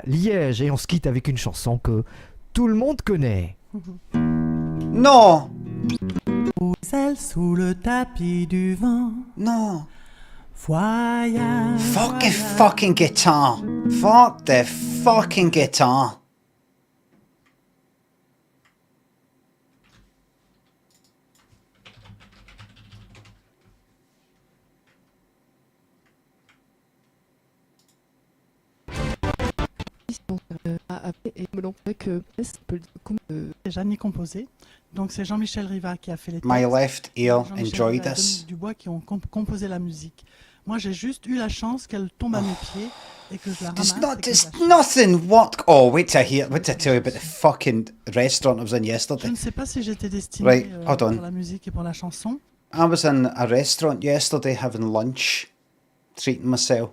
Liège et on se quitte avec une chanson que tout le monde connaît. Non. Celle sous le tapis du vent. Non. Voyage. Fuck the fucking guitar. Fuck the fucking guitar. Et me l'ont fait que C'est jamais composé. Donc c'est Jean-Michel Rivard qui a fait les textes. My left ear Jean-Michel enjoyed Dominique this. Dubois qui ont composé la musique. Moi j'ai juste eu la chance qu'elle tombe à mes pieds et que je la ramasse. There's nothing what. Oh, wait till I tell you about the fucking restaurant I was in Je yesterday. ne sais pas si j'étais destinée Right, hold pour on. la musique et pour la chanson. I was in a restaurant yesterday having lunch, treating myself.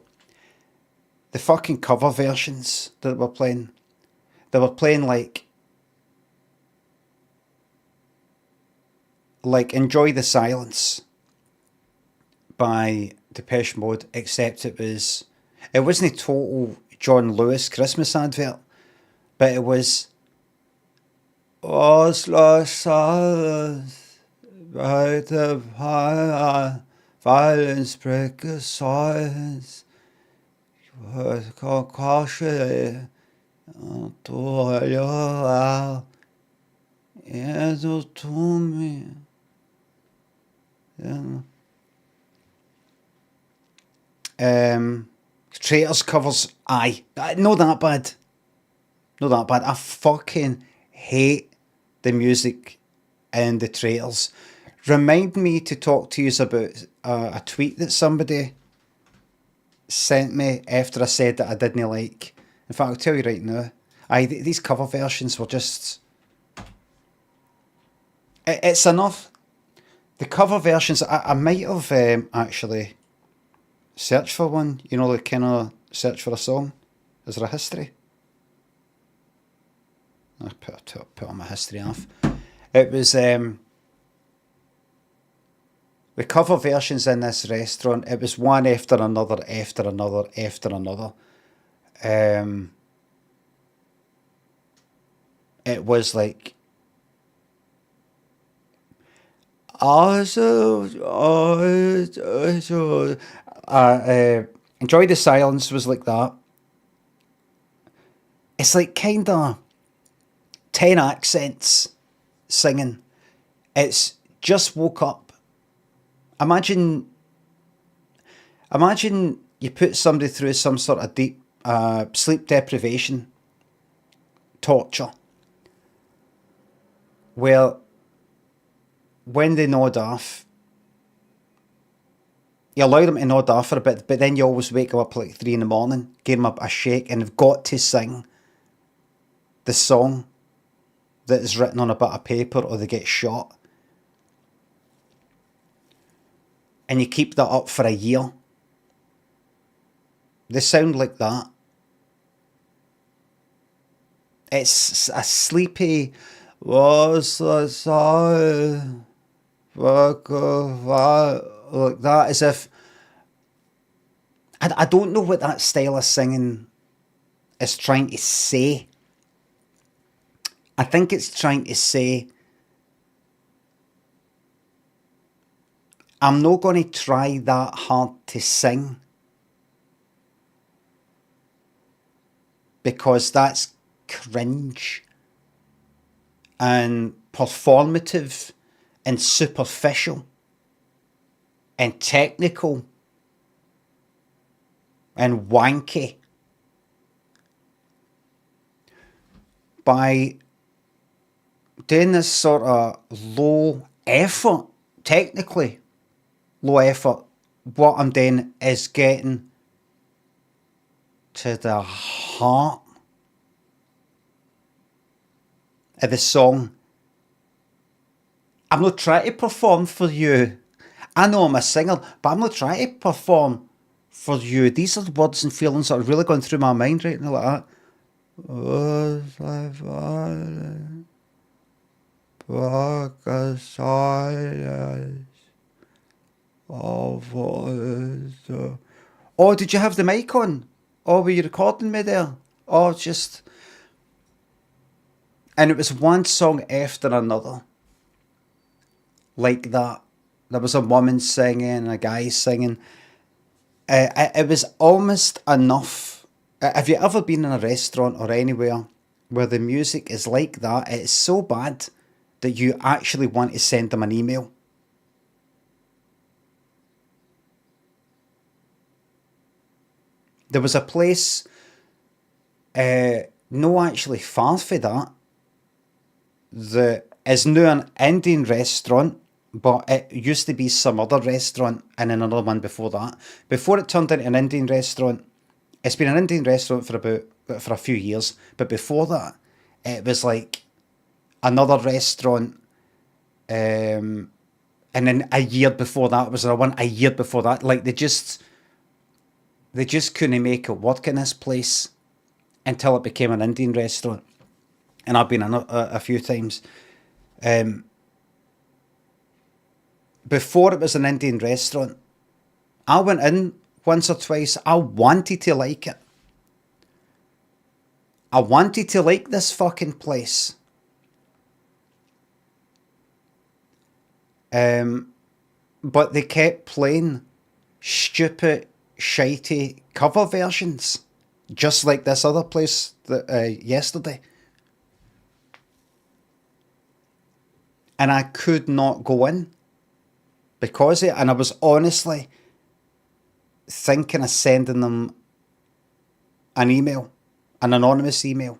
The fucking cover versions that they were playing like Enjoy the Silence by Depeche Mode, except it wasn't a total John Lewis Christmas advert, but it was Oslo silence, right of high violence break the silence. Cautiously, to your to me. Traitors covers, aye. Not that bad. Not that bad. I fucking hate the music and the Traitors. Remind me to talk to you about a tweet that somebody sent me after I said that I didn't like. In fact, I'll tell you right now. Aye, these cover versions were just... It's enough. The cover versions, I might have actually searched for one. You know, like kind of search for a song. Is there a history? I put on my history off. It was... the cover versions in this restaurant, it was one after another, after another, after another. It was like... Enjoy the Silence was like that. It's like kind of 10 accents singing. It's just woke up. Imagine you put somebody through some sort of deep sleep deprivation torture. Well, when they nod off, you allow them to nod off for a bit, but then you always wake them up like 3 a.m, give them a shake, and they've got to sing the song that is written on a bit of paper or they get shot. And you keep that up for a year. They sound like that. It's a sleepy... Was the sound like that, as if... I don't know what that style of singing is trying to say. I think it's trying to say, I'm not going to try that hard to sing, because that's cringe and performative and superficial and technical and wanky. By doing this sort of low effort, technically low effort, what I'm doing is getting to the heart of the song. I'm not trying to perform for you. I know I'm a singer, but I'm not trying to perform for you. These are the words and feelings that are really going through my mind right now, like that. Was I falling back a silence of voice? Oh, did you have the mic on? Oh, were you recording me there? Oh, just... And it was one song after another. Like that. There was a woman singing and a guy singing. It was almost enough. Have you ever been in a restaurant or anywhere where the music is like that? It's so bad that you actually want to send them an email. There was a place, no actually far for that is now an Indian restaurant, but it used to be some other restaurant and another one before that. Before it turned into an Indian restaurant, it's been an Indian restaurant for a few years, but before that, it was like another restaurant, and then a year before that was another one. A year before that, like they just couldn't make it work in this place until it became an Indian restaurant, and I've been in a few times. Before it was an Indian restaurant, I went in once or twice. I wanted to like it. I wanted to like this fucking place. But they kept playing stupid, shitey cover versions, just like this other place that yesterday. And I could not go in because of it. And I was honestly thinking of sending them an email, an anonymous email,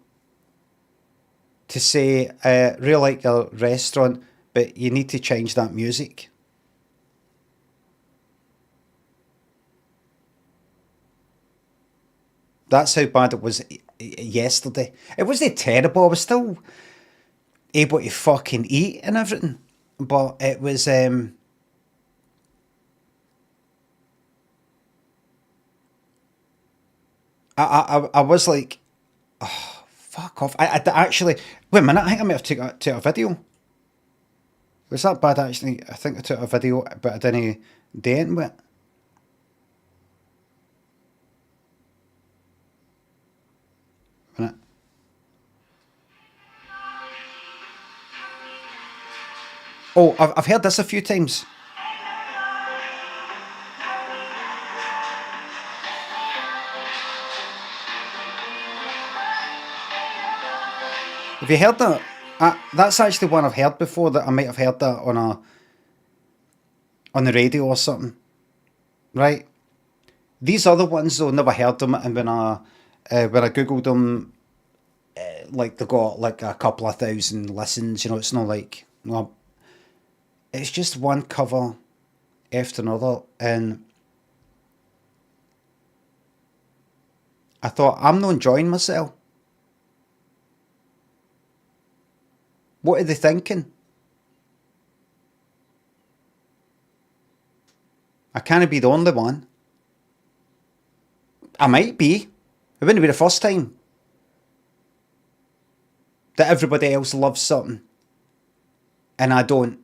to say, really like your restaurant, but you need to change that music. That's how bad it was yesterday. It wasn't terrible. I was still able to fucking eat and everything. But it was... I was like, oh, fuck off. I actually... Wait a minute, I think I might have took a video. Was that bad actually? I think I took a video, but I didn't do anything with it. Minute. Oh, I've heard this a few times. Have you heard that? That's actually one I've heard before. That I might have heard that on the radio or something, right? These other ones though, never heard them, and when I googled them, like they got like a couple of thousand listens. You know, it's not like, well, it's just one cover after another, and I thought, I'm not enjoying myself. What are they thinking? I can't be the only one. I might be. It wouldn't be the first time that everybody else loves something and I don't.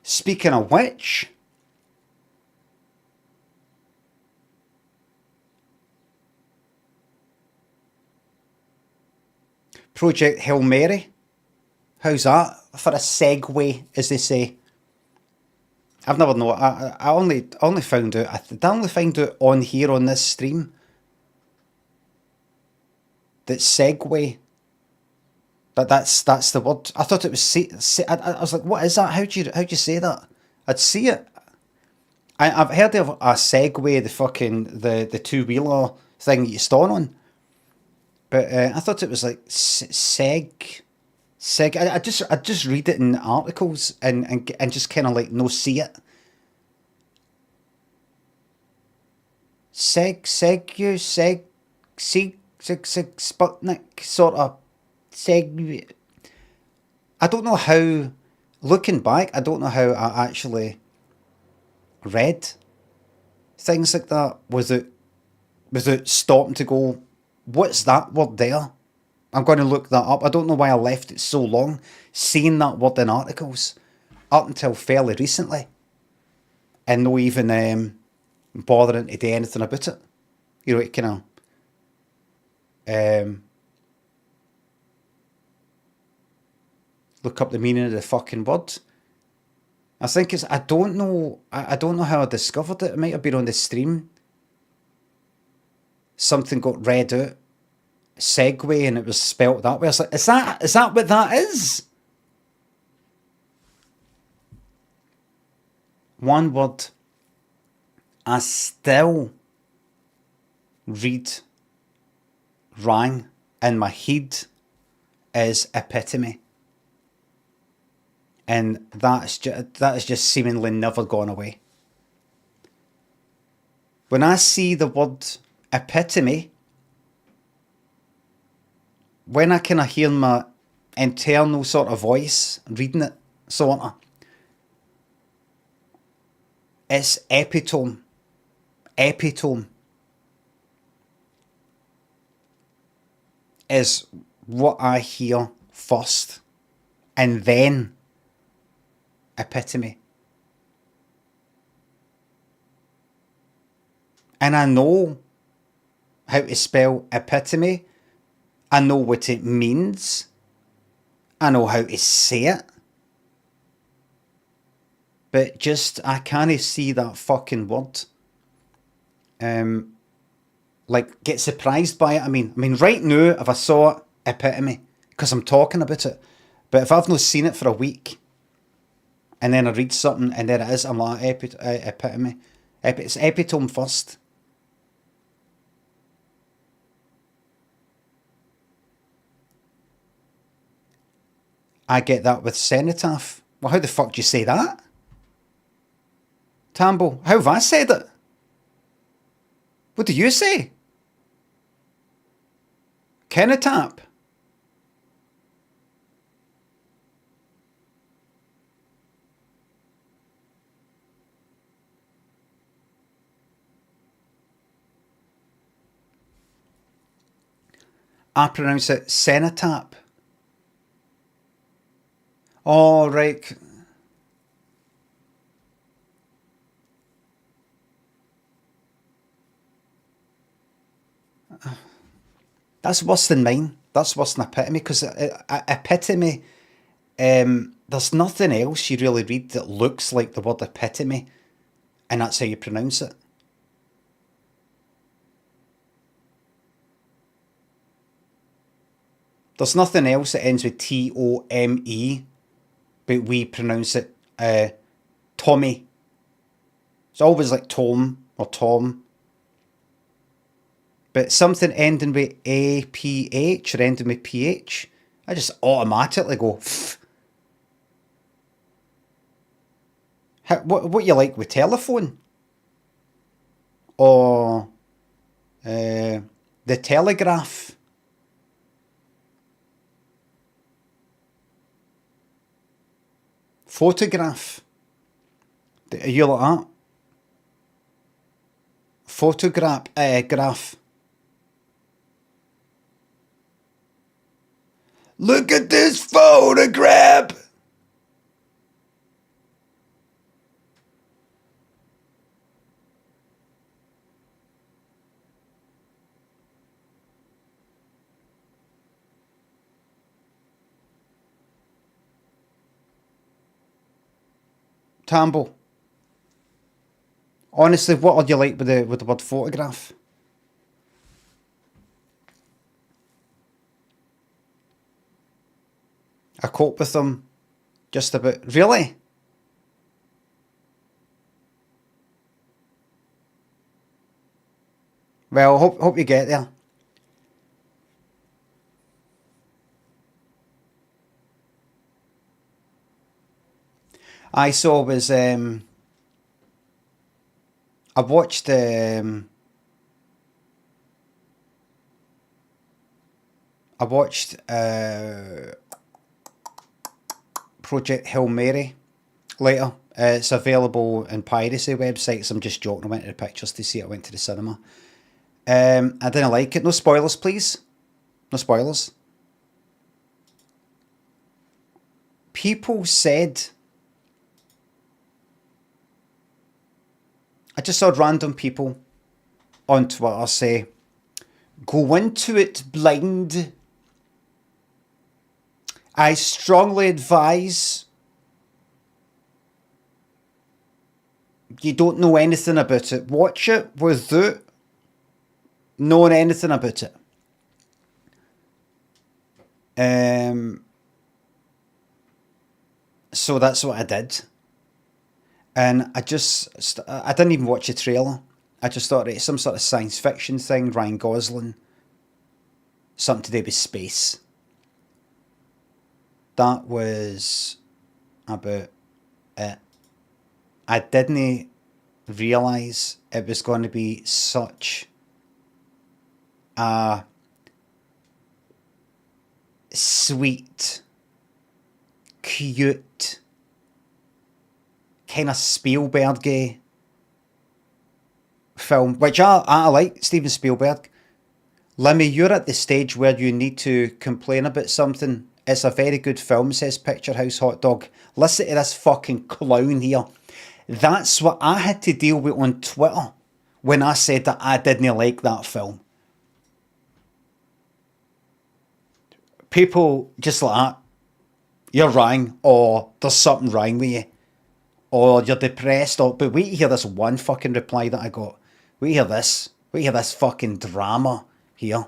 Speaking of which, Project Hail Mary. How's that for a segue, as they say? I've never known. I only found out. I only found out on here on this stream that segue. That's the word. I thought it was. I was like, what is that? How'd you say that? I'd see it. I've heard of a Segway, the 2-wheeler thing that you stand on, but I thought it was like seg. I just read it in articles and just kind of like no see it. Sputnik sort of seg. I don't know how. Looking back, I don't know how I actually read things like that without stopping to go, what's that word there? I'm going to look that up. I don't know why I left it so long seeing that word in articles up until fairly recently. and no even bothering to do anything about it. You know, it kind of look up the meaning of the fucking word. I think it's, I don't know how I discovered it. It might have been on the stream. Something got read out, segue, and it was spelt that way. I was like, is that what that is? One word I still read wrong in my head is epitome. And that is just seemingly never gone away. When I see the word epitome, when I kind of hear my internal sort of voice reading it, sort of, it's epitome. Epitome is what I hear first, and then epitome. And I know how to spell epitome. I know what it means. I know how to say it. But just, I can't see that fucking word. Like, get surprised by it. I mean, right now, if I saw it, epitome, because I'm talking about it. But if I've not seen it for a week, and then I read something, and there it is, I'm like, epitome. It's epitome first. I get that with cenotaph. Well, how the fuck do you say that? Tambo, how have I said it? What do you say? Kenotap. I pronounce it cenotap. Oh, right. That's worse than mine. That's worse than epitome, because epitome, there's nothing else you really read that looks like the word epitome, and that's how you pronounce it. There's nothing else that ends with T-O-M-E, but we pronounce it Tommy. It's always like Tom or Tom. But something ending with A-P-H or ending with P-H, I just automatically go, pff. What you like with telephone? Or the telegraph? Photograph? Are you like that? Graph. Look at this photograph! Tambo. Honestly, what are you like with the word photograph? I cope with them just about. Really? Well, hope you get there. I saw was I watched Project Hail Mary later. It's available in piracy websites. I'm just joking. I went to the pictures to see it. I went to the cinema. I didn't like it. No spoilers, please. No spoilers. People said I just saw random people on Twitter say, go into it blind. I strongly advise you don't know anything about it. Watch it without knowing anything about it. So that's what I did. And I didn't even watch the trailer. I just thought it's some sort of science fiction thing, Ryan Gosling. Something to do with space. That was about it. I didn't realise it was going to be such a sweet, cute, kind of Spielberg-y film, which I like, Steven Spielberg. Limmy, you're at the stage where you need to complain about something. It's a very good film, says Picture House Hot Dog. Listen to this fucking clown here. That's what I had to deal with on Twitter when I said that I didn't like that film. People just like that. You're wrong, or there's something wrong with you, or you're depressed, or but wait to hear this one fucking reply that I got. Wait to hear this. Wait to hear this fucking drama here.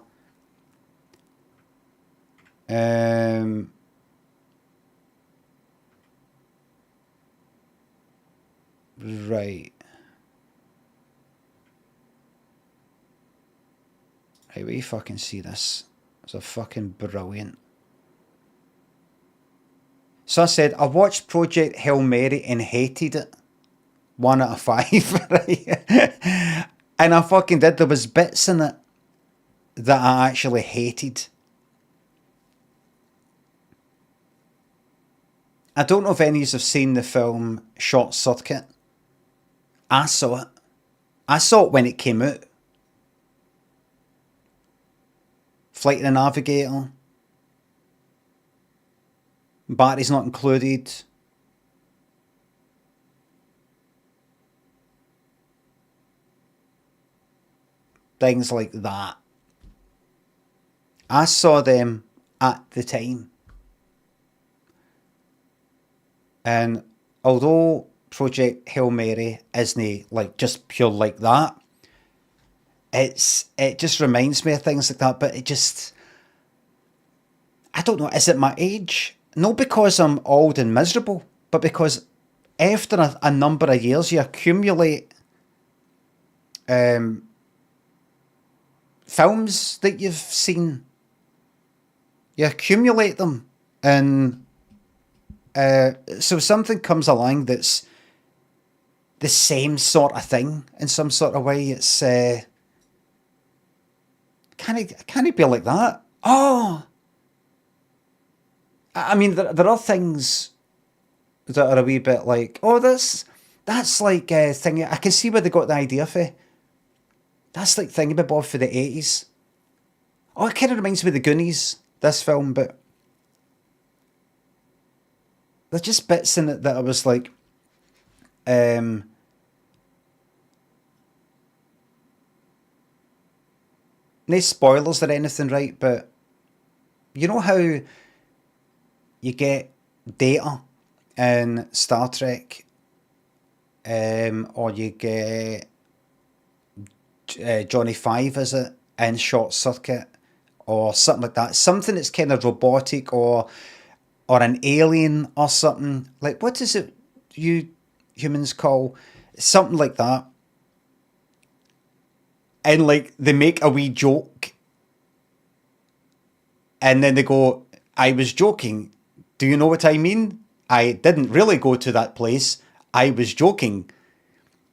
Right. Right, we fucking see this. It's a fucking brilliant. So I said, I watched Project Hail Mary and hated it. 1 out of 5, right? And I fucking did. There was bits in it that I actually hated. I don't know if any of you have seen the film Short Circuit. I saw it. I saw it when it came out. Flight of the Navigator. Batteries not included. Things like that. I saw them at the time. And although Project Hail Mary isn't like just pure like that, it just reminds me of things like that, but it just, I don't know, is it my age? Not because I'm old and miserable, but because after a number of years you accumulate films that you've seen. You accumulate them, and so something comes along that's the same sort of thing in some sort of way. It's can it be like that? Oh, I mean, there are things that are a wee bit like, oh, that's like a thing. I can see where they got the idea for. That's like Thingamabob for the 80s. Oh, it kind of reminds me of the Goonies, this film, but there's just bits in it that I was like, no spoilers or anything, right? But you know how you get Data in Star Trek, or you get Johnny Five, is it, in Short Circuit, or something like that. Something that's kind of robotic, or an alien or something. Like, what is it you humans call something like that? And like they make a wee joke, and then they go, I was joking. Do you know what I mean? I didn't really go to that place. I was joking.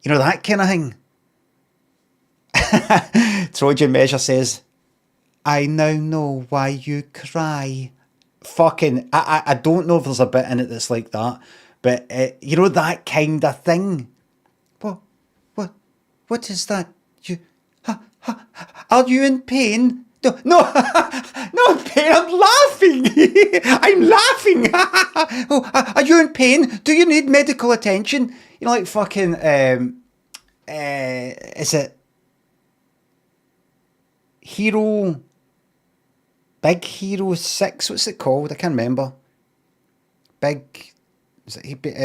You know, that kind of thing. Trojan Measure says, I now know why you cry. Fucking, I don't know if there's a bit in it that's like that, but you know, that kind of thing. What is that? Are you in pain? No, no pain. I'm laughing. I'm laughing. Oh, are you in pain? Do you need medical attention? You know, like fucking Is it Hero, Big Hero 6? What's it called? I can't remember. Big, is it, Big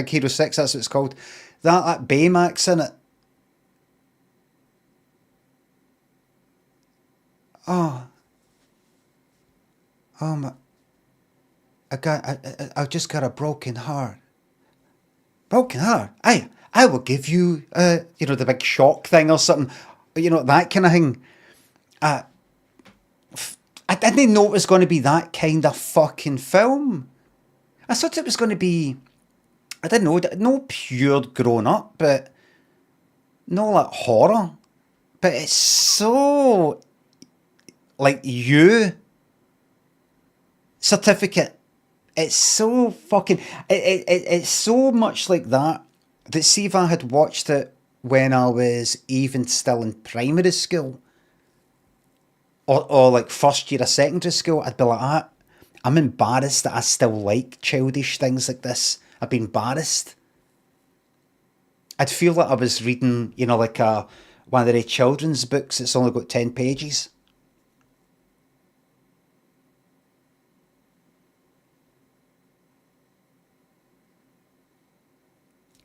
Hero 6, that's what it's called. That Baymax in it. Oh my, I just got a broken heart. Broken heart? I will give you, the big shock thing or something. That kind of thing. I didn't know it was going to be that kind of fucking film. I thought it was going to be, I didn't know, no pure grown up, but no like horror. But it's so like You Certificate. It's so fucking, it's so much like that see if I had watched it when I was even still in primary school or like first year of secondary school, I'd be like, I'm embarrassed that I still like childish things like this. I'd be embarrassed. I'd feel like I was reading, like one of the children's books that's only got 10 pages.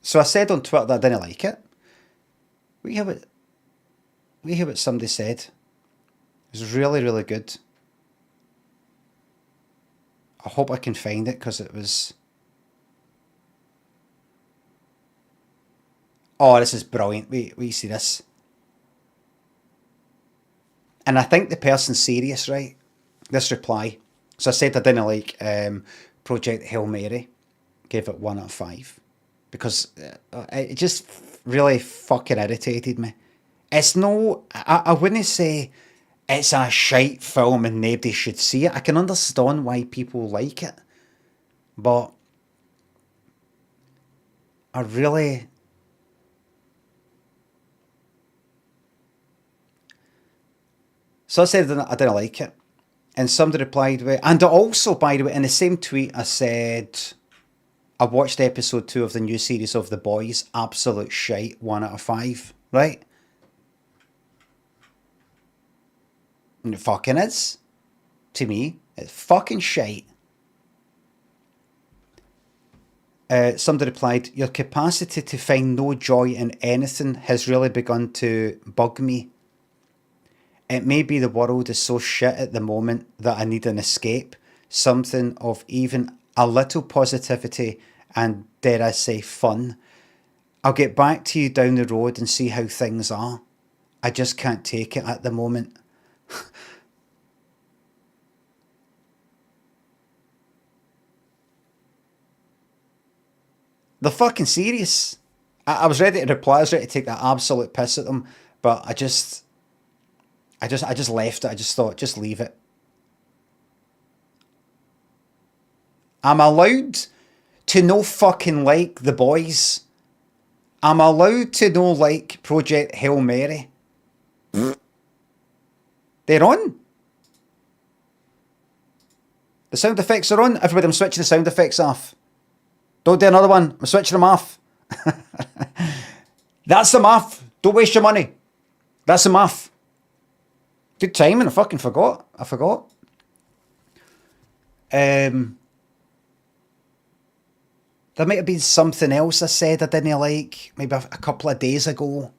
So I said on Twitter that I didn't like it. We hear what somebody said. It was really, really good. I hope I can find it because it was... Oh, this is brilliant. We see this. And I think the person's serious, right? This reply. So I said I didn't like Project Hail Mary. Gave it 1 out of 5. Because it just really fucking irritated me. It's no... I wouldn't say it's a shite film and nobody should see it. I can understand why people like it. But I really... So I said I didn't like it. And somebody replied with... And also, by the way, in the same tweet, I said... I watched episode 2 of the new series of The Boys. Absolute shite. 1 out of 5. Right? And it fucking is. To me. It's fucking shite. Somebody replied, your capacity to find no joy in anything has really begun to bug me. It may be the world is so shit at the moment that I need an escape. Something of even a little positivity and, dare I say, fun. I'll get back to you down the road and see how things are. I just can't take it at the moment. They're fucking serious. I was ready to reply. I was ready to take that absolute piss at them, but I just left it. I just thought, just leave it. I'm allowed to no fucking like The Boys. I'm allowed to no like Project Hail Mary. They're on. The sound effects are on. Everybody, I'm switching the sound effects off. Don't do another one. I'm switching them off. That's them off. Don't waste your money. That's them off. Good timing. I fucking forgot. I forgot. There might have been something else I said I didn't like, maybe a couple of days ago.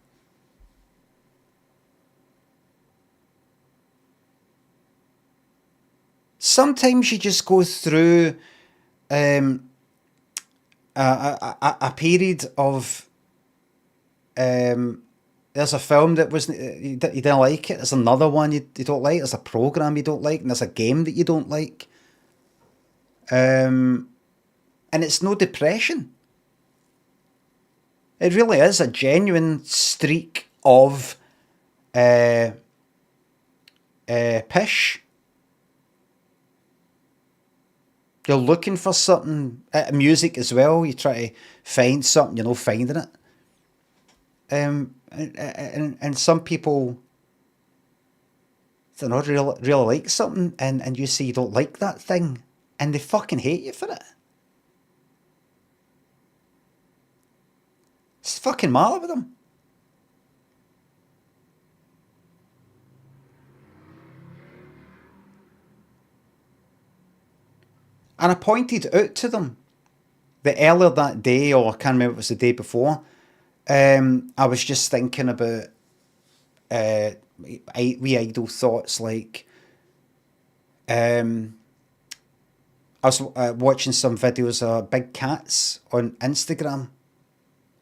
Sometimes you just go through a period of... there's a film that wasn't... You didn't like it. There's another one you don't like. There's a programme you don't like. And there's a game that you don't like. And it's no depression. It really is a genuine streak of pish. You're looking for something. Music as well. You try to find something, you're not finding it. And some people, they're not really like something, and you say you don't like that thing, and they fucking hate you for it. fucking matter with them? And I pointed out to them that earlier that day, or I can't remember if it was the day before, I was just thinking about wee idle thoughts like, I was watching some videos of big cats on Instagram.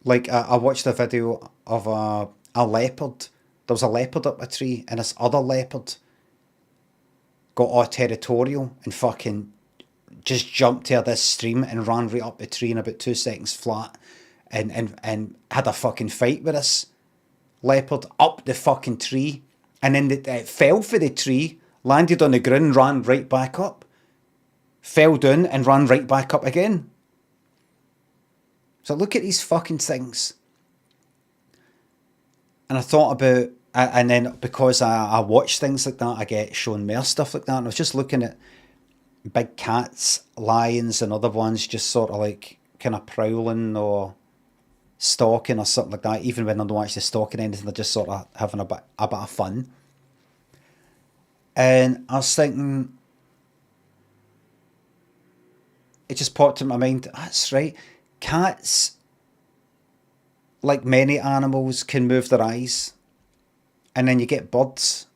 Like, I watched a video of a leopard. There was a leopard up a tree, and this other leopard got all territorial and fucking just jumped to this stream and ran right up the tree in about 2 seconds flat, and had a fucking fight with this leopard up the fucking tree, and then it fell for the tree, landed on the ground, ran right back up, fell down and ran right back up again. So look at these fucking things. And I thought about, and then because I watch things like that, I get shown more stuff like that, and I was just looking at big cats, lions and other ones just sort of like kind of prowling or stalking or something like that. Even when they're not actually stalking anything, they're just sort of having a bit of fun. And I was thinking, it just popped in my mind, that's right, cats, like many animals, can move their eyes. And then you get birds,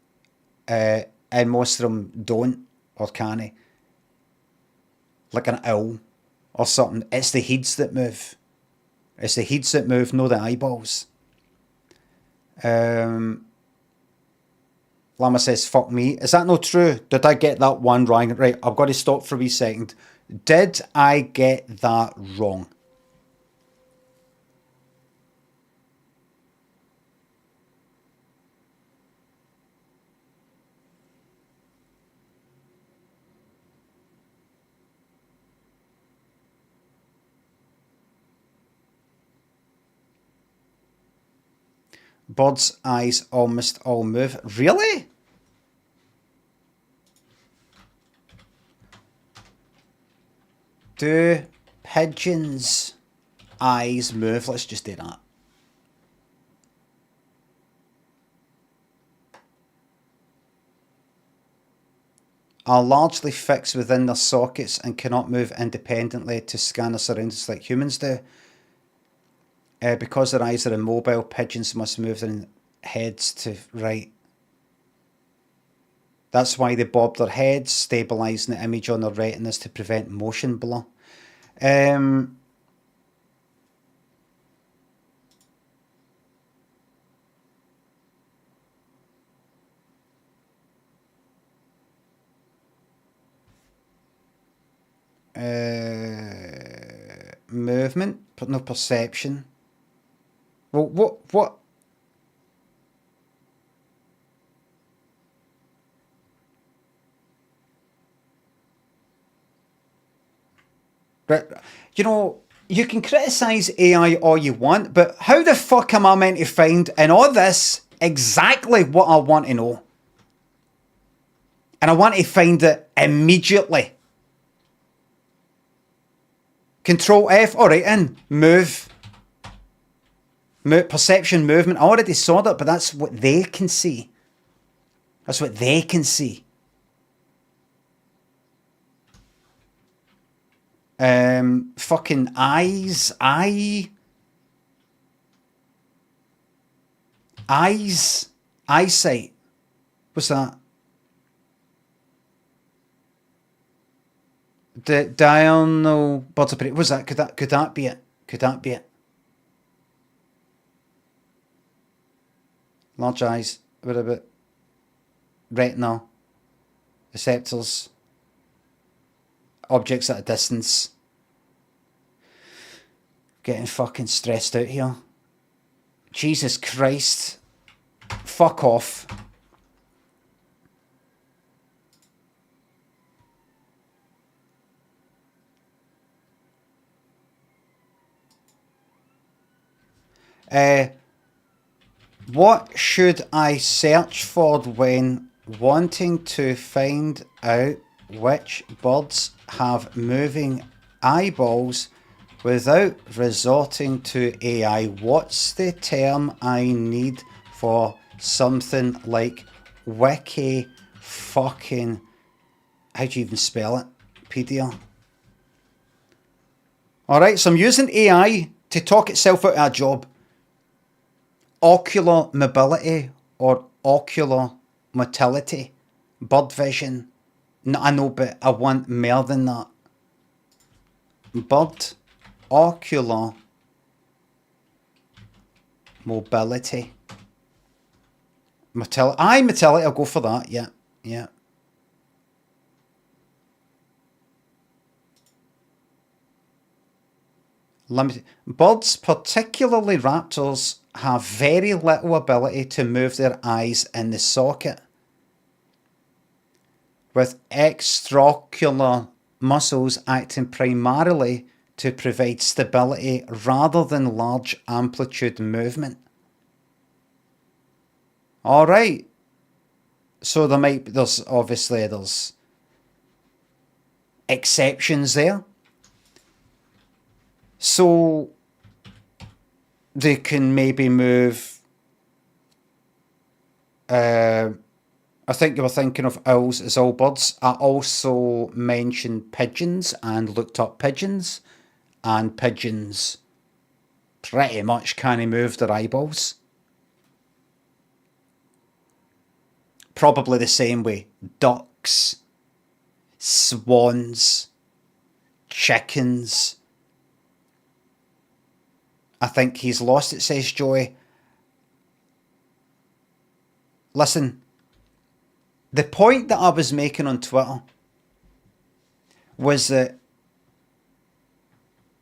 and most of them don't or can't. Like an owl or something. It's the heads that move. It's the heads that move, not the eyeballs. Lama says, fuck me. Is that not true? Did I get that one wrong? Right, I've got to stop for a wee second. Did I get that wrong? Birds' eyes almost all move. Really? Do pigeons' eyes move? Let's just do that. Are largely fixed within their sockets and cannot move independently to scan their surroundings like humans do. Because their eyes are immobile, pigeons must move their heads to right. That's why they bob their heads, stabilising the image on their retinas to prevent motion blur. Movement, but no perception. Well, what? But, you know, you can criticise AI all you want, but how the fuck am I meant to find in all this exactly what I want to know? And I want to find it immediately. Control F, alright, in. Move. Perception, movement. I already saw that, but that's what they can see. That's what they can see. Fucking eyes. Eyes. Eyesight. What's that? Diurnal birds of prey. What's that? Could that be it? Could that be it? Large eyes. What about retina? Receptors. Objects at a distance. Getting fucking stressed out here. Jesus Christ. Fuck off. What should I search for when wanting to find out which birds have moving eyeballs Without resorting to AI, what's the term I need for something like wiki fucking... How do you even spell it? Pedia. Alright, so I'm using AI to talk itself out of a job. Ocular mobility or ocular motility. Bird vision. No, I know, but I want more than that. Bird ocular mobility. Motility. Aye, motility, I'll go for that. Yeah, yeah. Limited. Birds, particularly raptors, have very little ability to move their eyes in the socket, with extraocular muscles acting primarily to provide stability rather than large amplitude movement. Alright. So there's obviously exceptions there. So they can maybe move. I think you were thinking of owls as all birds. I also mentioned pigeons and looked up pigeons, and pigeons pretty much can't move their eyeballs. Probably the same way ducks, swans, chickens. I think he's lost it, says Joey. Listen, the point that I was making on Twitter was that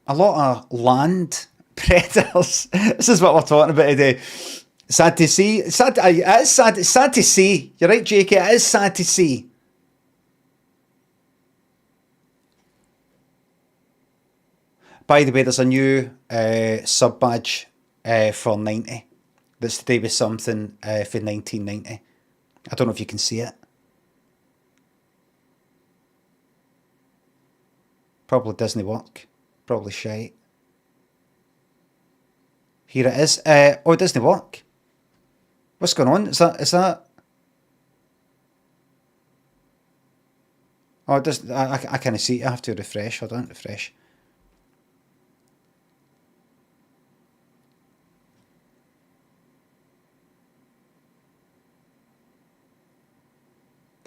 a lot of land predators, this is what we're talking about today. Sad to see. It's sad to see. You're right, Jake, it is sad to see. By the way, there's a new sub badge for 90. That's to do with something for 1990. I don't know if you can see it. Probably doesn't work. Probably shite. Here it is. Oh, it doesn't work. What's going on? Is that? Oh, it doesn't. I can't see it. I have to refresh. Hold on, refresh.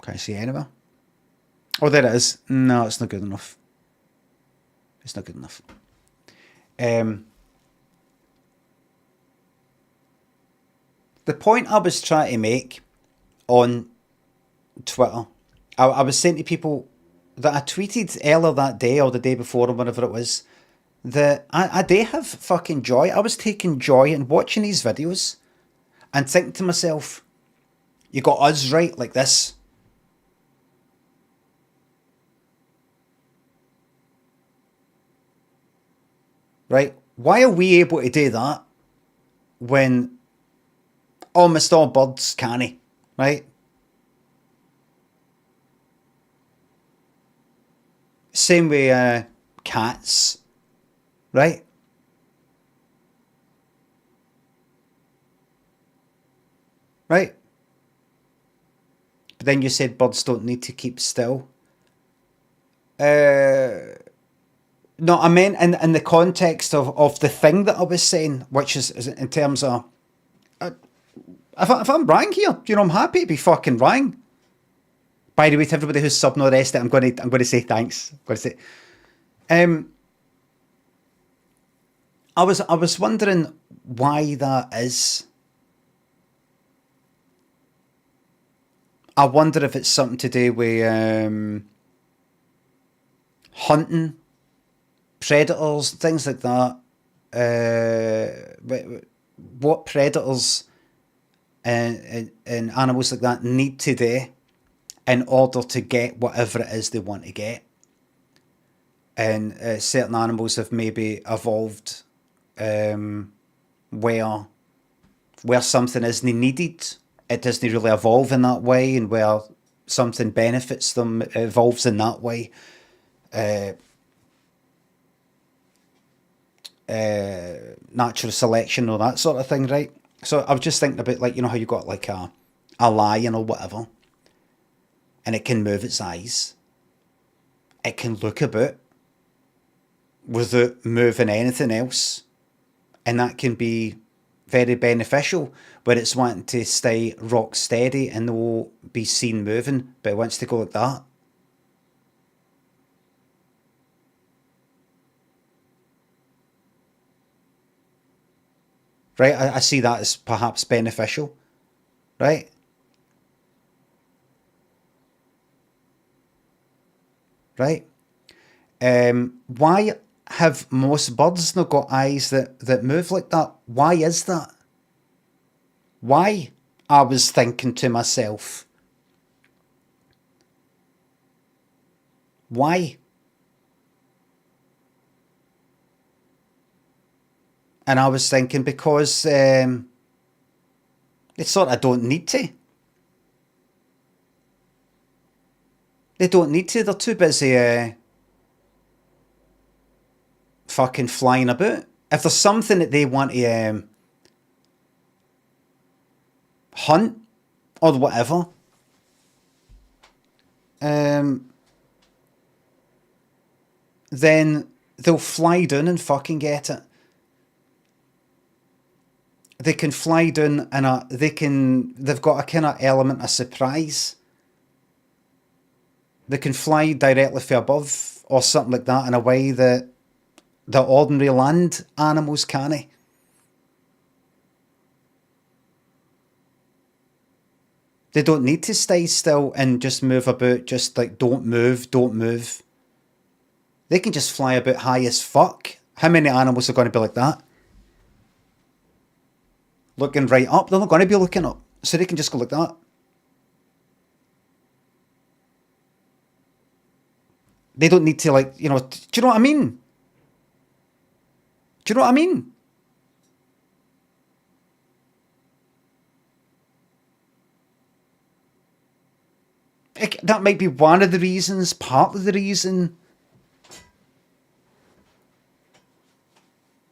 Can't see it anywhere. Oh, there it is. No, it's not good enough. It's not good enough. The point I was trying to make on Twitter, I was saying to people that I tweeted earlier that day or the day before or whatever it was, that I do have fucking joy. I was taking joy in watching these videos and thinking to myself, you got us right like this. Right? Why are we able to do that when almost all birds can't? Right? Same with cats. Right? Right? But then you said birds don't need to keep still. No, I meant in the context of the thing that I was saying, which is in terms of... If I'm wrong here, you know, I'm happy to be fucking wrong. By the way, to everybody who's sub no rest, I'm going to say thanks. I'm going to say... I was wondering why that is. I wonder if it's something to do with hunting, predators, things like that. What predators and animals like that need to do in order to get whatever it is they want to get. And certain animals have maybe evolved where something isn't needed. It doesn't really evolve in that way, and where something benefits them, it evolves in that way. natural selection or that sort of thing, right? So I was just thinking about, like, you know how you got like a lion or whatever, and it can move its eyes. It can look about without moving anything else. And that can be very beneficial, where it's wanting to stay rock steady and no be seen moving, but it wants to go like that. Right, I see that as perhaps beneficial, right? Right? Why have most birds not got eyes that move like that? Why is that? Why? I was thinking to myself. Why? And I was thinking because they sort of don't need to. They don't need to. They're too busy fucking flying about. If there's something that they want to hunt or whatever, then they'll fly down and fucking get it. They can fly down and they've got a kind of element of surprise. They can fly directly from above or something like that in a way that the ordinary land animals can't. They don't need to stay still and just move about, just like don't move, don't move. They can just fly about high as fuck. How many animals are going to be like that? Looking right up, they're not going to be looking up. So they can just go like that. They don't need to, like, you know, do you know what I mean? Do you know what I mean? That might be one of the reasons, part of the reason.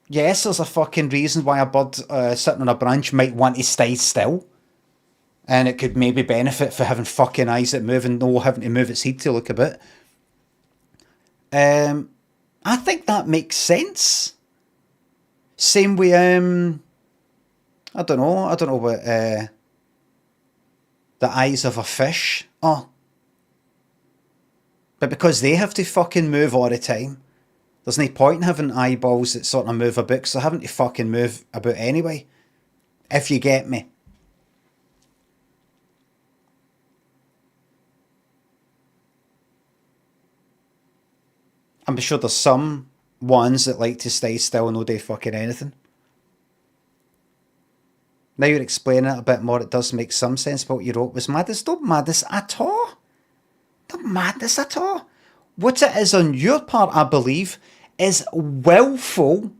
Yes, there's a fucking reason why a bird sitting on a branch might want to stay still. And it could maybe benefit for having fucking eyes that move and no having to move its head to look a bit. I think that makes sense. Same with, I don't know what the eyes of a fish are. But because they have to fucking move all the time, there's no point in having eyeballs that sort of move about, because they're having to fucking move about anyway. If you get me. I'm sure there's some ones that like to stay still and no do fucking anything. Now you're explaining it a bit more, it does make some sense, but what you wrote was madness. Not madness at all. Not madness at all. What it is on your part, I believe, is willful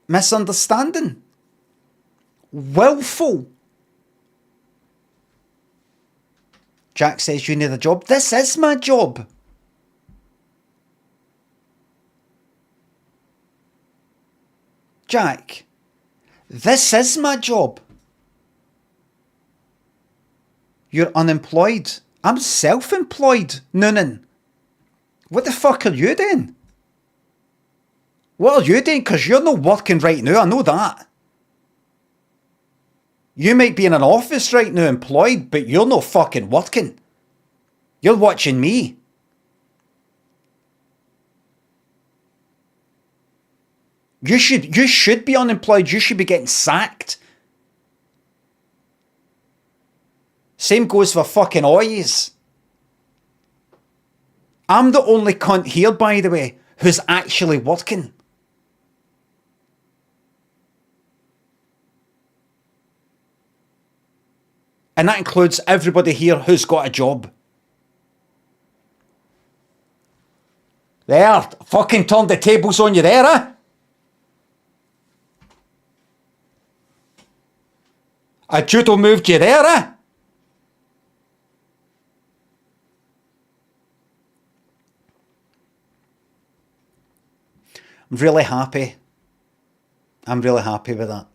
misunderstanding. Willful. Jack says you need a job. This is my job. Jack, this is my job. You're unemployed. I'm self-employed, Noonan. What the fuck are you doing? What are you doing? Because you're not working right now, I know that. You might be in an office right now employed, but you're not fucking working. You're watching me. You should be unemployed. You should be getting sacked. Same goes for fucking Oyes. I'm the only cunt here, by the way, who's actually working. And that includes everybody here who's got a job. There, fucking turned the tables on you there, eh? A judo moved you there, eh? I'm really happy. I'm really happy with that.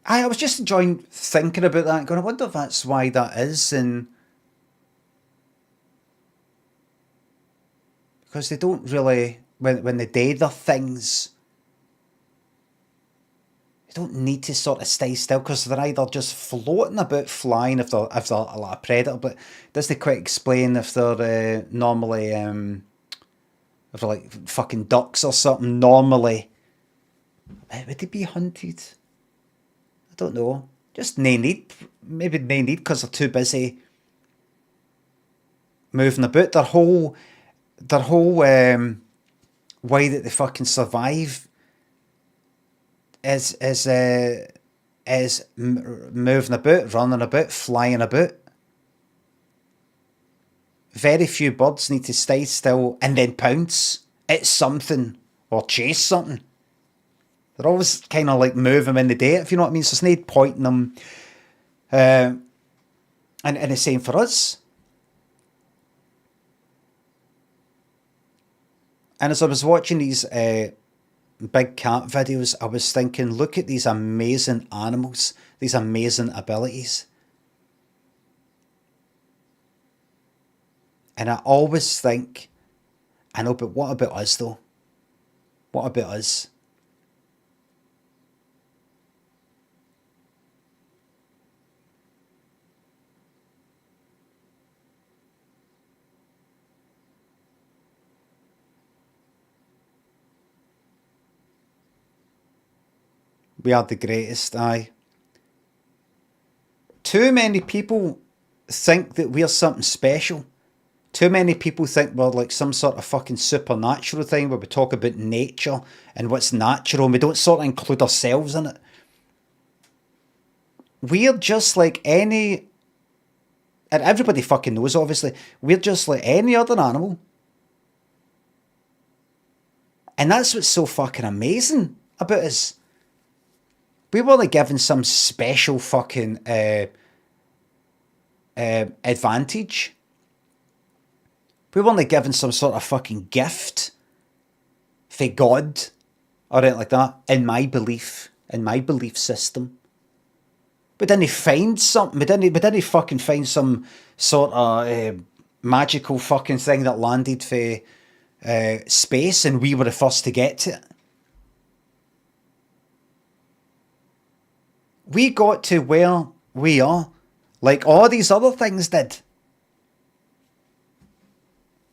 I was just enjoying thinking about that, going, I wonder if that's why that is, and because they don't really, when they do their things, they don't need to sort of stay still, because they're either just floating about, flying if they're a lot of predator, but doesn't quite explain if they're normally if they're like fucking ducks or something. Normally, would they be hunted? I don't know. Just no need. Maybe no need because they're too busy moving about. Their whole way that they fucking survive is moving about, running about, flying about. Very few birds need to stay still and then pounce at something or chase something. They're always kind of like moving in the day, if you know what I mean. So there's no point in them. And the same for us. And as I was watching these big cat videos, I was thinking, look at these amazing animals, these amazing abilities. And I always think, I know, but what about us though? What about us? We are the greatest, aye. Too many people think that we're something special. Too many people think we're like some sort of fucking supernatural thing where we talk about nature and what's natural and we don't sort of include ourselves in it. We're just like any, and everybody fucking knows obviously, we're just like any other animal. And that's what's so fucking amazing about us. We weren't given some special fucking advantage. We weren't given some sort of fucking gift for God or anything like that, in my belief system. We didn't find something. We didn't fucking find some sort of magical fucking thing that landed for space and we were the first to get to it. We got to where we are, like all these other things did.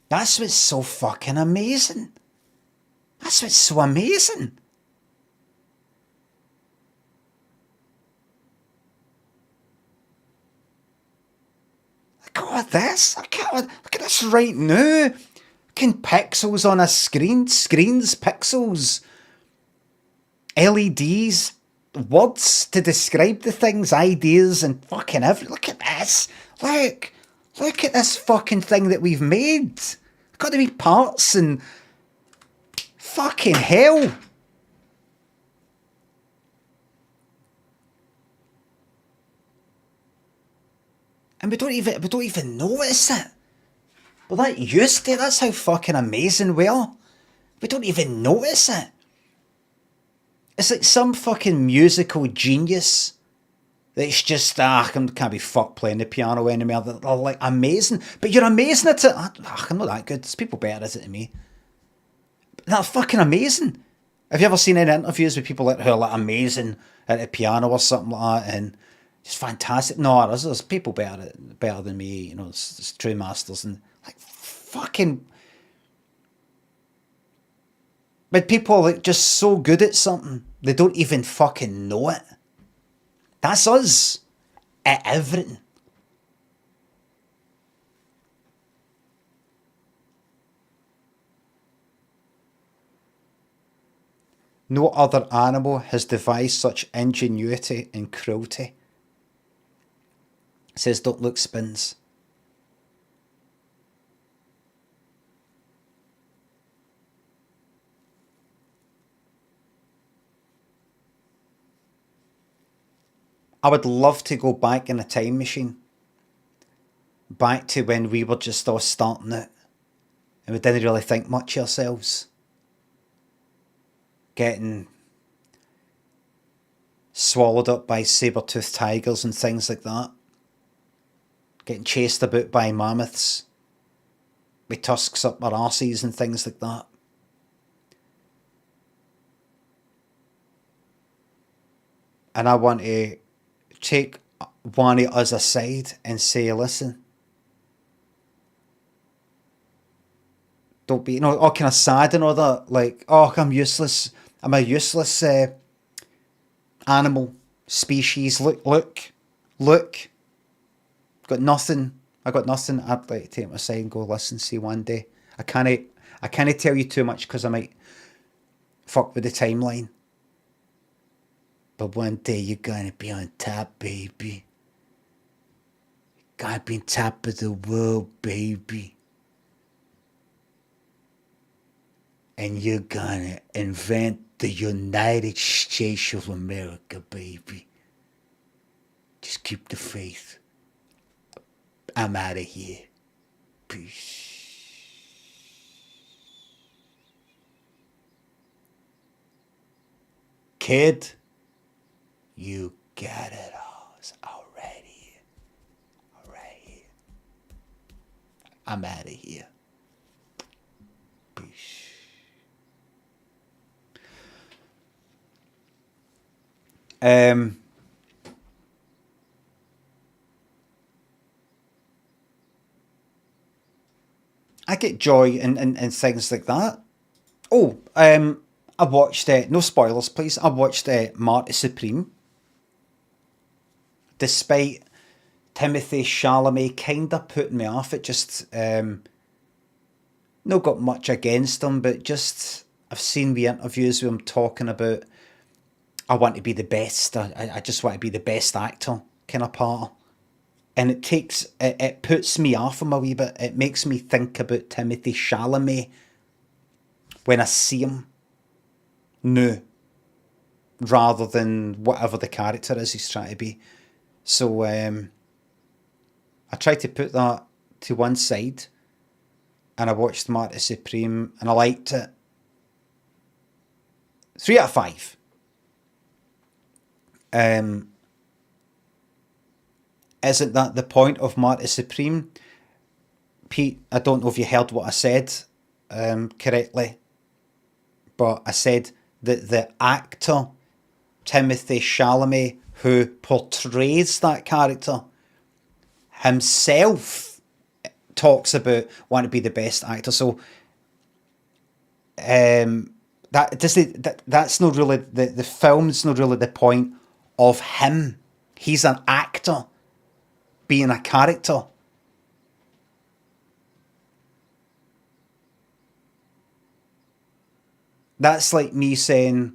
That's what's so fucking amazing. That's what's so amazing. Look at this. Look at this right now. Fucking pixels on a screen. Screens, pixels, LEDs. Words to describe the things, ideas, and fucking everything. Look at this. Look at this fucking thing that we've made. Got to be parts and fucking hell. And we don't even notice it. We're that used to it. That's how fucking amazing we are. We don't even notice it. It's like some fucking musical genius that's just, can't be fucked playing the piano anymore. They're like amazing. But you're amazing at it. I'm not that good. There's people better at it than me. But they're fucking amazing. Have you ever seen any interviews with people who are like amazing at the piano or something like that? And just fantastic. No, there's people better than me. You know, it's true masters and like fucking. But people are like just so good at something, they don't even fucking know it. That's us at everything. No other animal has devised such ingenuity and cruelty. It says Don't Look Spins. I would love to go back in a time machine back to when we were just all starting it and we didn't really think much of ourselves. Getting swallowed up by saber-toothed tigers and things like that. Getting chased about by mammoths with tusks up our arses and things like that. And I want to take one of us aside and say, listen, don't be, all kind of sad and all that. Like, oh, I'm useless. I'm a useless animal species. Look. Got nothing. I got nothing. I'd like to take my side and go listen, see one day. I can't tell you too much because I might fuck with the timeline. But one day you're gonna be on top, baby. You're gonna be on top of the world, baby. And you're gonna invent the United States of America, baby. Just keep the faith. I'm out of here. Peace. Kid, you got it all. It's already. I'm out of here. Peace. I get joy in things like that. Oh, I watched, no spoilers please, I watched Marty Supreme. Despite Timothy Chalamet kind of putting me off, it just, not got much against him, but just, I've seen the interviews with him talking about, I want to be the best, I just want to be the best actor kind of part. And it puts me off him a wee bit. It makes me think about Timothy Chalamet when I see him new, rather than whatever the character is he's trying to be. So I tried to put that to one side, and I watched Marty Supreme, and I liked it. 3 out of 5. Isn't that the point of Marty Supreme? Pete, I don't know if you heard what I said correctly, but I said that the actor Timothy Chalamet, who portrays that character, himself talks about wanting to be the best actor. So that's not really the film's not really the point of him. He's an actor being a character. That's like me saying,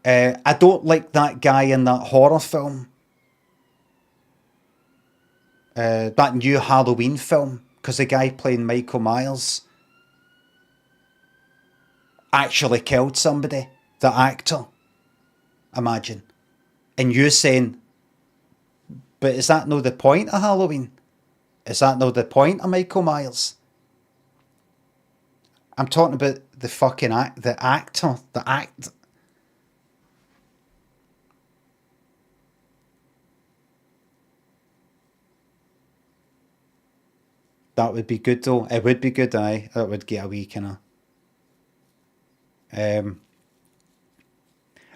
I don't like that guy in that horror film, that new Halloween film, because the guy playing Michael Myers actually killed somebody, the actor. Imagine. And you saying, but is that not the point of Halloween? Is that not the point of Michael Myers? I'm talking about the fucking the actor. That would be good though. It would be good, aye. That would get a wee kind of...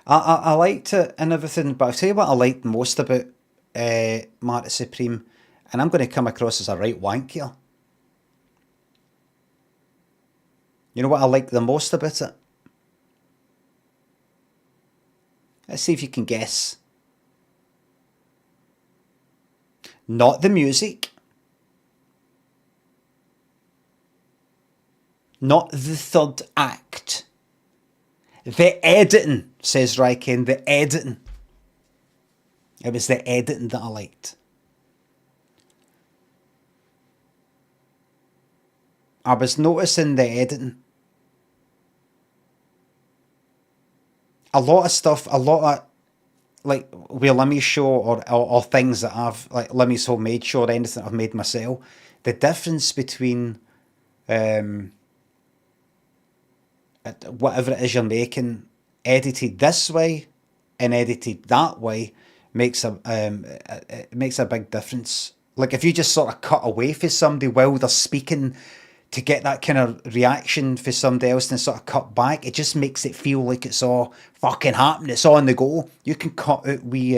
I liked it and everything, but I'll tell you what I liked most about Marty Supreme, and I'm going to come across as a right wank here. You know what I like the most about it? Let's see if you can guess. Not the music. Not the third act. The editing, says Ryken, the editing. It was the editing that I liked. I was noticing the editing. A lot of stuff, a lot of like with Limmy's show or things that I've, like Limmy's homemade show or anything I've made myself, the difference between whatever it is you're making, edited this way and edited that way, makes it makes a big difference. Like if you just sort of cut away from somebody while they're speaking to get that kind of reaction for somebody else and sort of cut back, it just makes it feel like it's all fucking happening, it's on the go. You can cut out we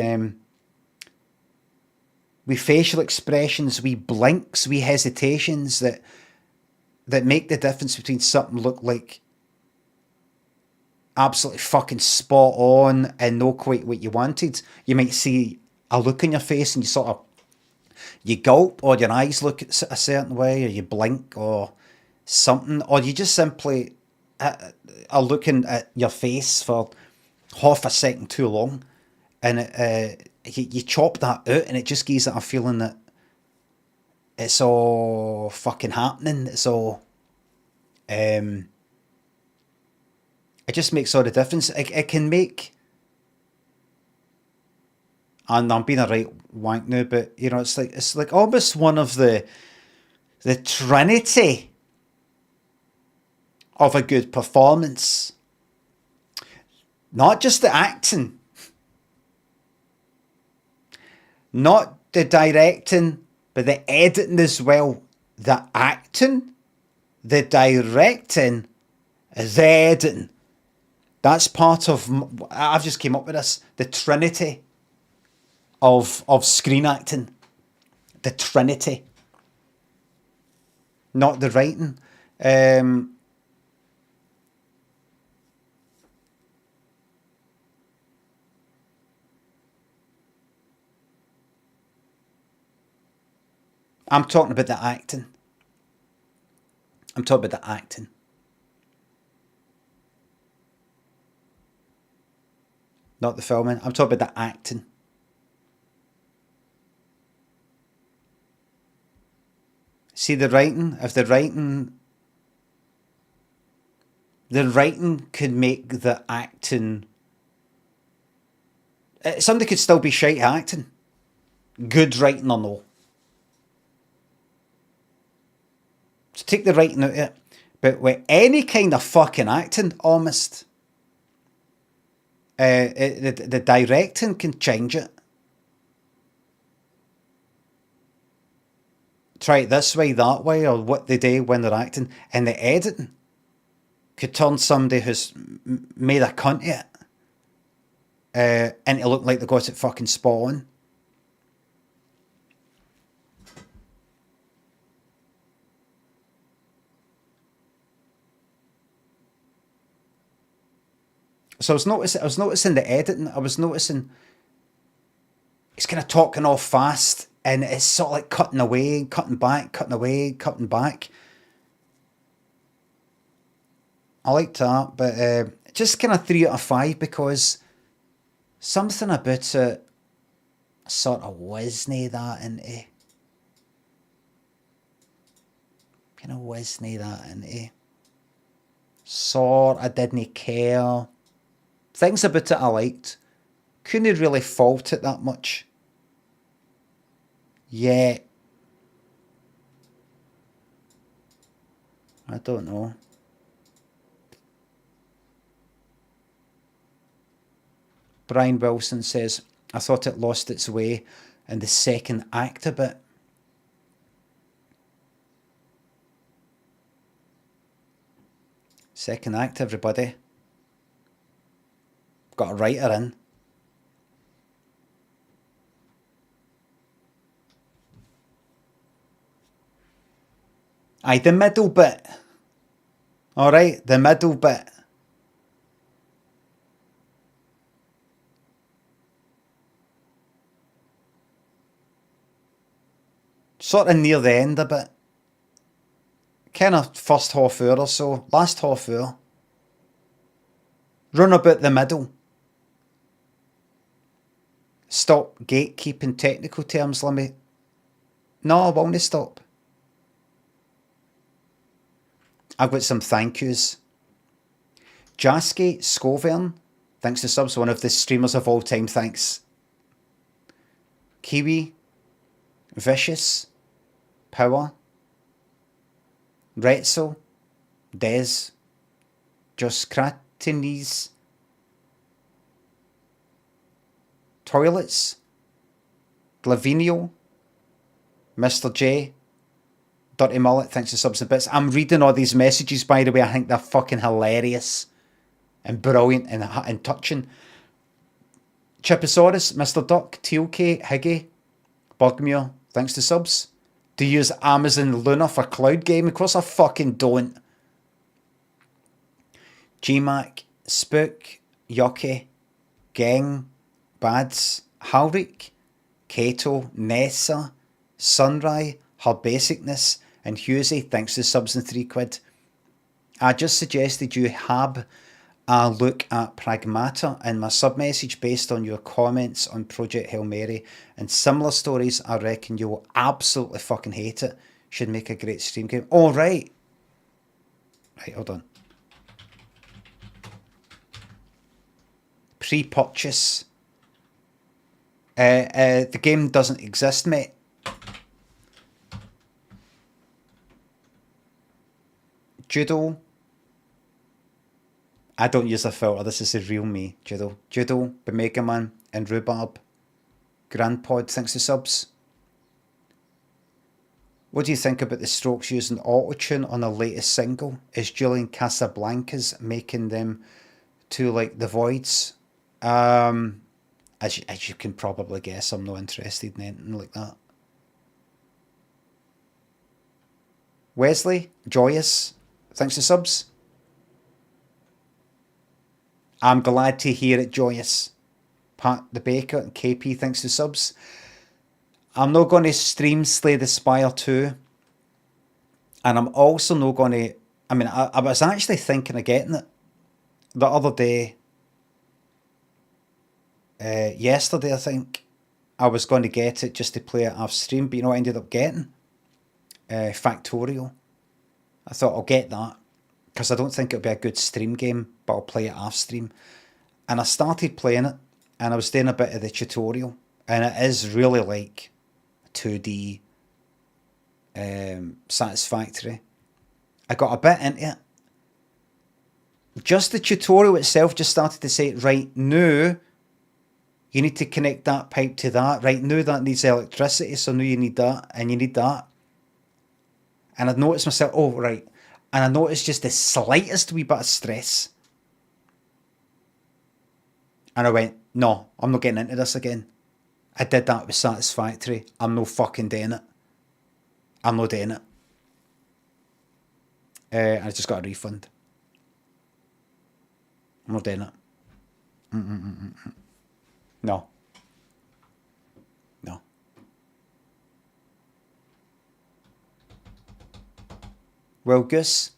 facial expressions, we blinks, we hesitations that make the difference between something look like absolutely fucking spot on and not quite what you wanted. You might see a look in your face and you sort of, you gulp, or your eyes look a certain way, or you blink or something, or you just simply are looking at your face for half a second too long, and you chop that out and it just gives it a feeling that it's all fucking happening. It's all it just makes all the difference. It can make, and I'm being a right wank now, but you know, it's like almost one of the trinity of a good performance. Not just the acting, not the directing, but the editing as well. The acting, the directing, the editing. That's part of, I've just came up with this, the trinity of screen acting. The trinity. Not the writing. I'm talking about the acting. I'm talking about the acting. Not the filming. I'm talking about the acting. See the writing? If the writing could make the acting, somebody could still be shite acting. Good writing or no. So take the writing out of it. But with any kind of fucking acting, almost, the directing can change it. Try it this way, that way, or what they do when they're acting. And the editing could turn somebody who's made a cunt of it into look like they got it fucking spot on. So I was noticing the editing. I was noticing he's kind of talking off fast, and it's sort of like cutting away, cutting back, cutting away, cutting back. I liked that, but just kind of 3 out of 5 because something about it sort of wasn't that into. Kind of wasn't that into. Sort of didn't care. Things about it I liked. Couldn't really fault it that much. Yeah. I don't know. Brian Wilson says, I thought it lost its way in the second act a bit. Second act, everybody. Got a writer in. Aye, the middle bit. Alright, the middle bit. Sort of near the end a bit. Kind of first half hour or so. Last half hour. Run about the middle. Stop gatekeeping technical terms, Limmy. No, I won't stop. I've got some thank yous. Jasky Scovern thanks to subs. One of the streamers of all time, thanks. Kiwi, Vicious, Power, Retzel, Des, Just Kratinese, Toilets, Glavinio, Mr. J, Dirty Mullet, thanks to subs and bits. I'm reading all these messages, by the way. I think they're fucking hilarious and brilliant and touching. Chiposaurus, Mr. Duck, TLK, Higgy, Bugmuir, thanks to subs. Do you use Amazon Luna for cloud game? Of course I fucking don't. GMAC, Spook, Yucky, Geng, Bads, Halric, Kato, Nessa, Sunrai, Her Basicness, and Husey, thanks to subs and £3. I just suggested you have a look at Pragmata in my sub-message based on your comments on Project Hail Mary and similar stories. I reckon you'll absolutely fucking hate it. Should make a great stream game. Oh, right. Right, hold on. Pre-purchase. The game doesn't exist, mate. Judo. I don't use a filter, this is the real me. Judo, Mega Man, and Rhubarb. Grandpod, thanks to subs. What do you think about the Strokes using auto-tune on their latest single? Is Julian Casablancas making them too like the Voids? As you can probably guess, I'm not interested in anything like that. Wesley, Joyous, thanks to subs. I'm glad to hear it, Joyous. Pat the Baker and KP, thanks to subs. I'm not going to stream Slay the Spire 2. And I'm also not going to... I mean, I was actually thinking of getting it the other day. Yesterday, I think. I was going to get it just to play it off stream. But you know what I ended up getting? Factorial. I thought I'll get that. Because I don't think it'll be a good stream game, but I'll play it off stream. And I started playing it, and I was doing a bit of the tutorial, and it is really like 2D satisfactory. I got a bit into it. Just the tutorial itself just started to say, right, now you need to connect that pipe to that. Right, now that needs electricity, so now you need that, and you need that. And I'd noticed myself, oh, right. And I noticed just the slightest wee bit of stress. And I went, no, I'm not getting into this again. I did that with Satisfactory. I'm no fucking doing it. I'm not doing it. And I just got a refund. I'm not doing it. No. No. Well, Goose,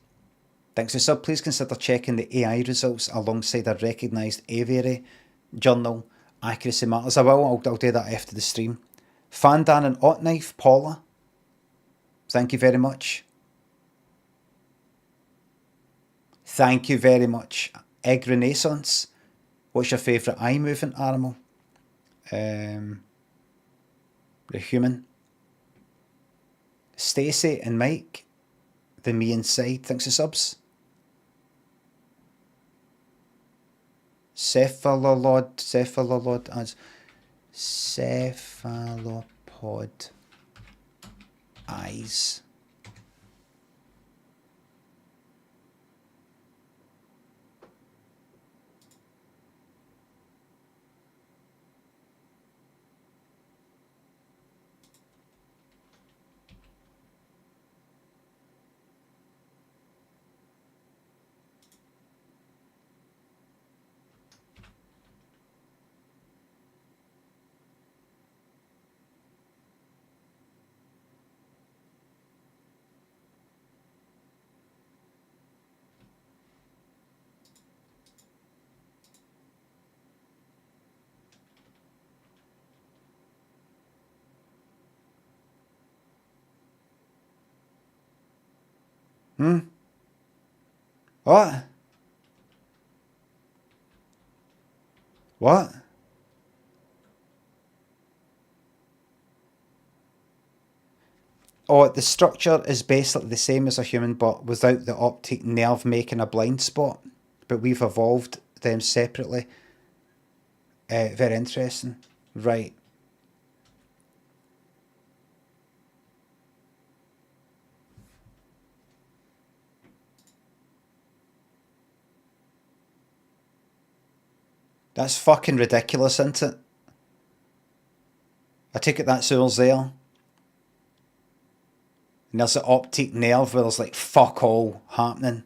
thanks for sub. Please consider checking the AI results alongside a recognised aviary journal. Accuracy matters. I will. I'll do that after the stream. Fandan and Otknife, Paula, thank you very much. Thank you very much. Egg Renaissance, what's your favourite eye movement animal? The human. Stacey and Mike, the me inside, thanks for subs. Cephalopod as cephalopod eyes. What? What? Oh, the structure is basically the same as a human, but without the optic nerve making a blind spot. But we've evolved them separately. Very interesting. Right. That's fucking ridiculous, isn't it? I take it that's ours there. And there's the optic nerve where there's like fuck all happening.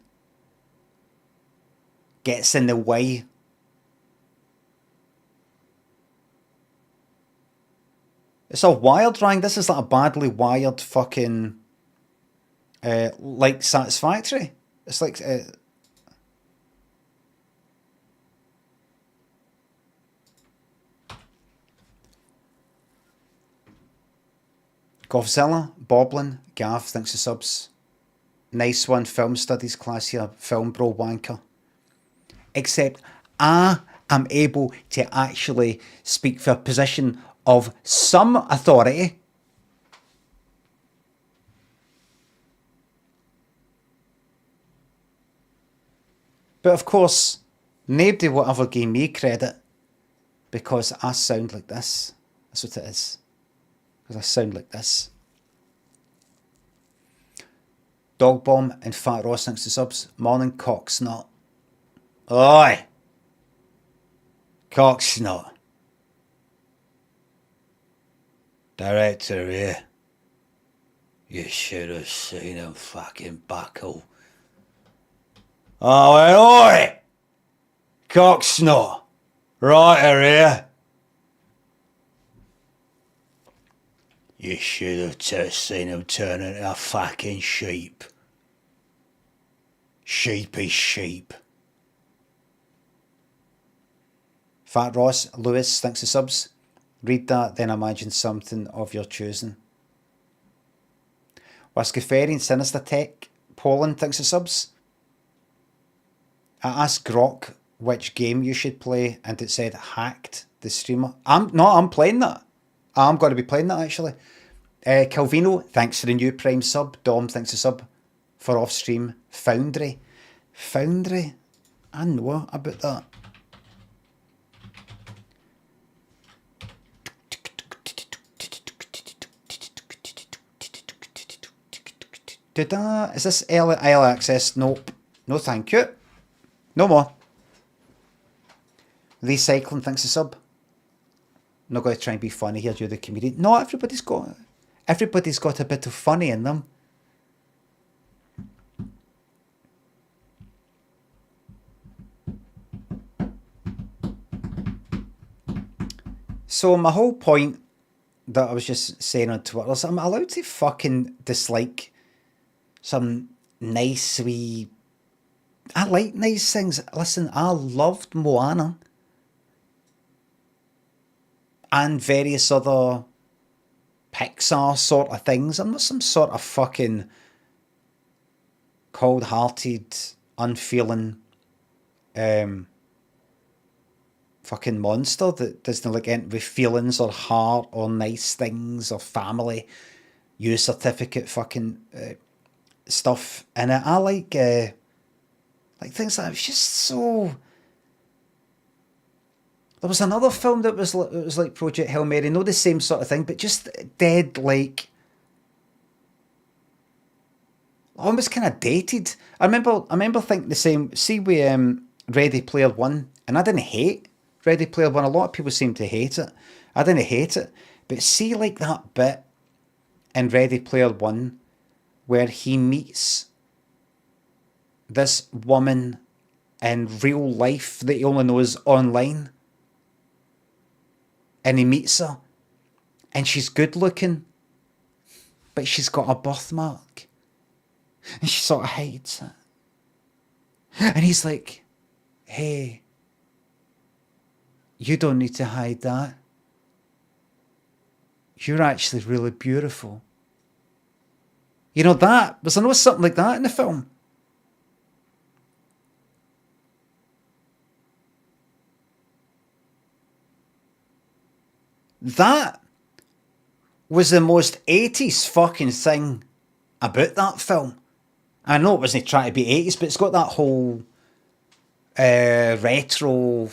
Gets in the way. It's all wired, Rang. This is like a badly wired fucking like Satisfactory. It's like Govzilla, Boblin, Gav, thanks for subs. Nice one, film studies class here, film bro wanker. Except I am able to actually speak for a position of some authority. But of course, nobody will ever give me credit because I sound like this. That's what it is. Because I sound like this. Dog Bomb and Fat Ross, thanks to subs. Morning, Cocksnot. Oi! Cocksnot. Director here. You should have seen him fucking buckle. I went, oi! Cocksnot. Right here. You should have just seen him turn into a fucking sheep. Sheepy sheep. Fat Ross, Lewis, thanks for subs. Read that, then imagine something of your choosing. Wascaferian, Sinister Tech, Poland, thanks for subs. I asked Grok which game you should play, and it said hacked the streamer. I'm playing that. I'm going to be playing that actually. Calvino, thanks for the new Prime sub. Dom, thanks for sub for off stream. Foundry. Foundry? I know about that. Is this early access? Nope. No thank you. No more. Recycling, thanks for sub. Not going to try and be funny here, you're the comedian. No, everybody's got a bit of funny in them. So my whole point that I was just saying on Twitter is I'm allowed to fucking dislike some nice wee... I like nice things. Listen, I loved Moana. And various other Pixar sort of things. I'm not some sort of fucking cold-hearted, unfeeling fucking monster that doesn't like anything with feelings or heart or nice things or family use certificate fucking stuff in it. I like things that it's just so... There was another film that was like Project Hail Mary, not the same sort of thing, but just dead, like, almost kind of dated. I remember thinking the same. See, with Ready Player One, and I didn't hate Ready Player One. A lot of people seem to hate it. I didn't hate it, but see, like that bit in Ready Player One where he meets this woman in real life that he only knows online. And he meets her, and she's good looking, but she's got a birthmark, and she sort of hides it. And he's like, hey, you don't need to hide that. You're actually really beautiful. You know that? Was there no something like that in the film? That was the most 80s fucking thing about that film. I know it wasn't trying to be 80s, but it's got that whole retro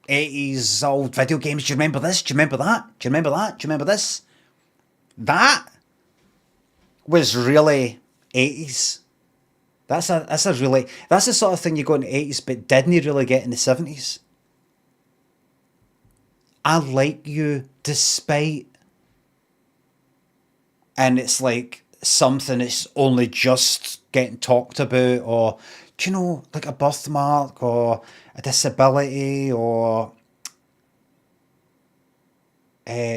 80s old video games. Do you remember this? Do you remember that? Do you remember that? Do you remember this? That was really 80s. That's the sort of thing you got in the 80s, but didn't really get in the 70s. I like you despite, and it's like something that's only just getting talked about, or do you know, like a birthmark or a disability, or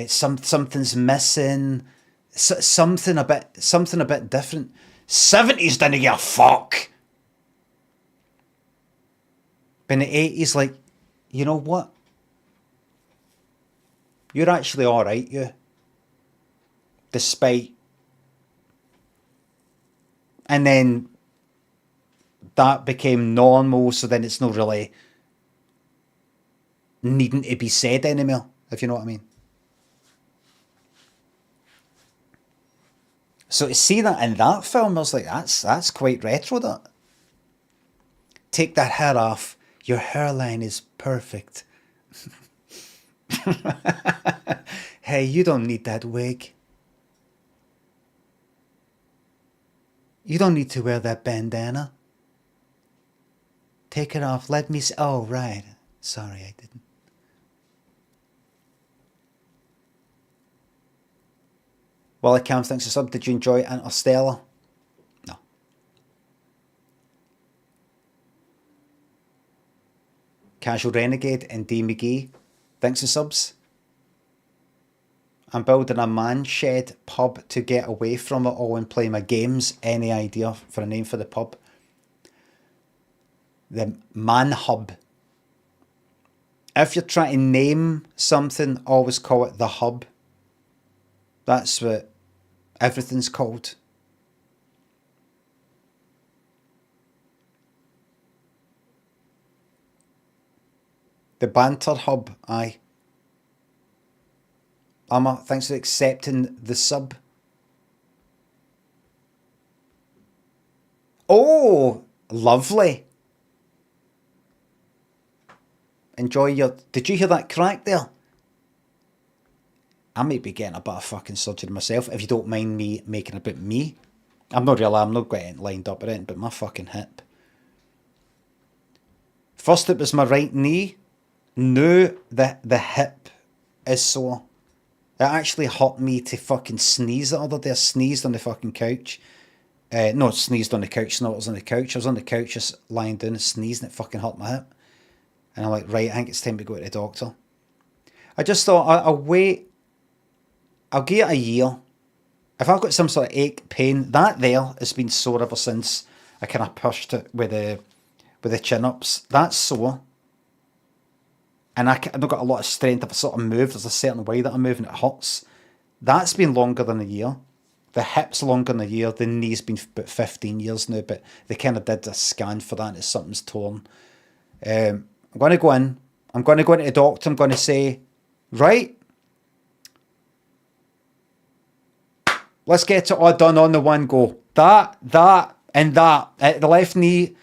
something's missing, something a bit different. 70s didn't give a fuck. But in the 80s, like, you know what? You're actually alright, you. Despite. And then that became normal, so then it's not really needing to be said anymore, if you know what I mean. So to see that in that film, I was like, that's quite retro, that. Take that hair off. Your hairline is perfect. Hey, you don't need that wig. You don't need to wear that bandana. Take it off. Let me see. Oh, right. Sorry, I didn't. Well, Cam, thanks for sub. Did you enjoy Interstellar? No. Casual Renegade and D McGee, thanks for subs. I'm building a man shed pub to get away from it all and play my games. Any idea for a name for the pub? The Man Hub. If you're trying to name something, always call it the Hub. That's what everything's called. The Banter Hub, aye. Amma, thanks for accepting the sub. Oh, lovely. Enjoy your... Did you hear that crack there? I might be getting a bit of fucking surgery myself, if you don't mind me making a bit me. I'm not getting lined up or anything, but my fucking hip. First it was my right knee. Now the hip is sore. It actually hurt me to fucking sneeze the other day. I sneezed on the fucking couch. No, sneezed on the couch. No, it was on the couch. I was on the couch just lying down and sneezing. It fucking hurt my hip. And I'm like, right, I think it's time to go to the doctor. I just thought, I'll wait. I'll give it a year. If I've got some sort of ache, pain, that there has been sore ever since I kind of pushed it with the chin-ups. That's sore. And I've not got a lot of strength if I sort of move. There's a certain way that I move and it hurts. That's been longer than a year. The hip's longer than a year. The knee's been about 15 years now, but they kind of did a scan for that and it's something's torn. I'm going to go in. I'm going to go into the doctor. I'm going to say, right, let's get it all done on the one go. That, and that. The left knee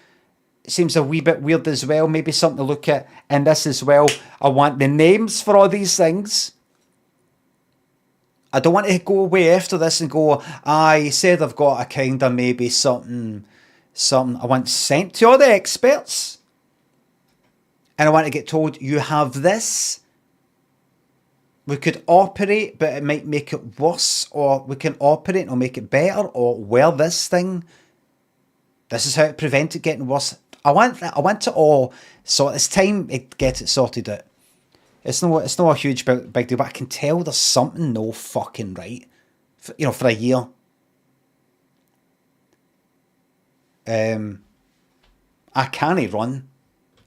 seems a wee bit weird as well. Maybe something to look at. And this as well. I want the names for all these things. I don't want to go away after this and go, you said I've got a kind of maybe something. I want sent to all the experts. And I want to get told, you have this. We could operate, but it might make it worse. Or we can operate and it'll make it better. Or wear this thing. This is how to prevent it getting worse. I want it all. So it's time to get it sorted out. It's not a huge big deal, but I can tell there's something no fucking right. For a year. I can't run.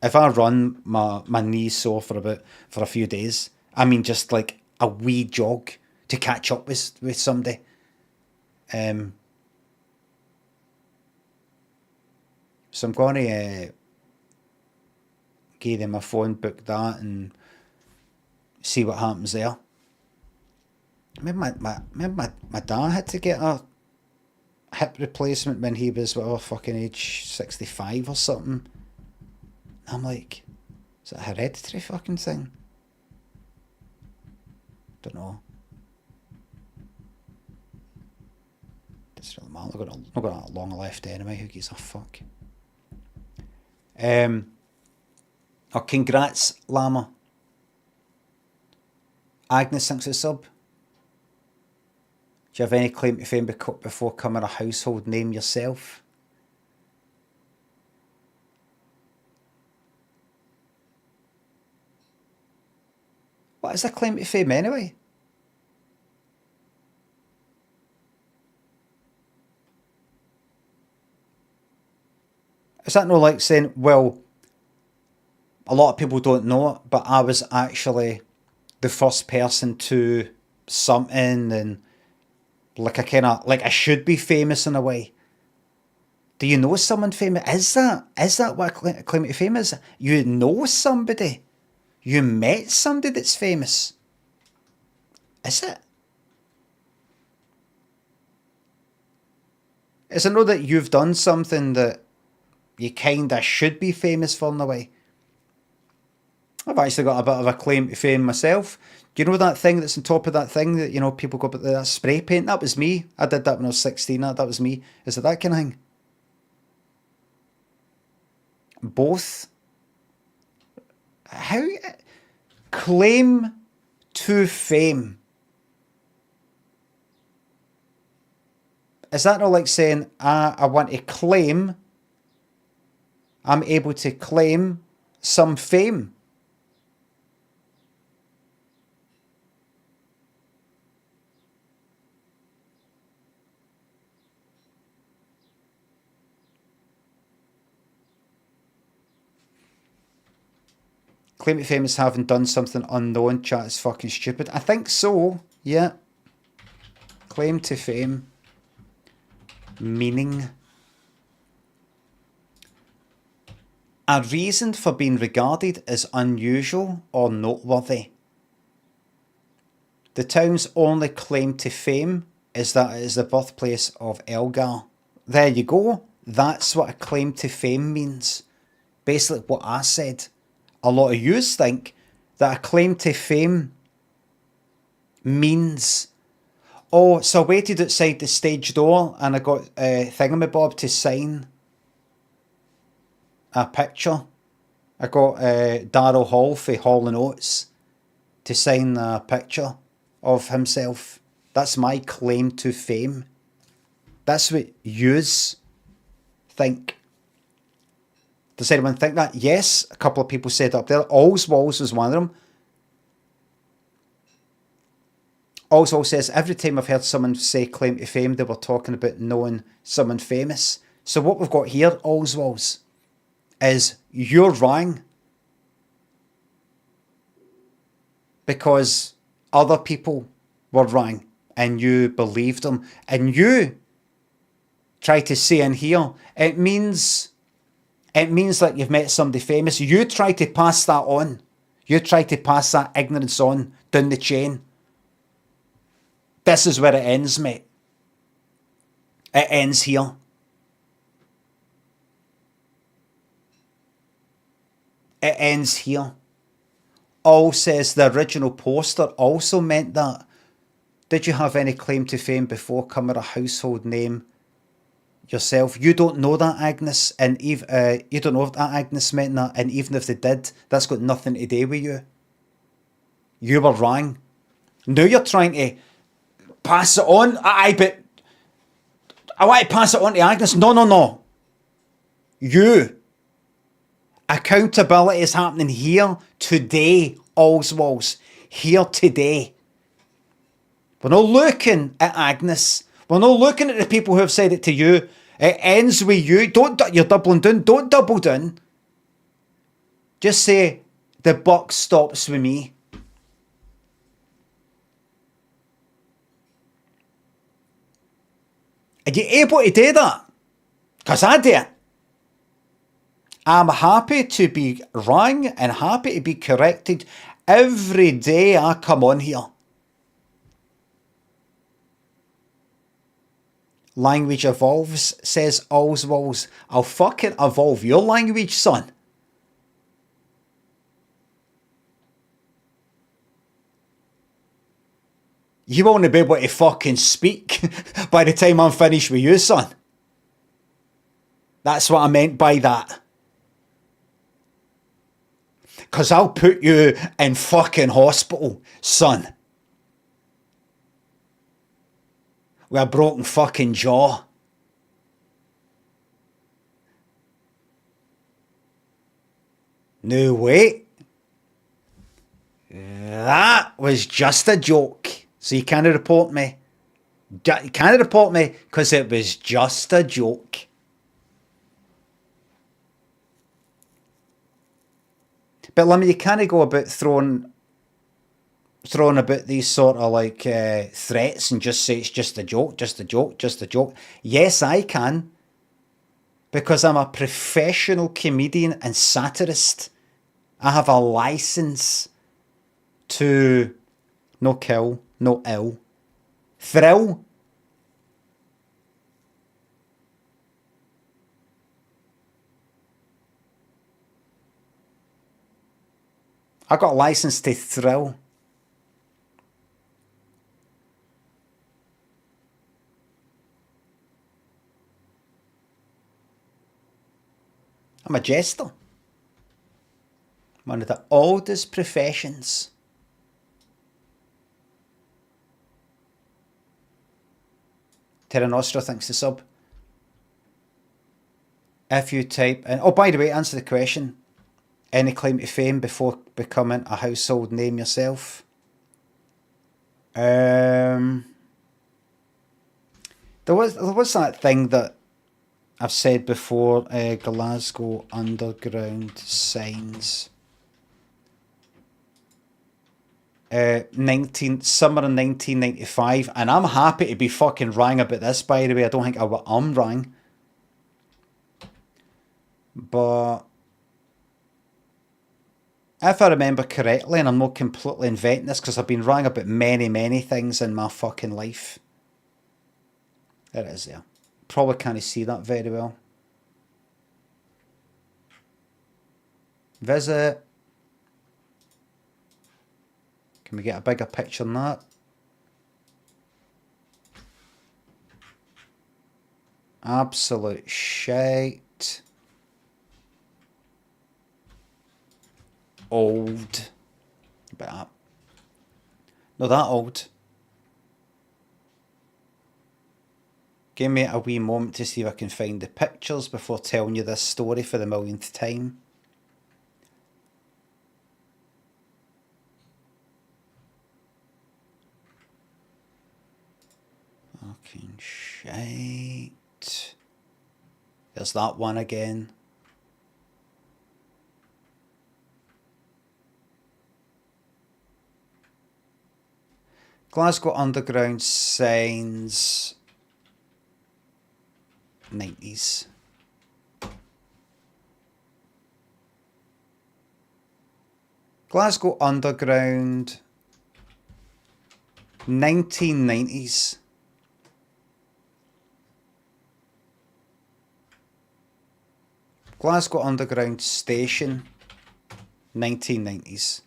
If I run, my knee's sore for a few days. I mean, just like a wee jog to catch up with somebody. So I'm going to give them my phone, book that, and see what happens there. Remember my dad had to get a hip replacement when he was whatever fucking age 65 or something. I'm like, is it a hereditary fucking thing? Don't know. Doesn't really matter. I've got that long left anyway. Who gives a fuck? Oh, congrats, Llama. Agnes thinks it's sub. Do you have any claim to fame before becoming a household name yourself? What is a claim to fame anyway? Is that no like saying, well, a lot of people don't know it, but I was actually the first person to something, and like I should be famous in a way. Do you know someone famous? Is that what a claim to fame is? You know somebody. You met somebody that's famous. Is it? Is it not that you've done something that you kinda should be famous for in a way? I've actually got a bit of a claim to fame myself. Do you know that thing that's on top of that thing that, you know, people go, but that spray paint? That was me. I did that when I was 16. That was me. Is it that kind of thing? Both. How? Claim to fame. Is that not like saying, I want to claim, I'm able to claim some fame? Claim to fame is having done something unknown. Chat is fucking stupid. I think so, yeah. Claim to fame. Meaning. A reason for being regarded as unusual or noteworthy. The town's only claim to fame is that it is the birthplace of Elgar. There you go. That's what a claim to fame means. Basically what I said. A lot of yous think that a claim to fame means, oh, so I waited outside the stage door and I got Thingamabob to sign a picture. I got Daryl Hall for Hall and Oates to sign a picture of himself. That's my claim to fame. That's what yous think. Does anyone think that? Yes, a couple of people said up there. All's Walls was one of them. All's Walls says, every time I've heard someone say claim to fame, they were talking about knowing someone famous. So what we've got here, All's Walls, is you're wrong. Because other people were wrong and you believed them. And you try to say in here, it means that you've met somebody famous. You try to pass that on. You try to pass that ignorance on down the chain. This is where it ends, mate. It ends here. It ends here. All says the original poster also meant that. Did you have any claim to fame before becoming a household name yourself? You don't know that, Agnes, and you don't know if that Agnes meant that, and even if they did, that's got nothing to do with you. You were wrong. Now you're trying to pass it on. But I want to pass it on to Agnes. No. You. Accountability is happening here today, All's Walls. Here today. We're not looking at Agnes. We're not looking at the people who have said it to you. It ends with you. You're doubling down. Don't double down. Just say, the buck stops with me. Are you able to do that? Because I do. I'm happy to be wrong and happy to be corrected every day I come on here. Language evolves, says Allswalls. I'll fucking evolve your language, son. You won't be able to fucking speak by the time I'm finished with you, son. That's what I meant by that. Because I'll put you in fucking hospital, son. With a broken fucking jaw. No, wait. That was just a joke. So you can't report me. You can't report me because it was just a joke. But Limmy, you can't go about throwing about these sort of like threats and just say it's just a joke, just a joke, just a joke. Yes, I can. Because I'm a professional comedian and satirist. I have a license to no kill, no ill. Thrill. I got a license to thrill. I'm a jester. One of the oldest professions. Terra Nostra thinks the sub. If you type in... Oh, by the way, answer the question. Any claim to fame before becoming a household name yourself? There was that thing that I've said before, Glasgow Underground signs. Summer in 1995, and I'm happy to be fucking wrong about this, by the way. I don't think I'm wrong. But if I remember correctly, and I'm not completely inventing this because I've been wrong about many, many things in my fucking life. There it is there. Probably can't see that very well. Visit. Can we get a bigger picture than that? Absolute shite. Old. But not that old. Give me a wee moment to see if I can find the pictures before telling you this story for the millionth time. Fucking shite. There's that one again. Glasgow Underground signs 90s. Glasgow Underground 1990s. Glasgow Underground Station 1990s.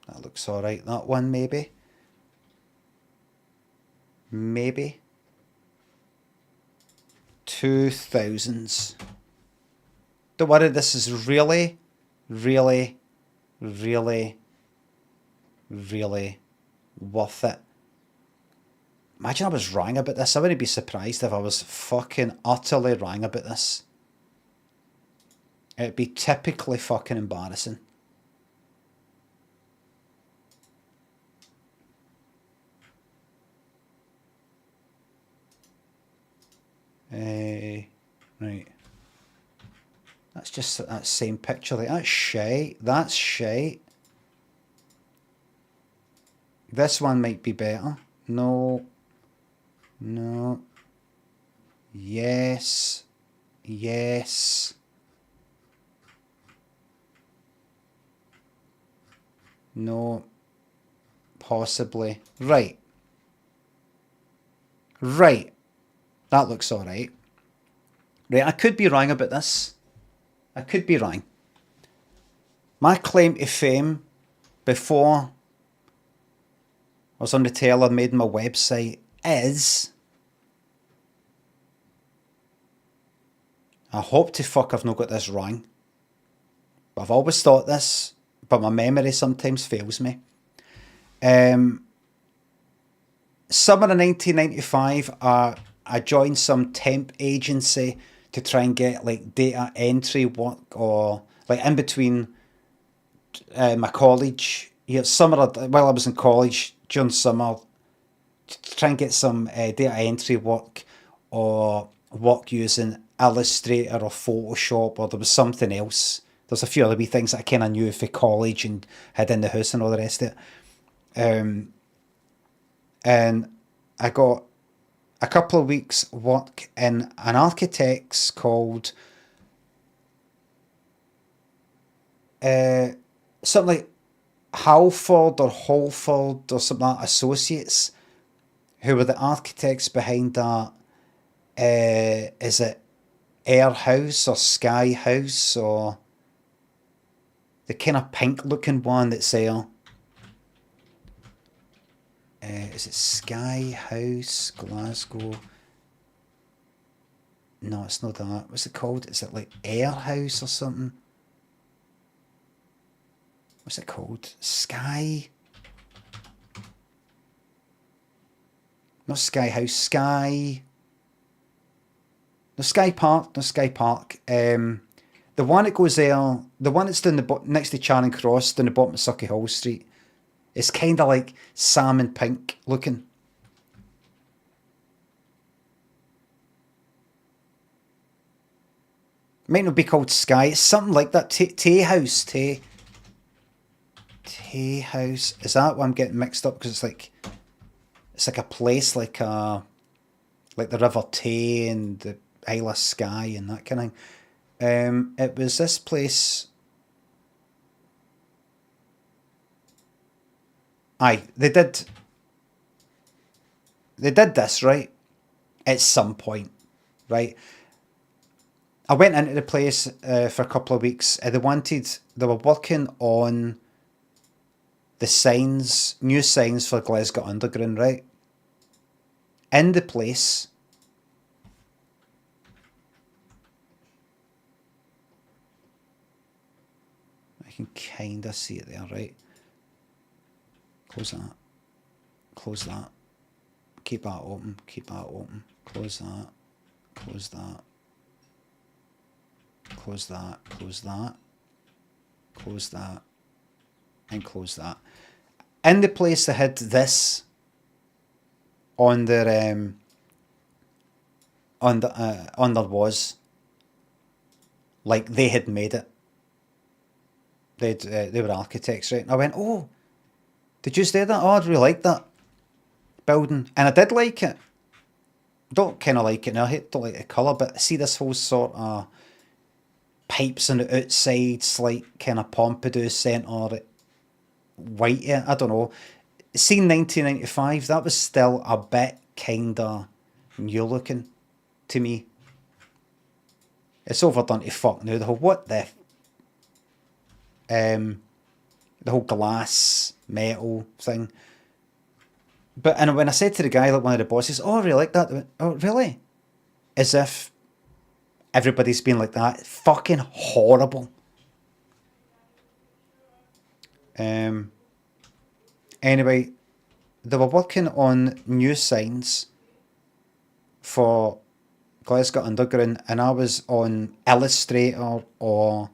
That looks alright, that one maybe. Maybe. 2000s. Don't worry, this is really, really, really, really worth it. Imagine I was wrong about this. I wouldn't be surprised if I was fucking utterly wrong about this. It'd be typically fucking embarrassing. Right. That's just that same picture. Like, that's shite. That's shite. This one might be better. No. No. Yes. Yes. No. Possibly. Right. Right. That looks alright. Right, I could be wrong about this. I could be wrong. My claim to fame before I was on the tail and made my website is... I hope to fuck I've not got this wrong. I've always thought this, but my memory sometimes fails me. Summer of 1995, I joined some temp agency to try and get like data entry work, or like in between my college. While I was in college during summer, to try and get some data entry work or work using Illustrator or Photoshop, or there was something else. There's a few other wee things that I kind of knew for college and had in the house and all the rest of it. And I got a couple of weeks work in an architect's called something like Halford or Holford or something like that, Associates, who were the architects behind that. Is it Air House or Sky House, or the kind of pink looking one that's there? Is it Sky House, Glasgow? No, it's not that. What's it called? Is it like Air House or something? What's it called? Sky? Not Sky House, Sky... No, Sky Park, no Sky Park. The one that goes there, the one that's down next to Charing Cross, down the bottom of Sucky Hall Street. It's kind of like salmon pink looking. Might not be called Sky. It's something like that. Tay House. Tay House. Is that what I'm getting mixed up? Because it's like a place like the River Tay and the Isle of Skye and that kind of thing. It was this place. Aye, they did this, right? At some point, right? I went into the place for a couple of weeks. They were working on the signs, new signs for Glasgow Underground, right? In the place, I can kind of see it there, right? Close that. Close that. Keep that open. Keep that open. Close that. Close that. Close that. Close that. Close that. And close that. In the place they had this on their on there was like they had made it. They were architects, right? And I went, oh, did you say that? Oh, I'd really like that building. And I did like it. Don't kind of like it now. I don't like the colour, but I see this whole sort of pipes on the outside, slight kind of Pompidou centre, white, I don't know. Seen 1995, that was still a bit kind of new looking to me. It's overdone to fuck now. The whole glass metal thing. But and when I said to the guy, like one of the bosses, oh, I really like that. They went, oh, really? As if everybody's been like that. Fucking horrible. Anyway, they were working on new signs for Glasgow Underground, and I was on Illustrator or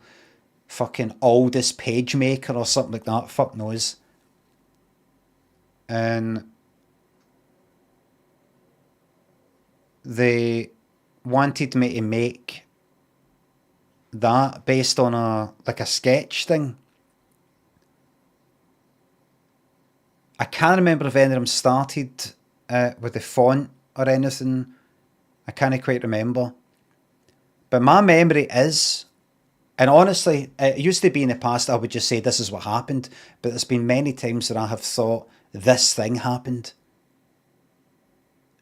fucking Aldous PageMaker or something like that. Fuck knows. And they wanted me to make that based on a sketch thing. I can't remember if any of them started with the font or anything. I can't quite remember. But my memory is And honestly, it used to be in the past I would just say this is what happened, but there's been many times that I have thought this thing happened.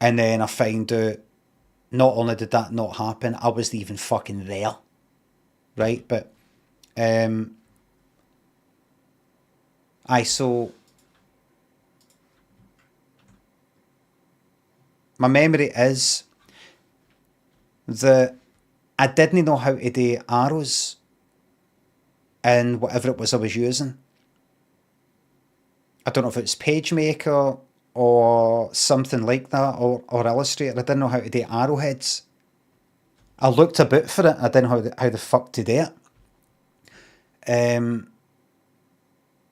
And then I find out not only did that not happen, I wasn't even fucking there. Right? But so my memory is that I didn't know how to do arrows in whatever it was I was using. I don't know if it's PageMaker or something like that, or Illustrator. I didn't know how to do arrowheads. I looked a bit for it. I didn't know how the fuck to do it.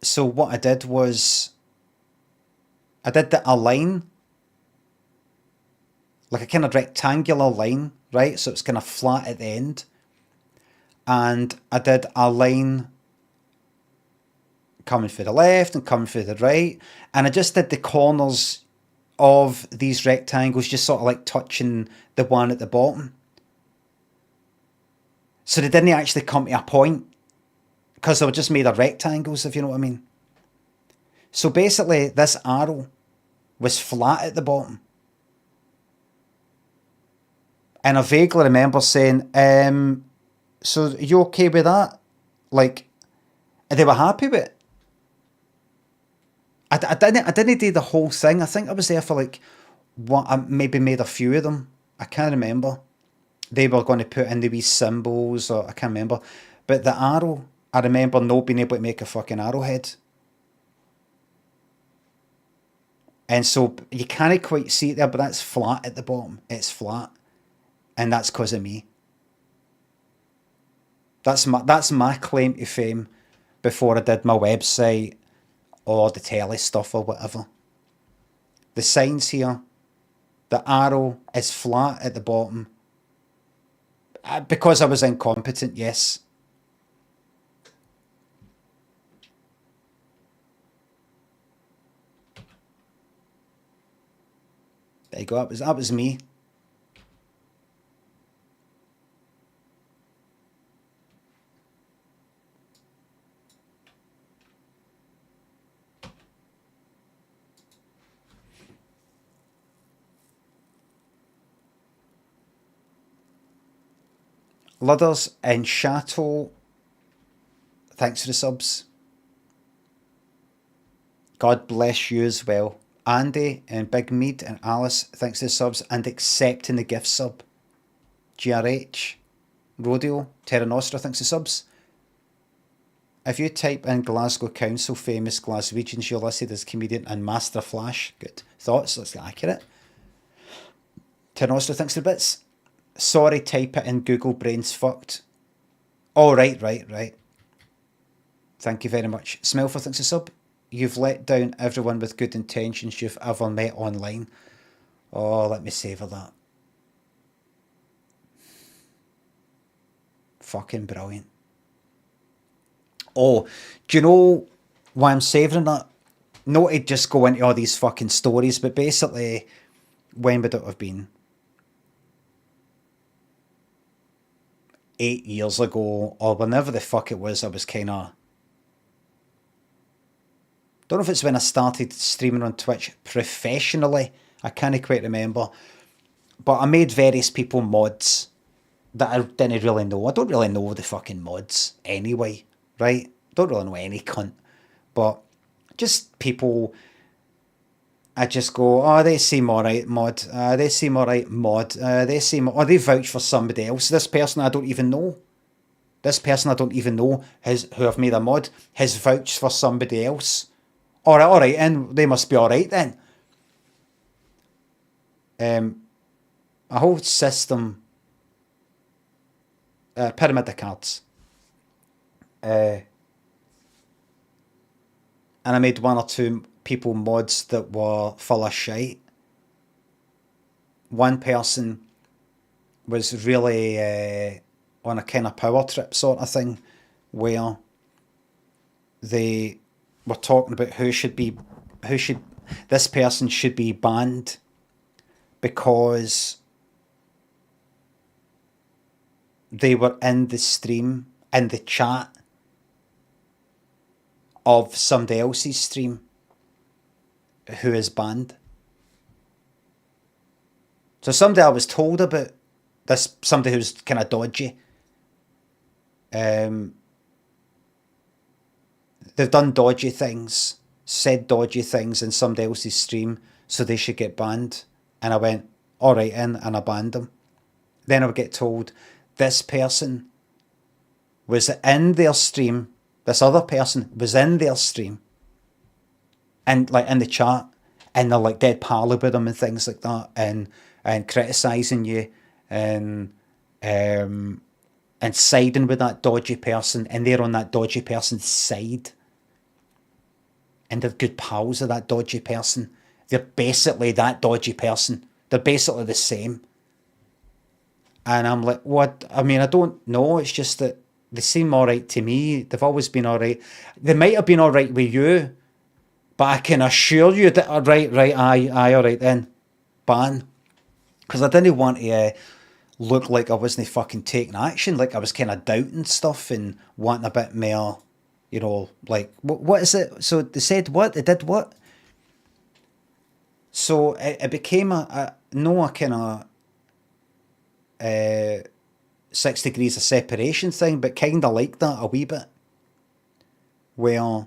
So what I did was I did a line, like a kind of rectangular line, right? So it's kind of flat at the end. And I did a line coming from the left and coming from the right. And I just did the corners of these rectangles, just sort of like touching the one at the bottom. So they didn't actually come to a point, because they were just made of rectangles, if you know what I mean. So basically, this arrow was flat at the bottom. And I vaguely remember saying, so you okay with that? Like, they were happy with it. I didn't do the whole thing. I think I was there for like, what, I maybe made a few of them. I can't remember. They were going to put in the wee symbols, or I can't remember. But the arrow, I remember not being able to make a fucking arrowhead. And so you can't quite see it there, but that's flat at the bottom. It's flat. And that's because of me. That's my claim to fame before I did my website or the telly stuff or whatever. The signs here, the arrow is flat at the bottom. Because I was incompetent, yes. There you go, that was me. Ludders and Chateau, thanks for the subs. God bless you as well. Andy and Big Mead and Alice, thanks for the subs, and accepting the gift sub. GRH, Rodeo, Terra Nostra, thanks for the subs. If you type in Glasgow Council famous Glaswegians, you're listed as comedian and Master Flash. Good thoughts, that's accurate. Terra Nostra, thanks for the bits. Sorry, type it in Google, brain's fucked. Oh, right. Thank you very much. Smell for thanks a sub. You've let down everyone with good intentions you've ever met online. Oh, let me savour that. Fucking brilliant. Oh, do you know why I'm savouring that? Not to just go into all these fucking stories, but basically, when would it have been? 8 years ago, or whenever the fuck it was, I was kind of... Don't know if it's when I started streaming on Twitch professionally. I can't quite remember. But I made various people mods that I didn't really know. I don't really know the fucking mods anyway, right? Don't really know any cunt. But just people... I just go, oh, they seem alright, mod. They seem alright, mod. They seem... Or they vouch for somebody else. This person I don't even know. This person I don't even know who I've made a mod has vouched for somebody else. Alright, and they must be alright then. A whole system... pyramid of cards. And I made one or two people mods that were full of shite. One person was really on a kind of power trip sort of thing, where they were talking about this person should be banned because they were in the stream in the chat of somebody else's stream who is banned. So somebody I was told about, this somebody who's kind of dodgy. They've done dodgy things, said dodgy things in somebody else's stream, so they should get banned. And I went, all right, and I banned them. Then I would get told this person was in their stream, this other person was in their stream, and like in the chat, and they're like dead pally with them and things like that, and criticising you, and siding with that dodgy person, and they're on that dodgy person's side, and they're good pals of that dodgy person. They're basically that dodgy person. They're basically the same. And I'm like, what? I mean, I don't know. It's just that they seem all right to me. They've always been all right. They might have been all right with you, but I can assure you that, all right, aye, all right then. Ban. Because I didn't want to look like I wasn't fucking taking action. Like I was kind of doubting stuff and wanting a bit more, you know, like, what is it? So they said what? They did what? So it became a kind of 6 degrees of separation thing, but kind of like that a wee bit. Where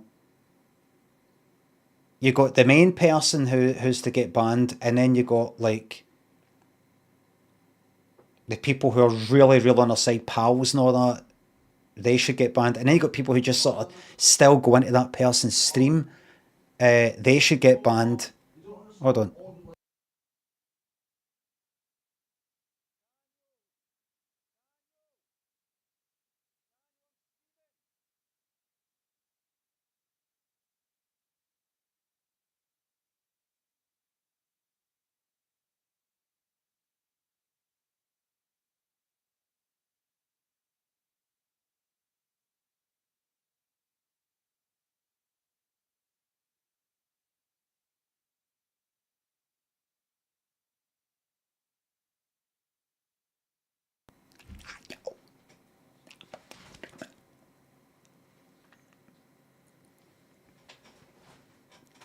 you got the main person who's to get banned, and then you got like the people who are really, really on our side, pals and all that, they should get banned. And then you got people who just sort of still go into that person's stream, they should get banned. Hold on.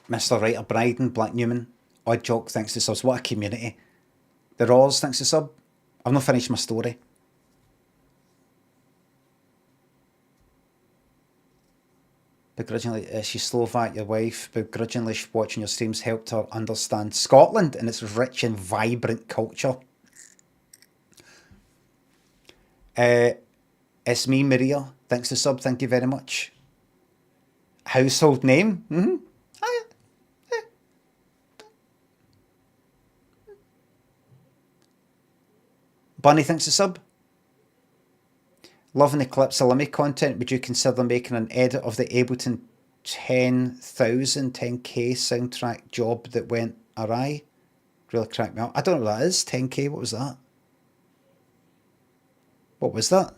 Mr. Writer Bryden, Black Newman, Odd Jock, thanks to subs. What a community. The Raws, thanks to sub. I've not finished my story. Begrudgingly, she's Slovak, your wife. Begrudgingly watching your streams helped her understand Scotland and its rich and vibrant culture. It's me, Maria. Thanks to sub. Thank you very much. Household name? Mm-hmm. Bunny, thanks to sub. Loving the clips of Limmy content. Would you consider making an edit of the Ableton 10K soundtrack job that went awry? Really cracked me up. I don't know what that is. 10K, what was that? What was that?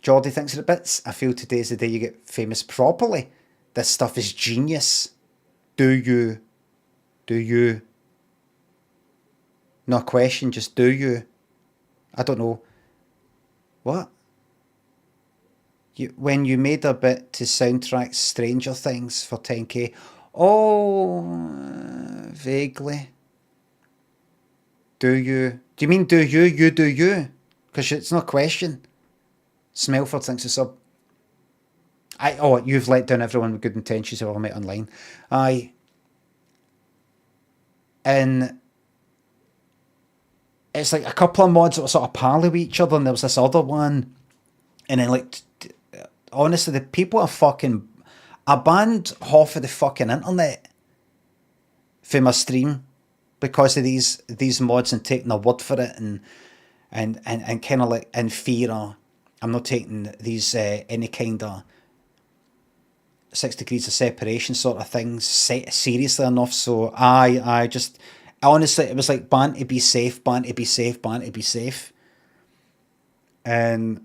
Geordie thinks of the bits. I feel today's the day you get famous properly. This stuff is genius. Do you? Do you? No question, just do you? I don't know. What? When you made a bit to soundtrack Stranger Things for 10K. Oh, vaguely. Do you? Do you mean do you? You do you? Because it's no question. Smelford thinks it's sub. You've let down everyone with good intentions who I met online. Aye. And it's like a couple of mods that were sort of pally with each other, and there was this other one. And then, like, honestly, the people are fucking... I banned half of the fucking internet for my stream because of these mods and taking their word for it and kind of like in fear of... I'm not taking these any kind of 6 degrees of separation sort of things seriously enough. So I just honestly, it was like ban to be safe, ban to be safe, ban to be safe. And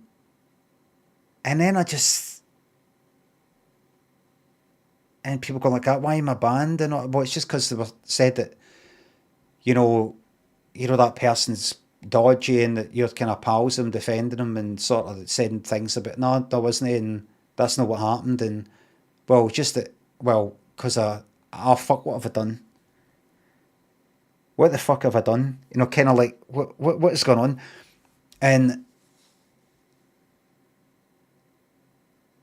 then I just and people go like, why am I banned? And well, it's just because they were said that, you know that person's dodgy and that you're kind of pals them, defending them and sort of saying things about, no, there wasn't, and that's not what happened. And well, just that, well, because fuck, what have I done? What the fuck have I done? You know, kind of like, what is going on? And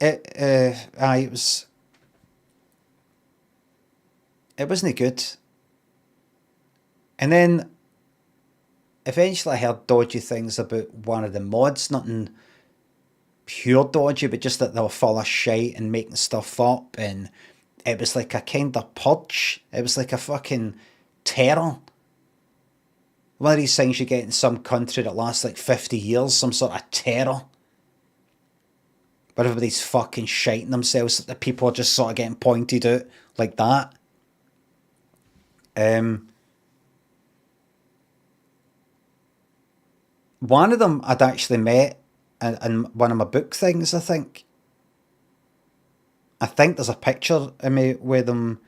it wasn't good. And then eventually I heard dodgy things about one of the mods, nothing pure dodgy, but just that they were full of shite and making stuff up, and it was like a kind of purge. It was like a fucking terror. One of these things you get in some country that lasts like 50 years, some sort of terror. Where everybody's fucking shiting themselves, the people are just sort of getting pointed out like that. One of them I'd actually met in one of my book things, I think. I think there's a picture of me with them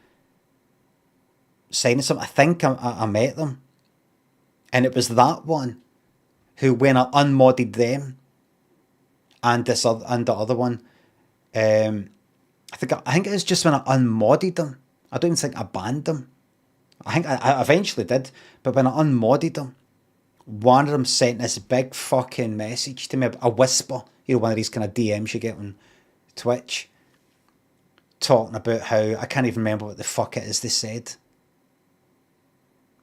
signing something. I think I met them. And it was that one who, when I unmodded them, and this other, and the other one, I think it was just when I unmodded them. I don't even think I banned them. I think I eventually did, but when I unmodded them, one of them sent this big fucking message to me, a whisper, one of these kind of DMs you get on Twitch, talking about how, I can't even remember what the fuck it is they said.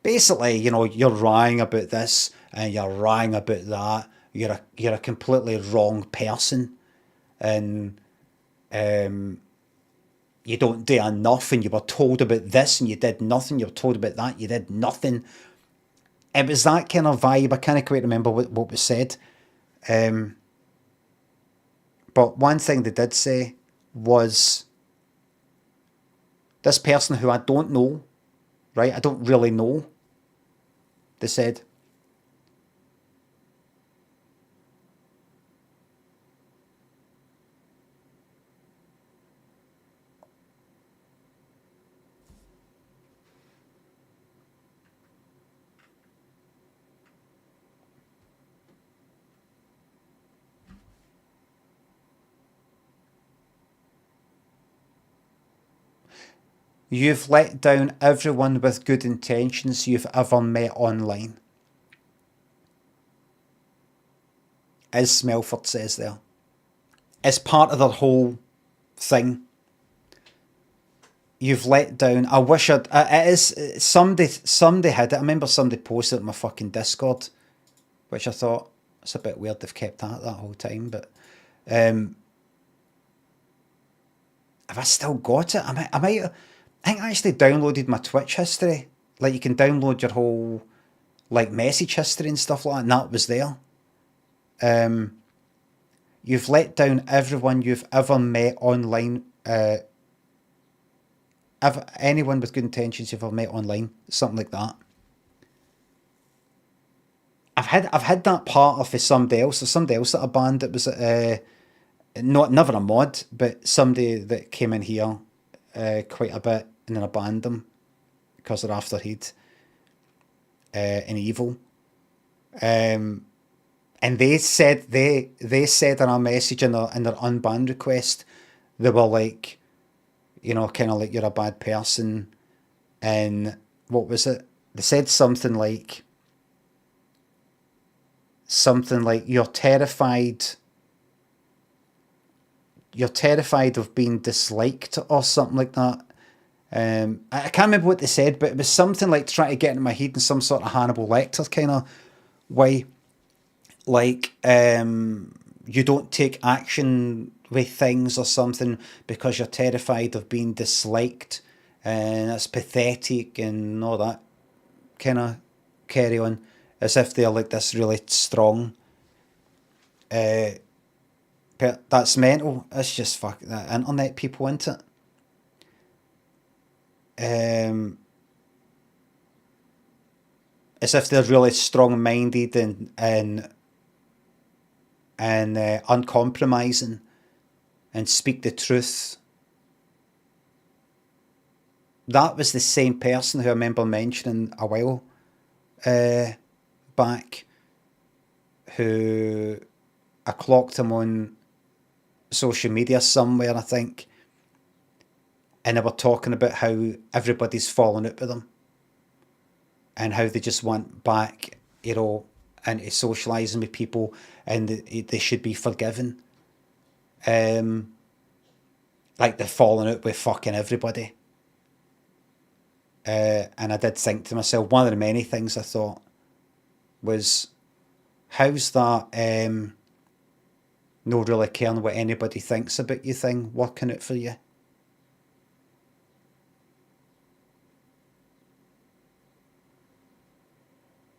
Basically, you're lying about this and you're lying about that. You're a completely wrong person, and you don't do enough, and you were told about this and you did nothing. You were told about that, you did nothing. It was that kind of vibe. I can't quite remember what was said. But one thing they did say was, this person who I don't know, right? I don't really know. They said, you've let down everyone with good intentions you've ever met online. As Smelford says there. It's part of their whole thing. You've let down. I wish it is. Somebody had it. I remember somebody posted it in my fucking Discord, which I thought, it's a bit weird they've kept that whole time, but have I still got it? I think I actually downloaded my Twitch history. Like, you can download your whole, like, message history and stuff like that, and that was there. You've let down everyone you've ever met online. Anyone with good intentions you've ever met online, something like that. I've had that part of somebody else. There's somebody else that I banned. It was never a mod, but somebody that came in here quite a bit, and then I banned them because they're after Heat and evil. And they said in a message in their unbanned request, they were like, kind of like, you're a bad person. And what was it? They said something like you're terrified of being disliked or something like that. I can't remember what they said, but it was something like trying to get into my head in some sort of Hannibal Lecter kind of way. Like, you don't take action with things or something because you're terrified of being disliked, and that's pathetic and all that kind of carry on, as if they're like this really strong. But that's mental. It's just fuck that internet people, isn't it? As if they're really strong-minded and uncompromising and speak the truth. that was the same person who I remember mentioning a while back, who I clocked him on social media somewhere, I think, and they were talking about how everybody's fallen out with them and how they just want back, you know, into socialising with people, and they should be forgiven. Like they're falling out with fucking everybody. And I did think to myself, one of the many things I thought was, how's that no really caring what anybody thinks about you thing working out for you?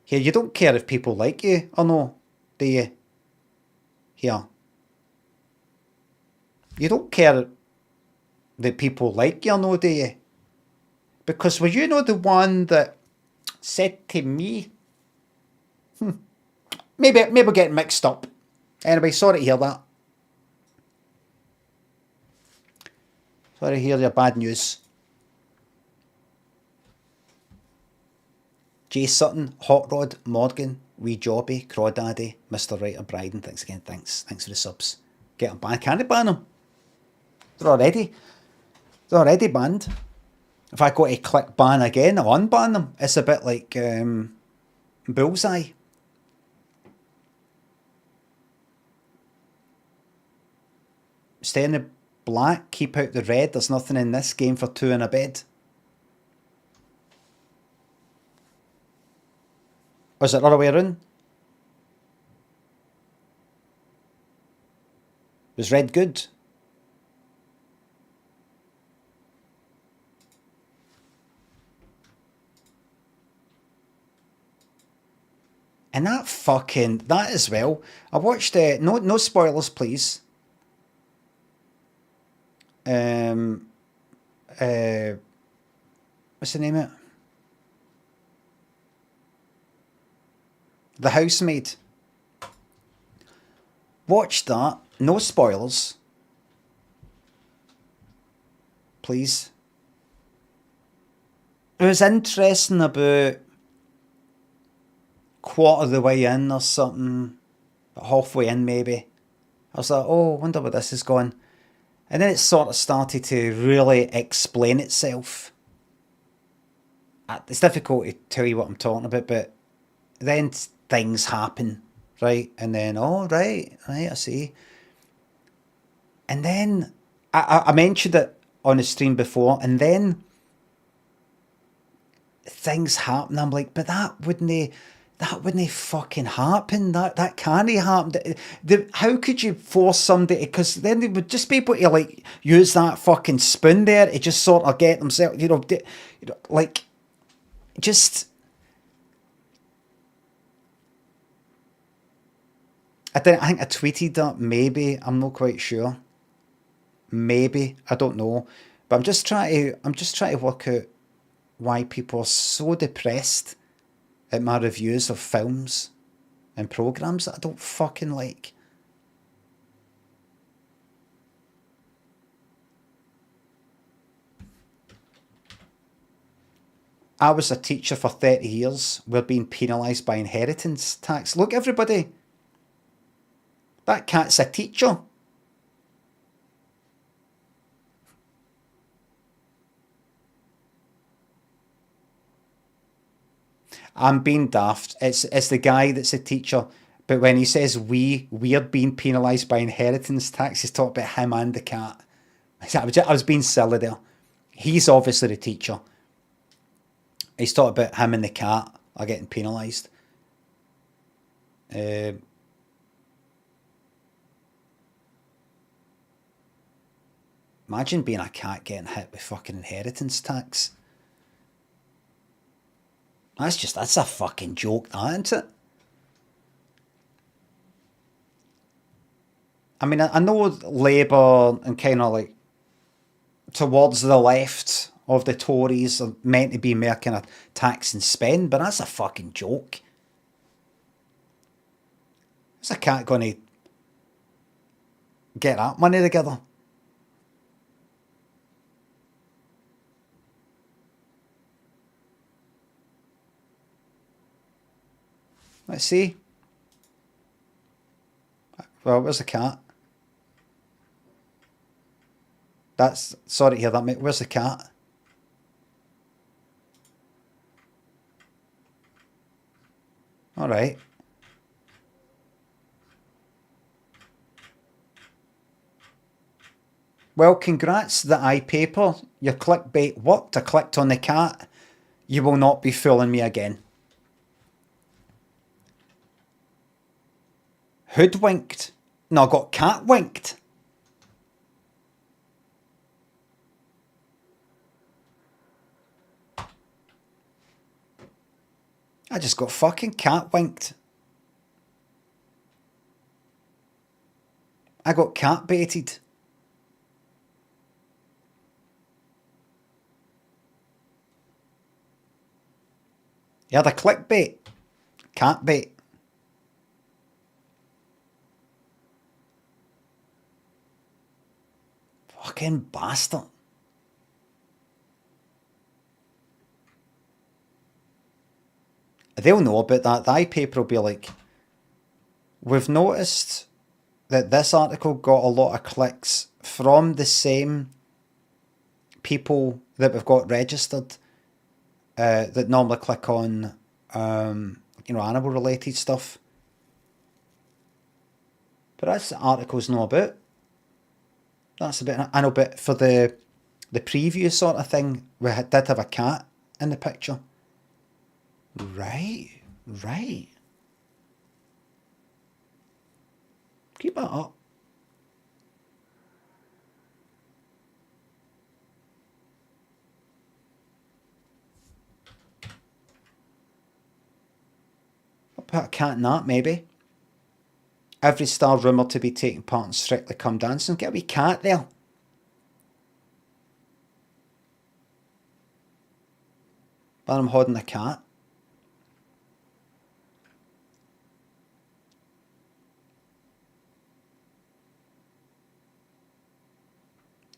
Here, you don't care if people like you or no, do you? Here. You don't care that people like you or no, do you? Because were you not the one that said to me, maybe we're getting mixed up. Anyway, sorry to hear that. Sorry to hear your bad news. Jay Sutton, Hot Rod, Morgan, Wee Jobby, Crawdaddy, Mr. Writer, Bryden, thanks again, thanks for the subs. Get them banned. Can I ban them? They're already banned. If I go to click ban again, I'll unban them. It's a bit like Bullseye. Stay in the black, keep out the red. There's nothing in this game for two in a bed. Was it the other way around? Was red good? And that as well. I watched no spoilers, please. What's the name of it? The Housemaid. Watch that. No spoilers. Please. It was interesting about quarter of the way in or something. Halfway in maybe. I was like, oh, I wonder where this is going. And then it sort of started to really explain itself. It's difficult to tell you what I'm talking about, but then things happen, right? And then, oh, right, I see. And then, I mentioned it on the stream before, and then things happen. I'm like, but that wouldn't fucking happen. That can't happen. How could you force somebody? Because then they would just be able to like use that fucking spoon there to just sort of get themselves, like just. I think I tweeted that. Maybe, I'm not quite sure. Maybe, I don't know. But I'm just trying to work out why people are so depressed at my reviews of films and programs that I don't fucking like. I was a teacher for 30 years. We're being penalised by inheritance tax. Look, everybody. That cat's a teacher. I'm being daft. It's the guy that's a teacher, but when he says we're being penalised by inheritance tax, he's talking about him and the cat. I was being silly there. He's obviously the teacher. He's talking about him and the cat are getting penalised. Imagine being a cat getting hit with fucking inheritance tax. That's a fucking joke, that, isn't it? I mean, I know Labour and kind of like towards the left of the Tories are meant to be more kind of tax and spend, but that's a fucking joke. Is a cat going to get that money together? Let's see. Well, where's the cat? That's... Sorry to hear that, mate. Where's the cat? Alright. Well, congrats, the eye paper. Your clickbait worked. I clicked on the cat. You will not be fooling me again. Hoodwinked. No, I got cat winked. I just got fucking cat winked. I got cat baited. Yeah, the clickbait. Cat bait. Fucking bastard. They'll know about that. The eye paper will be like, we've noticed that this article got a lot of clicks from the same people that we've got registered that normally click on, you know, animal related stuff. But that's the articles know about. That's a bit, I know, but for the preview sort of thing, we did have a cat in the picture. Right, right. Keep that up. I'll put a cat in that, maybe. Every star rumoured to be taking part in Strictly Come Dancing. Get a wee cat there. But I'm holding a cat.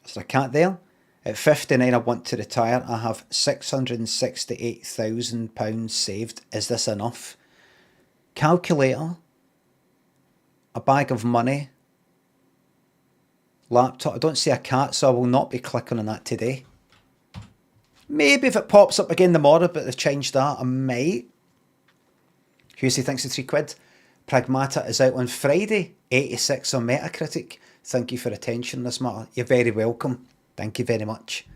Is there a cat there? At 59, I want to retire. I have £668,000 saved. Is this enough? Calculator. A bag of money. Laptop. I don't see a cat, so I will not be clicking on that today. Maybe if it pops up again tomorrow, but they've changed that, I might. Husey thinks the £3. Pragmata is out on Friday. 86 on Metacritic. Thank you for attention this matter. You're very welcome. Thank you very much.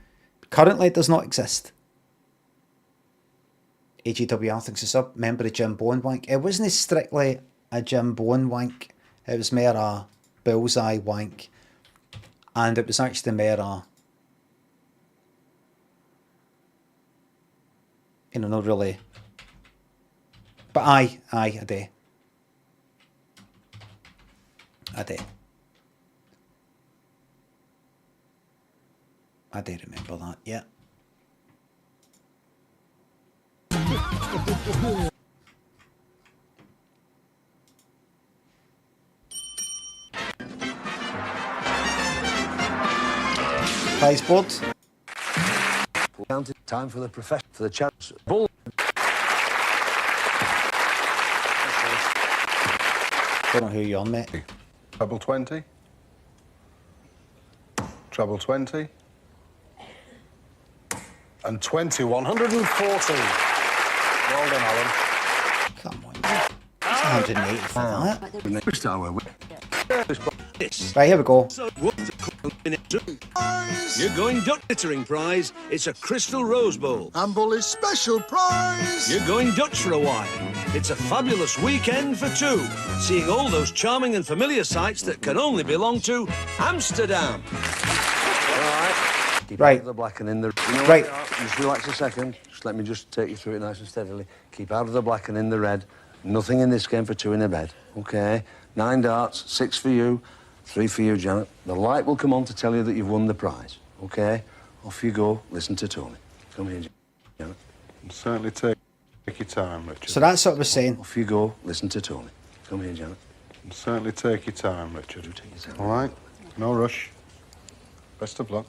Currently it does not exist. AGWR thinks it's up. Member of Jim Bowen wank. It wasn't strictly a Jim Bowen wank. It was more a Bullseye wank. And it was actually more a... You know, not really... But aye, I do. I do. I do remember that, yeah. Prize board. Time for the profession, for the chance. Bull. Don't know who you're on, mate. Treble 20. Treble 20. And 20, 140. Well done, Alan. Come on. That's 180 for that. Next time we're Right, here we go. You're going duck littering prize. It's a crystal rose bowl. And Bully's special prize. You're going Dutch for a while. It's a fabulous weekend for two, seeing all those charming and familiar sights that can only belong to Amsterdam. Keep Right. out of the black and in the... You know Right. Just relax a second. Just let me just take you through it nice and steadily. Keep out of the black and in the red. Nothing in this game for two in a bed. OK? 9 darts, 6 for you, 3 for you, Janet. The light will come on to tell you that you've won the prize. OK? Off you go. Listen to Tony. Come here, Janet. And certainly take your time, Richard. So that's what we're saying. Off you go. Listen to Tony. Come here, Janet. And certainly take your time, Richard. Do take your time. All right? No rush. Best of luck.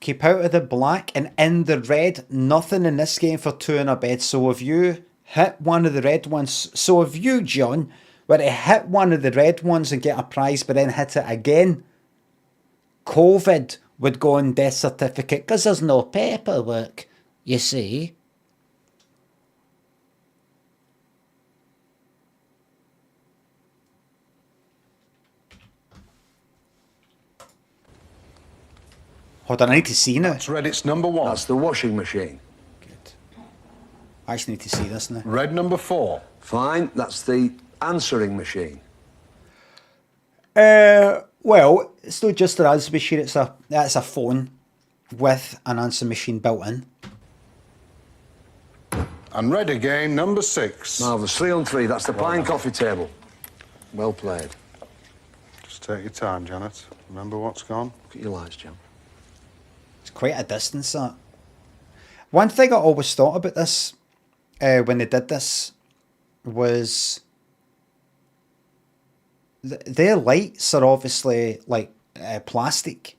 Keep out of the black and in the red. Nothing in this game for 2 in a bed. So if you hit one of the red ones, so if you, John, were to hit one of the red ones and get a prize but then hit it again, COVID would go on death certificate because there's no paperwork, you see. Hold on, I need to see now. That's red, it's number 1. That's the washing machine. Good. I actually need to see this now. Red number 4. Fine, that's the answering machine. Well, it's not just an answer machine, it's a phone with an answer machine built in. And red again, number 6. Marvellous. 3 on 3, that's the pine coffee table. Well played. Just take your time, Janet. Remember what's gone. Look at your lights, Jim. It's quite a distance, that. One thing I always thought about this, when they did this, was their lights are obviously like plastic.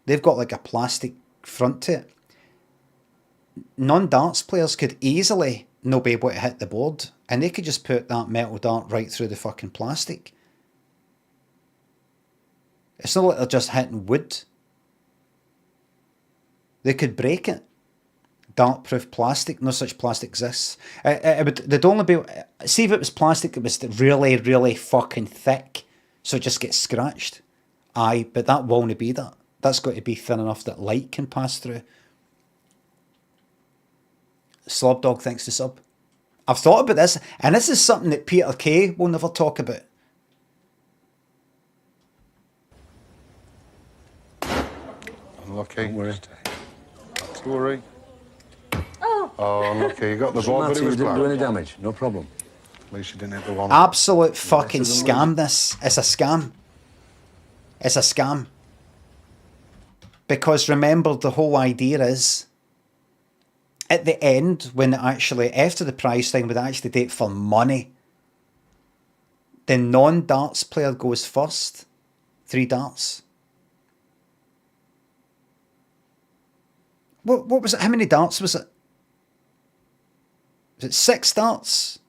They've got like a plastic front to it. Non-darts players could easily not be able to hit the board, and they could just put that metal dart right through the fucking plastic. It's not like they're just hitting wood. They could break it. Dart-proof plastic. No such plastic exists. They'd only be... See, if it was plastic, it was really, really fucking thick, so it just gets scratched. Aye, but that won't be that. That's got to be thin enough that light can pass through. Slobdog thanks to sub. I've thought about this, and this is something that Peter Kay will never talk about. Unlucky. Don't worry. Don't worry. Oh, unlucky. You got the ball, but it was didn't black. do any damage. No problem. At least you didn't hit the one. Absolute fucking scam, this. It's a scam. It's a scam. Because remember, the whole idea is, at the end, when it actually, after the prize thing, when it actually date for money, the non-darts player goes first. 3 darts. What was it? How many darts was it? Was it 6 darts?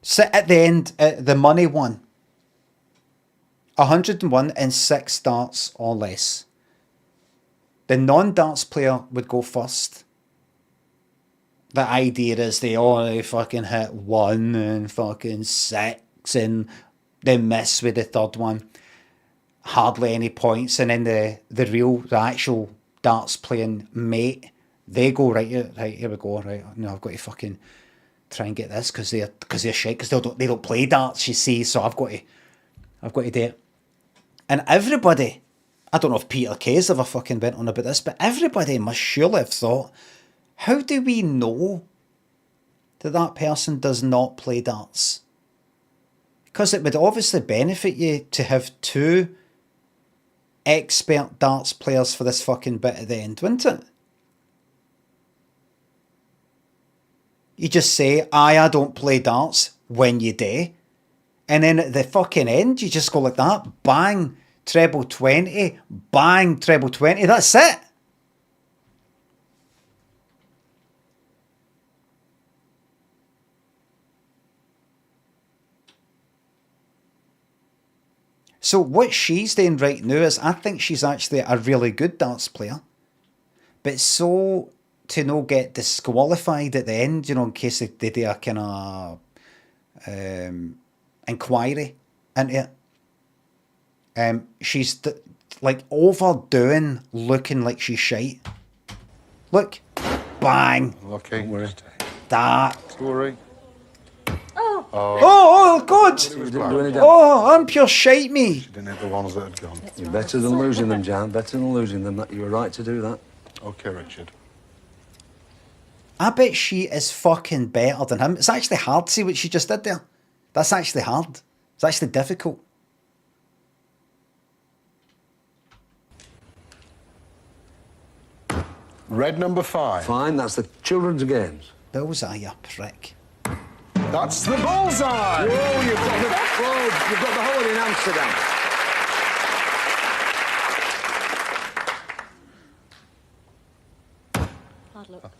So at the end, the money one. 101 and 6 darts or less. The non-darts player would go first. The idea is they only fucking hit 1 and fucking 6 and they miss with the 3rd one. Hardly any points. And then the actual darts playing mate, they go, right, here we go, right, no, I've got to fucking try and get this because they're shit, because they don't play darts, you see, so I've got to do it. And everybody, I don't know if Peter Kay's ever fucking went on about this, but everybody must surely have thought, how do we know that person does not play darts? Because it would obviously benefit you to have 2 expert darts players for this fucking bit at the end, wouldn't it? You just say, I don't play darts when you do. And then at the fucking end, you just go like that. Bang, treble 20. Bang, treble 20. That's it. So what she's doing right now is, I think she's actually a really good darts player. But so to not get disqualified at the end, you know, in case they do a kind of inquiry into it. She's like overdoing, looking like she's shite. Look, bang. Lucky. That. Sorry. Oh God! Oh, I'm pure shite, me. She didn't hit the ones that had gone. You're better than losing them, Jan. Better than losing them. You were right to do that. Okay, Richard. I bet she is fucking better than him. It's actually hard to see what she just did there. That's actually hard. It's actually difficult. Red number 5. Fine, that's the children's games. Bullseye, you prick. That's the bullseye! Whoa, you've got the hole in Amsterdam.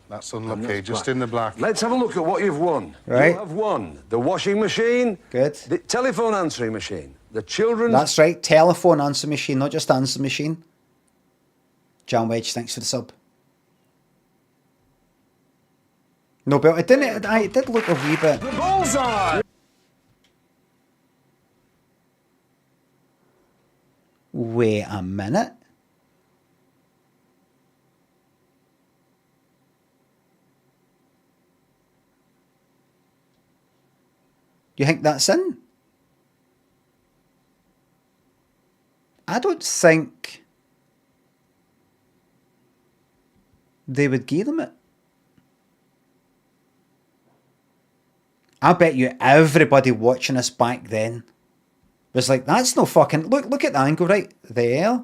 That's unlucky. Just in the black. Let's have a look at what you've won. Right. You have won the washing machine. Good. The telephone answering machine. The children's... That's right. Telephone answer machine, not just answer machine. Jan Wedge, thanks for the sub. No, but it didn't. It did look a wee bit. Bullseye! Wait a minute. You think that's in? I don't think they would give them it. I bet you everybody watching us back then was like, that's no fucking... Look at the angle, right? There.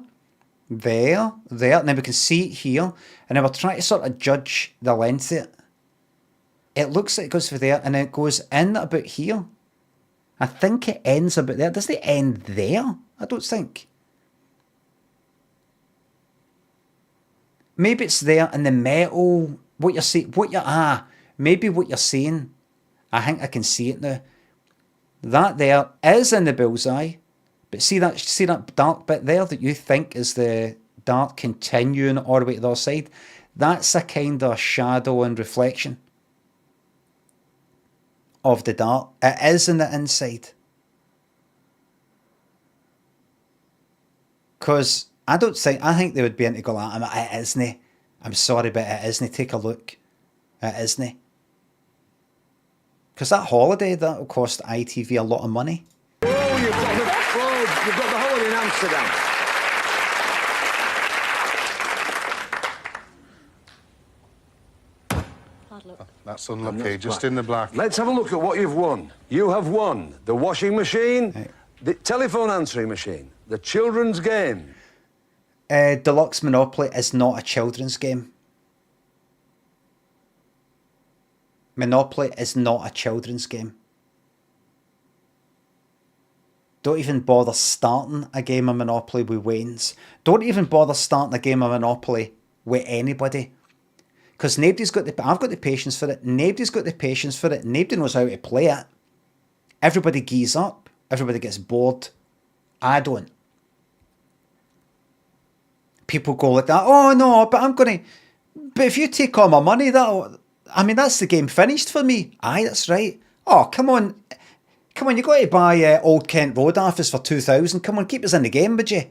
And then we can see it here. And then we're trying to sort of judge the length of it. It looks like it goes for there, and then it goes in about here. I think it ends about there. Doesn't it end there? I don't think. Maybe it's there in the metal. Maybe what you're saying. I think I can see it now. That there is in the bullseye. But see that dark bit there that you think is the dark continuing all the way to the other side? That's a kind of shadow and reflection of the dark. It is in the inside. Because I think they would be into go, it isn't. I'm sorry, but it isn't. Take a look. It isn't. Because that holiday, that'll cost ITV a lot of money. Oh, you've got the holiday in Amsterdam. That's unlucky. Just in the black. Let's have a look at what you've won. You have won the washing machine, the telephone answering machine, the children's game. Deluxe Monopoly is not a children's game. Monopoly is not a children's game. Don't even bother starting a game of Monopoly with Waynes. Don't even bother starting a game of Monopoly with anybody. Because nobody's got I've got the patience for it. Nobody's got the patience for it. Nobody knows how to play it. Everybody gees up. Everybody gets bored. I don't. People go like that. Oh no, but if you take all my money, that's the game finished for me. Aye, that's right. Oh, come on, you got to buy Old Kent Road Office for 2,000. Come on, keep us in the game, would you?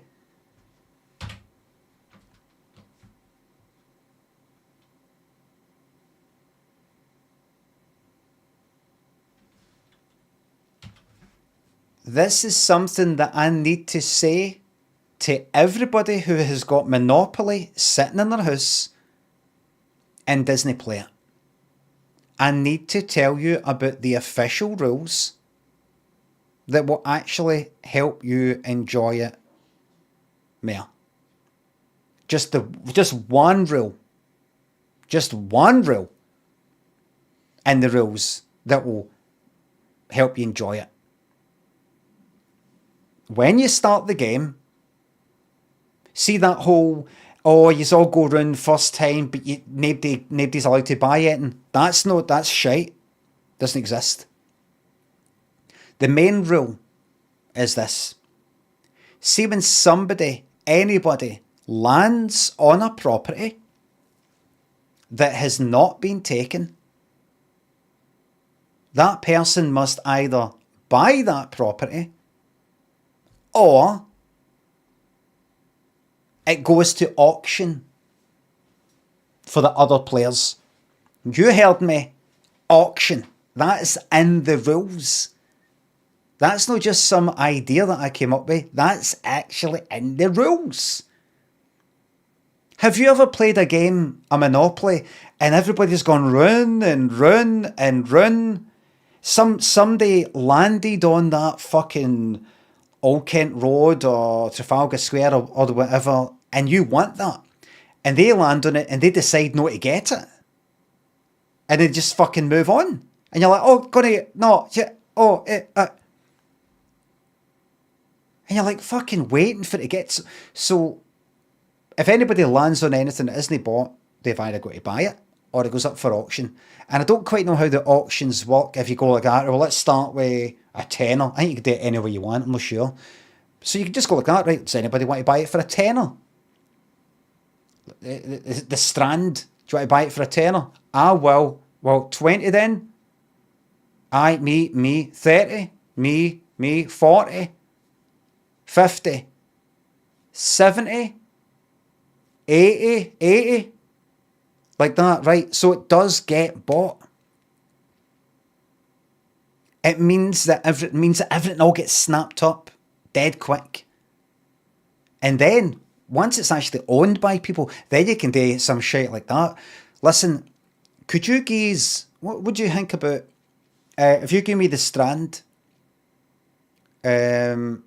This is something that I need to say to everybody who has got Monopoly sitting in their house and Disney Play it. I need to tell you about the official rules that will actually help you enjoy it more. Just one rule. Just one rule in the rules that will help you enjoy it. When you start the game, see that whole, you all go round first time, but nobody's allowed to buy it. That's shite. Doesn't exist. The main rule is this. See when anybody lands on a property that has not been taken, that person must either buy that property or it goes to auction for the other players. You heard me. Auction. That is in the rules. That's not just some idea that I came up with. That's actually in the rules. Have you ever played a game, a Monopoly, and everybody's gone run and run and run? Somebody landed on that fucking Old Kent Road or Trafalgar Square or whatever, and you want that. And they land on it and they decide not to get it. And they just fucking move on. And you're like, and you're like fucking waiting for it to get... So, if anybody lands on anything that isn't bought, they've either got to buy it or it goes up for auction. And I don't quite know how the auctions work if you go like that. Well, let's start with a tenner. I think you can do it any way you want, I'm not sure. So you can just go like that, right? Does anybody want to buy it for a tenner? The strand, do you want to buy it for a tenner? Ah, well, 20 then? Aye, me, 30, me, 40, 50, 70, 80, like that, right? So it does get bought. It means that everything all gets snapped up dead quick. And then, once it's actually owned by people, then you can do some shit like that. Listen, could you guys, what would you think about, if you give me the strand, and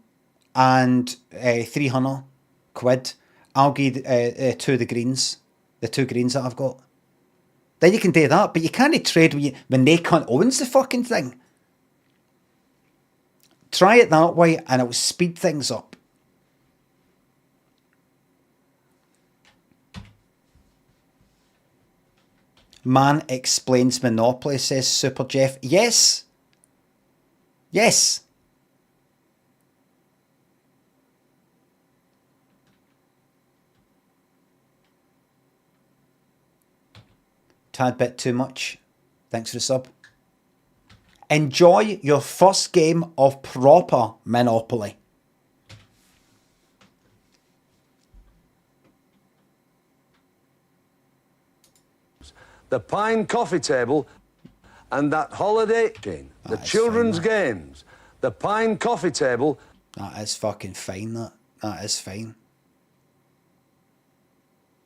300 quid, I'll give two of the greens that I've got. Then you can do that, but you can't trade when they can't owns the fucking thing. Try it that way and it will speed things up. Man explains Monopoly, says Super Jeff. Yes. Yes. Tad bit too much. Thanks for the sub. Enjoy your first game of proper Monopoly. The pine coffee table and that holiday chain. The children's games. The pine coffee table. That is fucking fine, that. That is fine.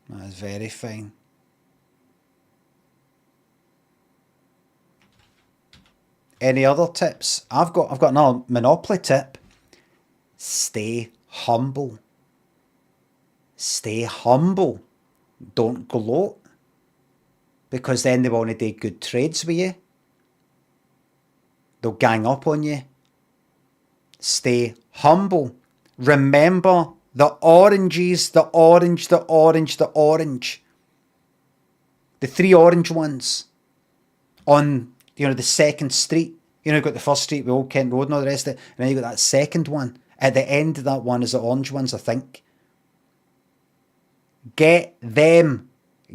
That is very fine. Any other tips? I've got another Monopoly tip. Stay humble. Stay humble. Don't gloat. Because then they want to do good trades with you. They'll gang up on you. Stay humble. Remember the oranges, the orange, the orange, the orange. The three orange ones on, the second street. You've got the first street with Old Kent Road and all the rest of it. And then you've got that second one. At the end of that one is the orange ones, I think. Get them.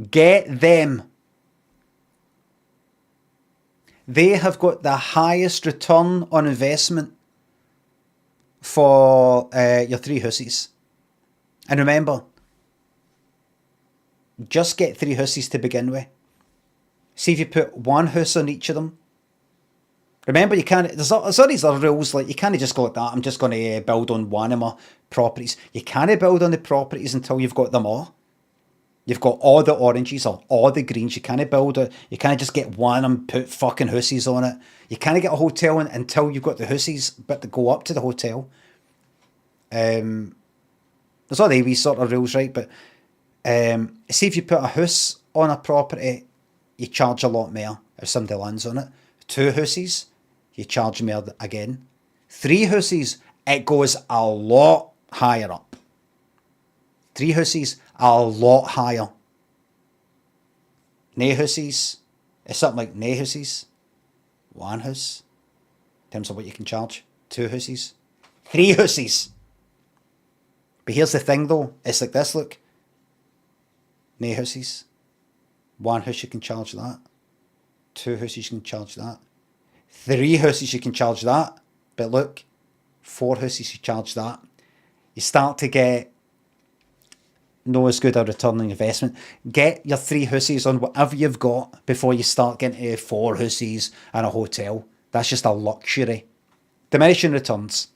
Get them. They have got the highest return on investment for your three hussies. And remember, just get three hussies to begin with. See if you put one huss on each of them. Remember, you can't, there's all these other rules, like you can't just go like that, I'm just going to build on one of my properties. You can't build on the properties until you've got them all. You've got all the oranges or all the greens. You can't build it. You can't just get one and put fucking hussies on it. You can't get a hotel until you've got the hussies, but to go up to the hotel. There's all the wee sort of rules, right? But see if you put a huss on a property, you charge a lot more if somebody lands on it. Two hussies, you charge more again. Three hussies, it goes a lot higher up. Three hussies, a lot higher. Nae hussies, it's something like nae hussies. One huss, in terms of what you can charge. Two hussies. Three hussies. But here's the thing though, it's like this, look. Nae hussies. One huss you can charge that. Two hussies you can charge that. Three hussies you can charge that. But look, four hussies you charge that. You start to get no as good a return on investment. Get your three hussies on whatever you've got before you start getting to four hussies and a hotel. That's just a luxury. Diminishing returns.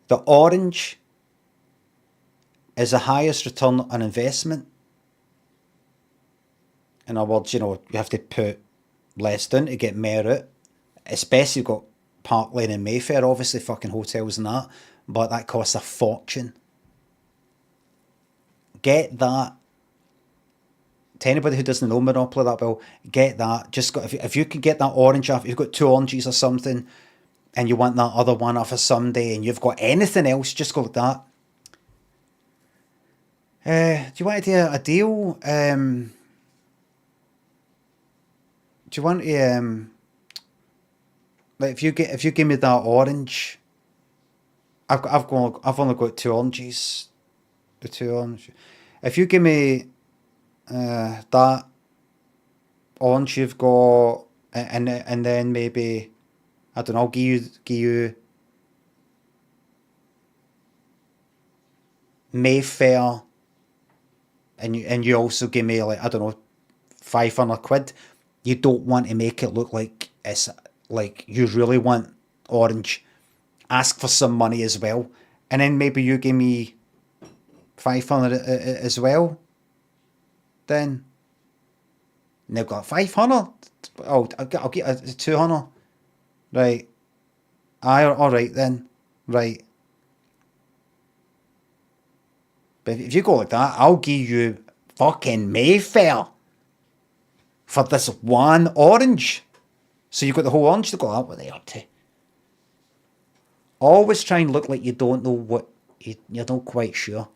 The orange is the highest return on investment. In other words, you have to put less down to get more out. Especially you've got Park Lane and Mayfair, obviously fucking hotels and that, but that costs a fortune. Get that. To anybody who doesn't know Monopoly that well, get that. Just got, if you can get that orange off, if you've got two oranges or something, and you want that other one off of Sunday, and you've got anything else, just go like that. Do you want to do a deal? you want to like if you give me that orange, I've only got 2 oranges, the 2 orange. If you give me that orange you've got, and then maybe I don't know, I'll give you Mayfair, and you also give me like I don't know £500. You don't want to make it look like it's like you really want orange. Ask for some money as well, and then maybe you give me 500 as well. Then and they've got 500. Oh, I'll get 200. Right. Aye, all right then. Right. But if you go like that, I'll give you fucking Mayfair for this one orange. So you've got the whole orange to go out. What are they up to? Always try and look like you don't know what you're not quite sure.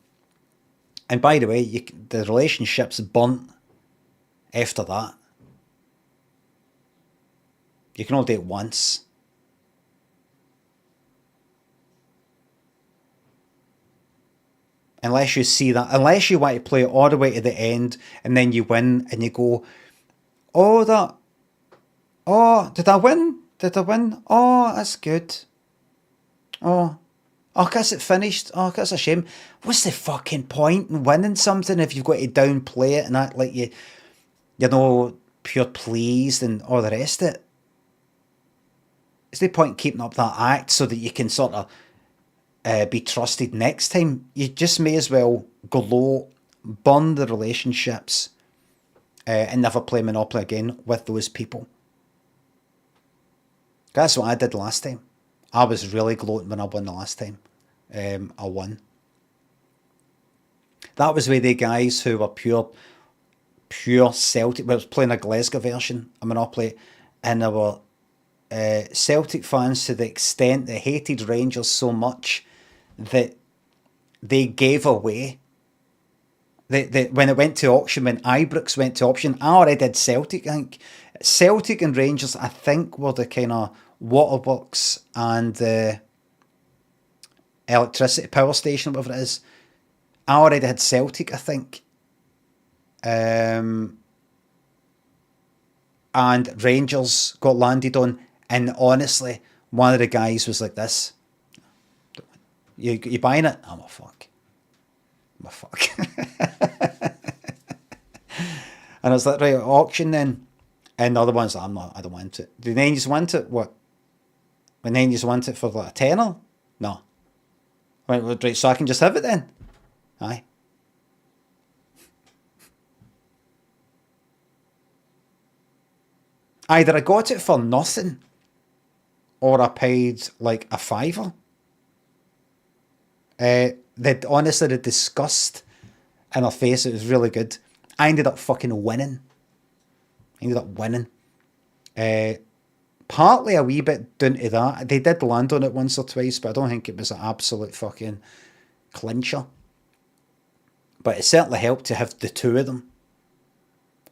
And by the way, the relationship's burnt after that. You can only do it once. Unless you see that, unless you want to play it all the way to the end and then you win and you go, oh, did I win? Oh, that's good. Oh, guess it finished. Oh, that's a shame. What's the fucking point in winning something if you've got to downplay it and act like you're pure pleased and all the rest of it? Is the point keeping up that act so that you can sort of be trusted next time? You just may as well go low, burn the relationships, and never play Monopoly again with those people. That's what I did last time. I was really gloating when I won the last time. I won. That was with the guys who were pure Celtic. We was playing a Glasgow version of Monopoly, and they were Celtic fans to the extent they hated Rangers so much that they gave away. When it went to auction, when Ibrox went to auction, I already did Celtic. I think Celtic and Rangers, I think, were the kind of waterworks and the electricity power station, whatever it is. I already had Celtic, I think. And Rangers got landed on, and honestly, one of the guys was like this. You buying it? I'm a fuck. And I was like, right, auction then. And the other one's like, I don't want it. Do then you just want it? What? And then you just want it for like a tenner? No. Right, so I can just have it then? Aye. Either I got it for nothing, or I paid like a £5. Honestly, the disgust in her face, it was really good. I ended up fucking winning. Partly a wee bit down to that. They did land on it once or twice, but I don't think it was an absolute fucking clincher. But it certainly helped to have the two of them.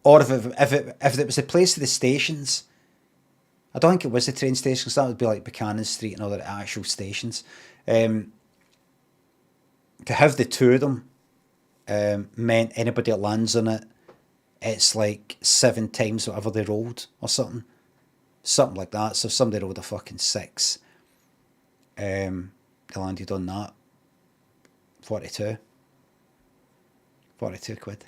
Or if it was a place of the stations. I don't think it was the train stations. That would be like Buchanan Street and other actual stations. To have the two of them meant anybody that lands on it, it's like 7 times whatever they rolled or something. Something like that. So if somebody rolled a fucking 6, they landed on that. 42 quid.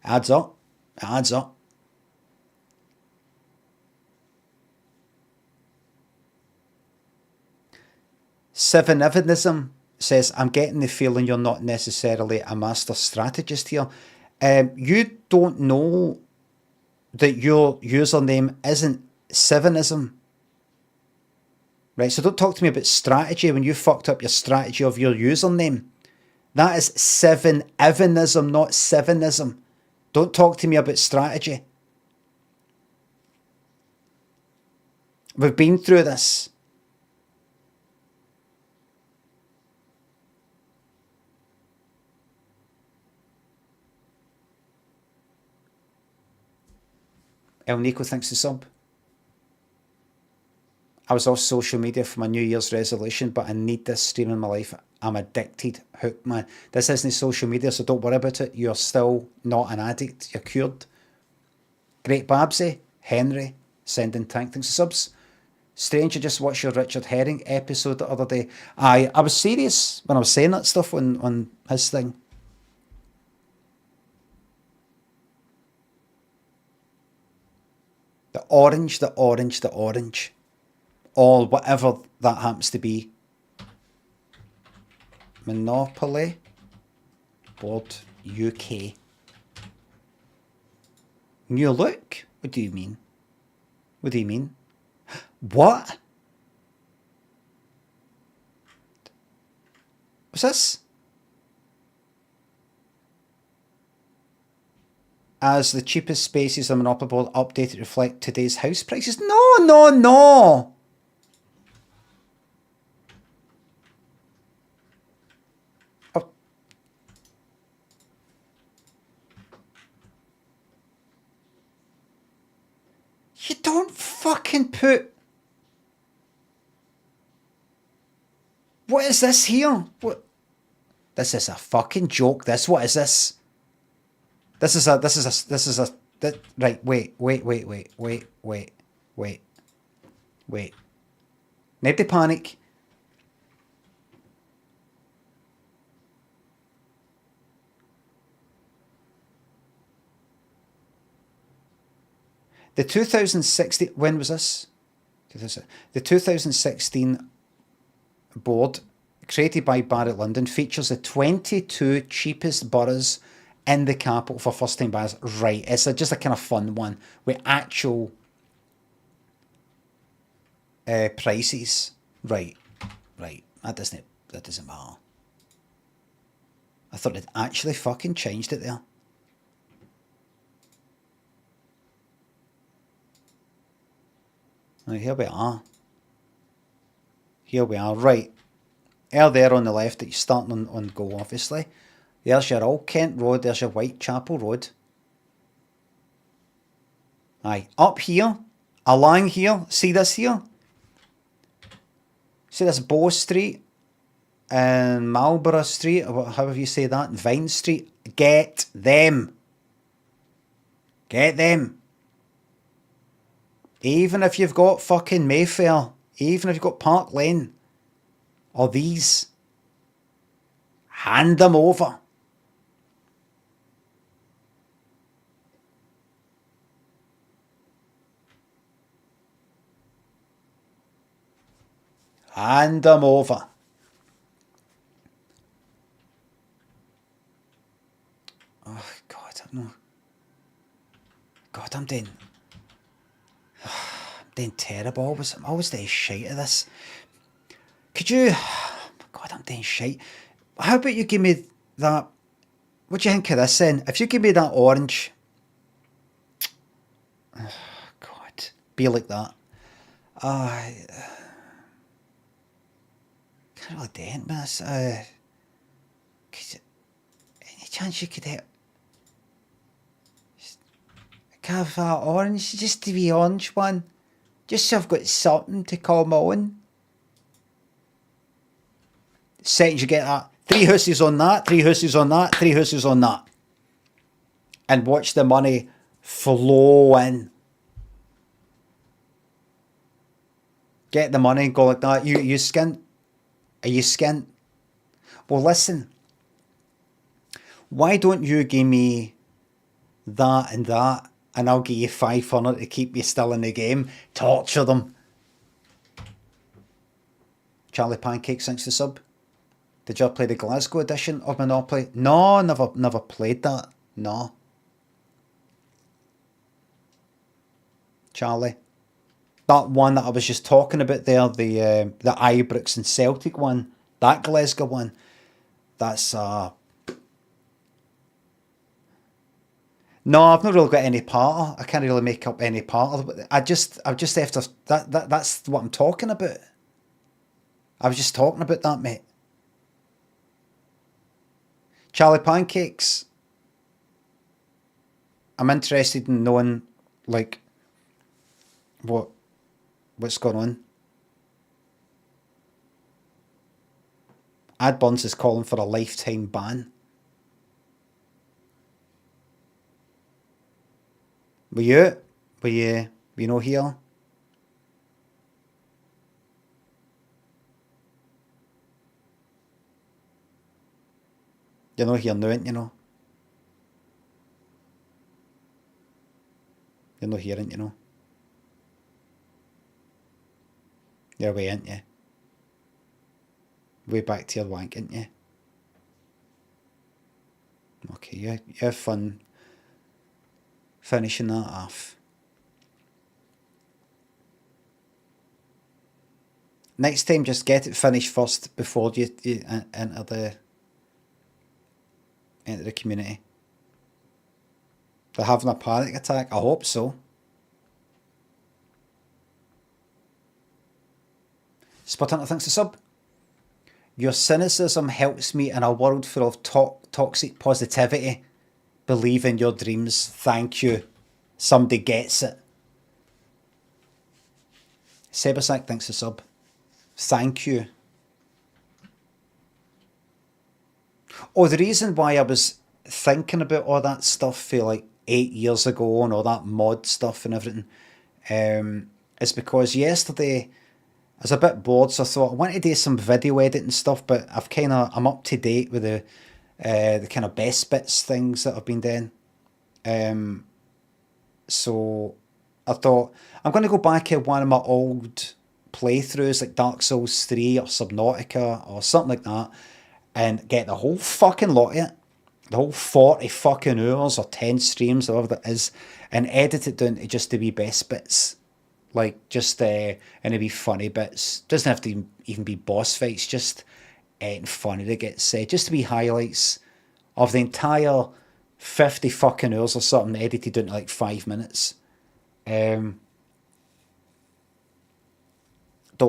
Adds up. Seven Evanism says, I'm getting the feeling you're not necessarily a master strategist here. You don't know that your username isn't Sevenism. Right, so don't talk to me about strategy when you fucked up your strategy of your username. That is Seven Evanism, not Sevenism. Don't talk to me about strategy. We've been through this. El Nico thinks the sub. I was off social media for my New Year's resolution, but I need this stream in my life. I'm addicted. Hooked, man. This isn't social media, so don't worry about it. You're still not an addict. You're cured. Great Babsy. Henry. Sending thanks to subs. Strange, I just watched your Richard Herring episode the other day. I was serious when I was saying that stuff on his thing. The orange, the orange, the orange. All, whatever that happens to be. Monopoly Board UK. New look? What do you mean? What do you mean? What? What's this? As the cheapest spaces on Monopoly Board updated to reflect today's house prices. No, no, no. Oh. You don't fucking put... What is this here? What? This is a fucking joke. What is this? Right, wait. Nobody panic. The 2016, when was this? The 2016 board, created by Barrett London, features the 22 cheapest boroughs in the capital for first time buyers. Right, it's just a kind of fun one with actual prices. Right. That doesn't matter. I thought it actually fucking changed it there. Right, here we are. Right. There on the left, that you're starting on go, obviously. There's your Old Kent Road, there's your Whitechapel Road. Aye, up here, along here, see this here? See this Bow Street and Marlborough Street, or however you say that, and Vine Street. Get them. Get them. Even if you've got fucking Mayfair, even if you've got Park Lane, or these, hand them over. Hand them over. Oh, God, I'm doing terrible. I'm always doing shite at this. Could you... God, I'm doing shite. How about you give me that... What do you think of this then? If you give me that orange... Oh, God. Be like that. Can't really do it, man. Any chance you could have that orange? Just the wee orange one. Just so I've got something to call my own. Second you get that. 3 hooses on that, 3 hooses on that, 3 hooses on that. And watch the money flow in. Get the money and go like that. You skint? Are you skint? Well, listen. Why don't you give me that and that, and I'll give you 500 to keep you still in the game. Torture them. Charlie Pancakes, thanks to sub. Did you ever play the Glasgow edition of Monopoly? No, never played that. No. Charlie. That one that I was just talking about there, the Ibrox and Celtic one, that Glasgow one, that's no, I've not really got any part of it. I can't really make up any part of it. I've just after that's what I'm talking about. I was just talking about that, mate. Charlie Pancakes. I'm interested in knowing, like, What's going on? Adbuns is calling for a lifetime ban. Were you not here? You're not here now, ain't you know? You're not here, ain't you know? You're away, ain't you? Way back to your wank, ain't you? Okay, you have fun finishing that off. Next time, just get it finished first before you enter the community. They're having a panic attack. I hope so. Spot Hunter thinks the sub. Your cynicism helps me in a world full of toxic positivity. Believe in your dreams. Thank you. Somebody gets it. Sebasak thinks the sub. Thank you. Oh, the reason why I was thinking about all that stuff for like 8 years ago and all that mod stuff and everything is because yesterday I was a bit bored, so I thought I wanted to do some video editing stuff, but I'm up to date with the kind of best bits things that I've been doing. So I thought I'm going to go back at one of my old playthroughs like Dark Souls 3 or Subnautica or something like that and get the whole fucking lot of it, the whole 40 fucking hours or 10 streams or whatever that is, and edit it down to just the wee best bits. Like, just, and it'd be funny bits. Doesn't have to even be boss fights, just anything funny that gets said. Just to be highlights of the entire 50 fucking hours or something edited down to like 5 minutes. Don't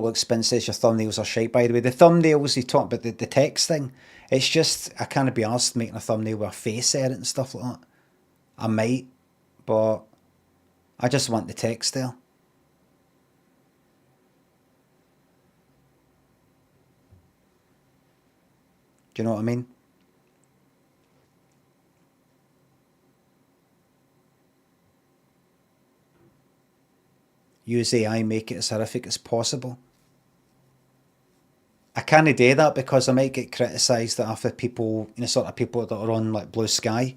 Look Spin says your thumbnails are shite, by the way. The thumbnails, you talk about the text thing, it's just, I can't be asked making a thumbnail with a face edit and stuff like that. I might, but I just want the text there. Do you know what I mean? Use AI, make it as horrific as possible. I can't do that because I might get criticised after people, sort of people that are on like Blue Sky,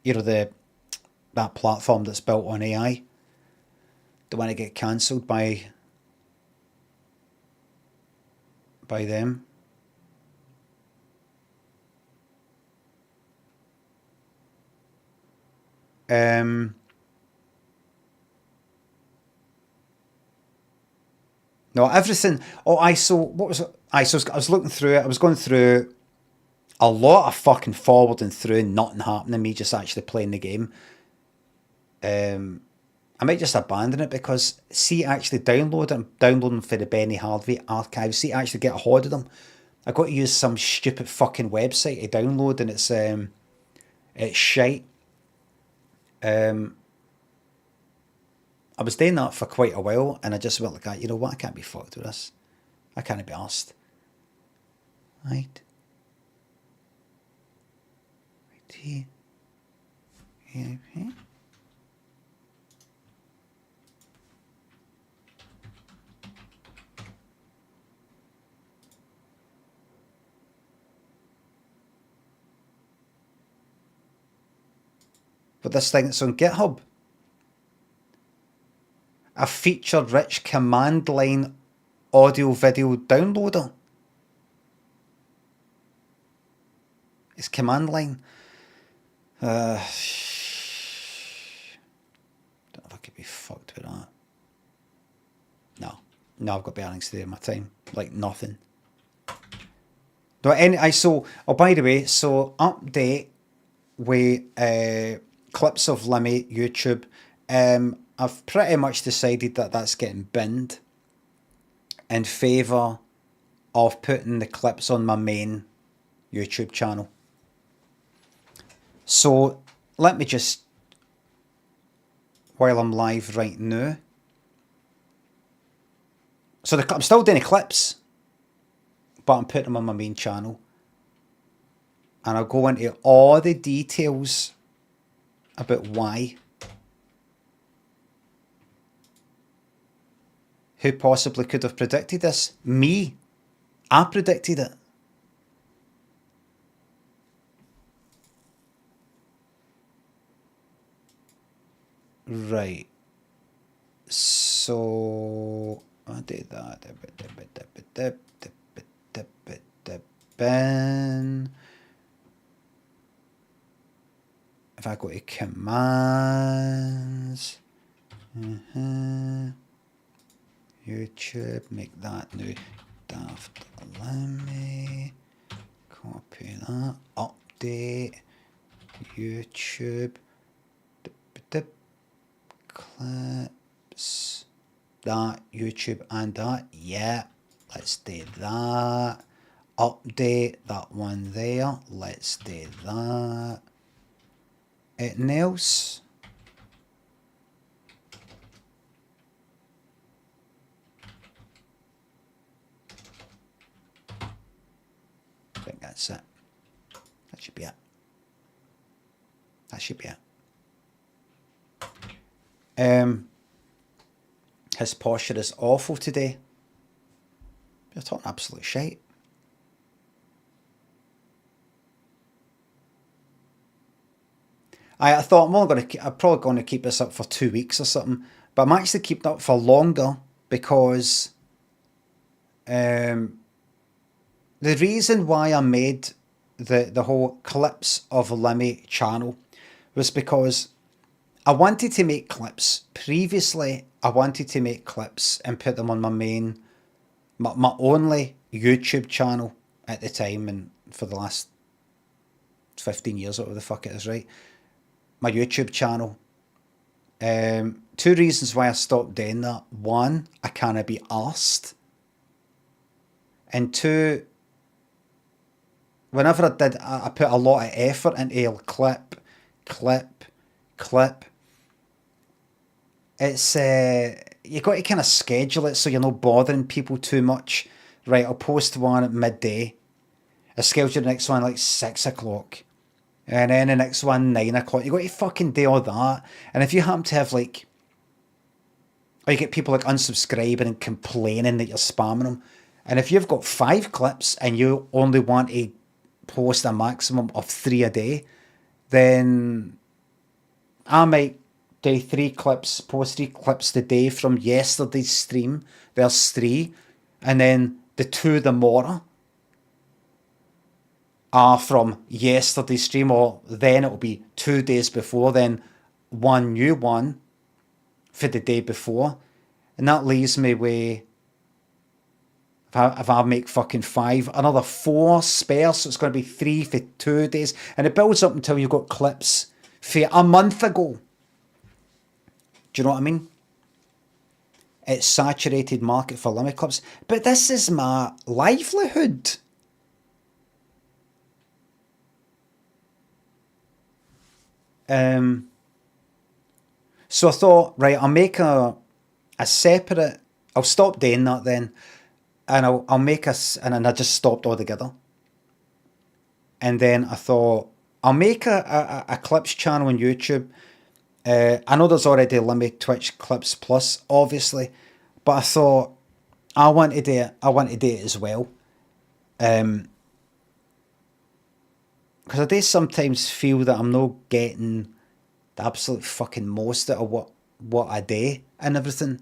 that platform that's built on AI. Don't want to get cancelled by them. No, everything. Oh, what was it? I was looking through it. I was going through a lot of fucking forwarding through, nothing happening. Me just actually playing the game. I might just abandon it because actually downloading for the Benny Harvey archive. Actually get a hold of them. I got to use some stupid fucking website to download, and it's shite. I was doing that for quite a while, and I just went like that. You know what? I can't be fucked with this. I can't be arsed. Right here. Here. But this thing that's on GitHub. A feature-rich command line audio-video downloader. It's command line. Don't know if I could be fucked with that. No, I've got better things to do in my time. Like nothing. By the way, so update with clips of Limmy YouTube. I've pretty much decided that that's getting binned in favour of putting the clips on my main YouTube channel. So let me just, while I'm live right now, So I'm still doing the clips, but I'm putting them on my main channel. And I'll go into all the details about why. Who possibly could have predicted this? Me. I predicted it. Right. So I did that. Ben. If I go to commands, YouTube, make that new Daft Limmy, copy that, update, YouTube, clips, that, YouTube and that, yeah, let's do that, update that one there, let's do that. Anything else? I think that's it. That should be it. That should be it. His posture is awful today. You're talking absolute shite. I thought I'm probably going to keep this up for 2 weeks or something, but I'm actually keeping it up for longer because the reason why I made the whole clips of Limmy channel was because I wanted to make clips. Previously, I wanted to make clips and put them on my main, my only YouTube channel at the time, and for the last 15 years, whatever the fuck it is, right? My YouTube channel. 2 reasons why I stopped doing that. 1, I can't be arsed. And 2, whenever I did, I put a lot of effort into clip. It's, you got to kind of schedule it so you're not bothering people too much. Right, I'll post one at midday. I schedule the next one like 6 o'clock. And then the next one, 9 o'clock. You got to fucking do all that. And if you happen to have like, or you get people like unsubscribing and complaining that you're spamming them. And if you've got 5 clips and you only want to post a maximum of 3 a day, then I might do 3 clips, post 3 clips a day from yesterday's stream. There's 3. And then the 2 tomorrow are from yesterday's stream, or then it'll be 2 days before, then 1 new one for the day before. And that leaves me with, if I make fucking 5, another 4 spares, so it's going to be 3 for 2 days. And it builds up until you've got clips for a month ago. Do you know what I mean? It's saturated market for Limmy clips. But this is my livelihood. So I thought, right, I'll make a separate, I'll stop doing that then, and I'll make and then I just stopped altogether. And then I thought, I'll make a clips channel on YouTube. I know there's already Limmy Twitch Clips Plus, obviously, but I thought, I want to do it as well. Because I do sometimes feel that I'm not getting the absolute fucking most out of what I do and everything.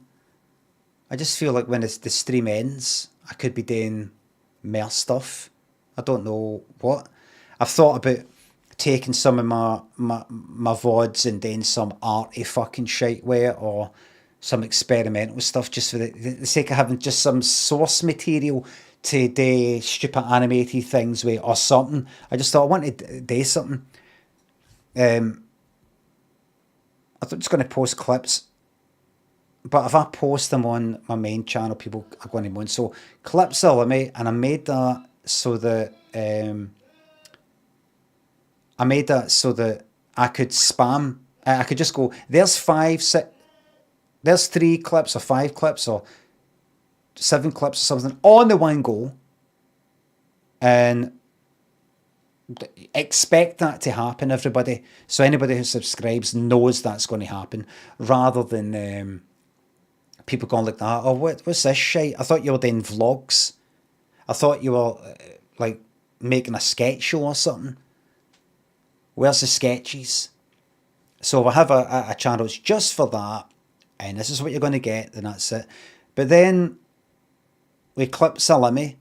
I just feel like when the stream ends, I could be doing more stuff. I don't know what. I've thought about taking some of my VODs and doing some arty fucking shite with it, or some experimental stuff, just for the sake of having just some source material to do stupid animated things with, or something. I just thought I wanted to do something. I thought I was going to post clips, but if I post them on my main channel, people are going to moan. So clips are Limmy, and I made that so that I could spam. I could just go, there's 3 clips or 5 clips, or 7 clips or something on the one go, and expect that to happen, everybody. So anybody who subscribes knows that's going to happen, rather than people going like that. Oh, what's this shit? I thought you were doing vlogs. I thought you were like making a sketch show or something. Where's the sketches? So we'll have a channel just for that, and this is what you're going to get, and that's it. But then with clips of Limmy,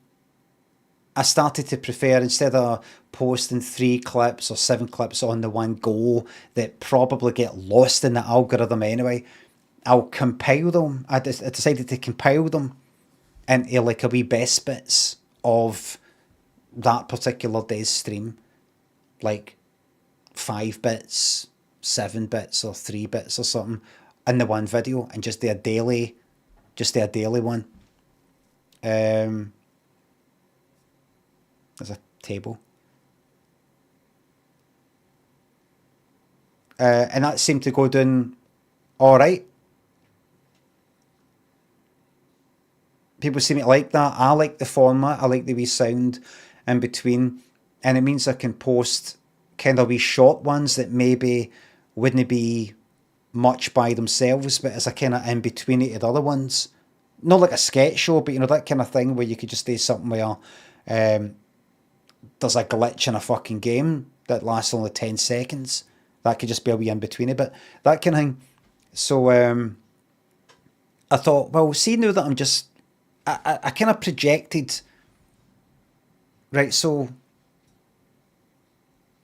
I started to prefer, instead of posting 3 clips or 7 clips on the one go that probably get lost in the algorithm anyway, I'll compile them. I decided to compile them into like a wee best bits of that particular day's stream, like 5 bits, 7 bits, or 3 bits or something in the one video, and just do a daily one. There's a table. And that seemed to go down all right. People seem to like that. I like the format. I like the wee sound in between. And it means I can post kind of wee short ones that maybe wouldn't be much by themselves, but as a kind of in between it to the other ones. Not like a sketch show, but you know, that kind of thing where you could just do something where there's a glitch in a fucking game that lasts only 10 seconds. That could just be a wee in between it, but that kind of thing. So I thought, well, see, now that I'm just, I kind of projected, right, so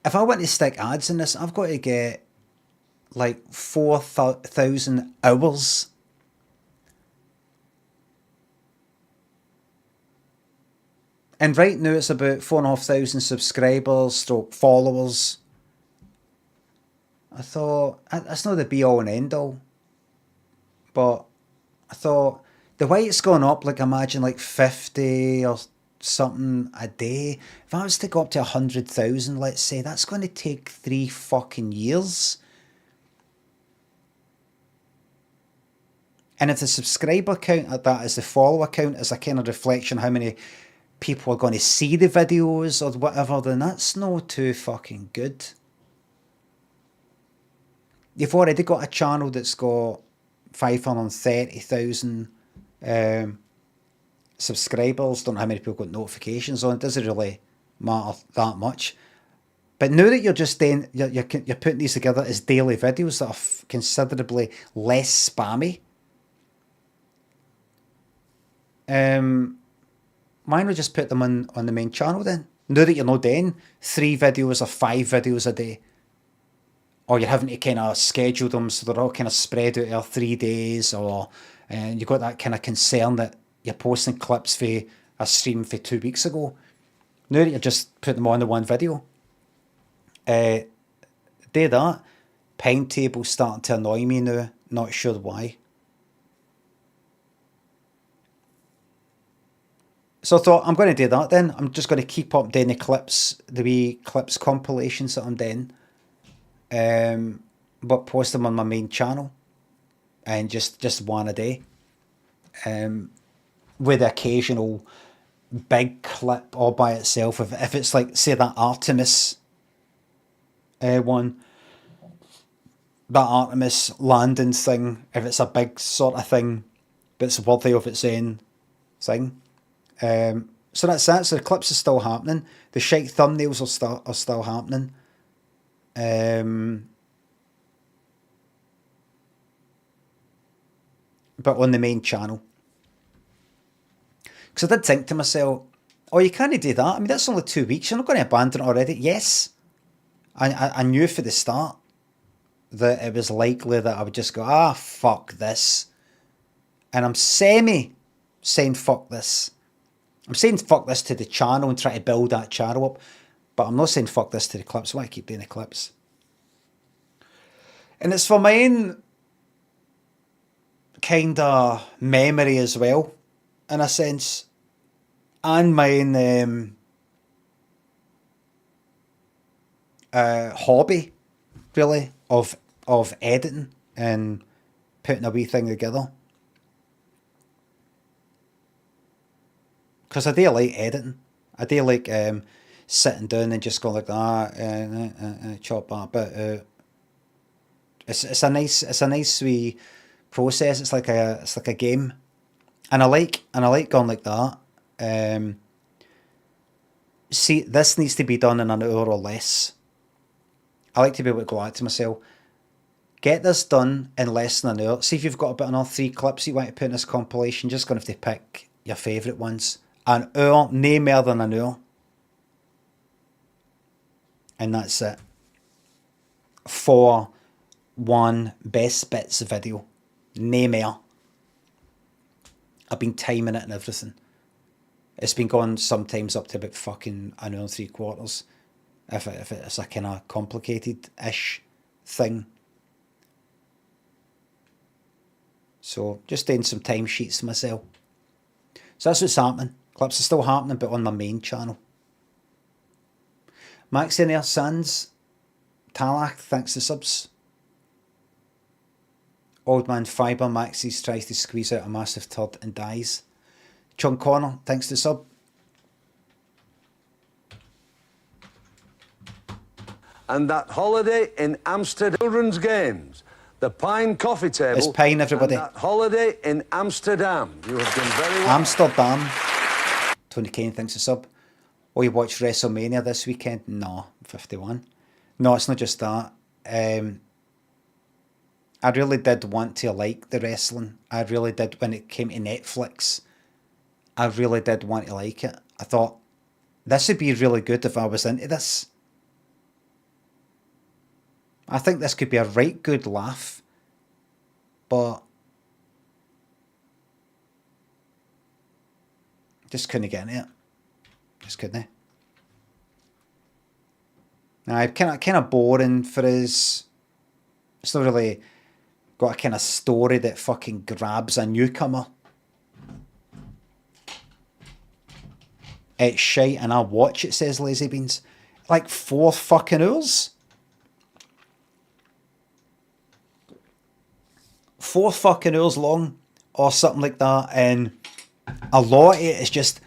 if I want to stick ads in this, I've got to get like 4,000 hours. And right now it's about 4,500 subscribers, stroke followers. I thought, that's not the be all and end all. But I thought, the way it's gone up, like imagine like 50 or something a day. If I was to go up to 100,000, let's say, that's going to take 3 fucking years. And if the subscriber count at that is the follower count, is a kind of reflection how many people are going to see the videos or whatever, then that's not too fucking good. You've already got a channel that's got 530,000 subscribers. Don't know how many people got notifications on. It doesn't really matter that much. But now that you're just doing, you're putting these together as daily videos that are considerably less spammy. Why not just put them on the main channel then? Now that you're not doing 3 videos or 5 videos a day, or you're having to kind of schedule them so they're all kind of spread out over 3 days, or you've got that kind of concern that you're posting clips for a stream for 2 weeks ago. Now that you're just putting them on the one video, do that. Pine table's starting to annoy me now, not sure why. So I thought, I'm going to do that then. I'm just going to keep up doing the clips, the wee clips compilations that I'm doing. But post them on my main channel. And just one a day. With the occasional big clip all by itself. If it's like, say, that Artemis one. That Artemis landing thing. If it's a big sort of thing that's worthy of its own thing. So that's that. So the clips are still happening. The shite thumbnails are still happening. But on the main channel. Because I did think to myself, oh, you can't do that. I mean, that's only 2 weeks. You're not going to abandon it already. Yes. I knew for the start that it was likely that I would just go, fuck this. And I'm saying fuck this. I'm saying fuck this to the channel and try to build that channel up. But I'm not saying fuck this to the clips. I want to keep doing the clips. And it's for my own kind of memory as well, in a sense. And my own hobby, really, of editing and putting a wee thing together. Because I do like editing. I do like sitting down and just going like that, chop that bit. It's a nice wee process. It's like a game, and I like going like that. See, this needs to be done in an hour or less. I like to be able to go out to myself, get this done in less than an hour. See if you've got about another 3 clips you want to put in this compilation. Just going to have to pick your favourite ones. An hour, no more than an hour. And that's it. For one best bits video. No more. I've been timing it and everything. It's been going sometimes up to about fucking an hour and 3/4. If it's a kind of complicated-ish thing. So, just doing some timesheets myself. So that's what's happening. Clips are still happening, but on my main channel. Max in there, Sans. Talak, thanks to subs. Old Man Fiber Maxis tries to squeeze out a massive turd and dies. Chunk Connor, thanks to sub. And that holiday in Amsterdam, children's games, the Pine Coffee Table. It's Pine, everybody. And that holiday in Amsterdam. You have done very well. Amsterdam. Tony Kane, thanks to sub. Oh, you watched WrestleMania this weekend? No, 51. No, it's not just that. I really did want to like the wrestling. I really did when it came to Netflix. I really did want to like it. I thought, this would be really good if I was into this. I think this could be a right good laugh. But just couldn't get into it. Just couldn't. Now, kind of boring for his. It's not really got a kind of story that fucking grabs a newcomer. It's shite and I watch it, says Lazy Beans. Like 4 fucking hours. 4 fucking hours long or something like that, and a lot of it is just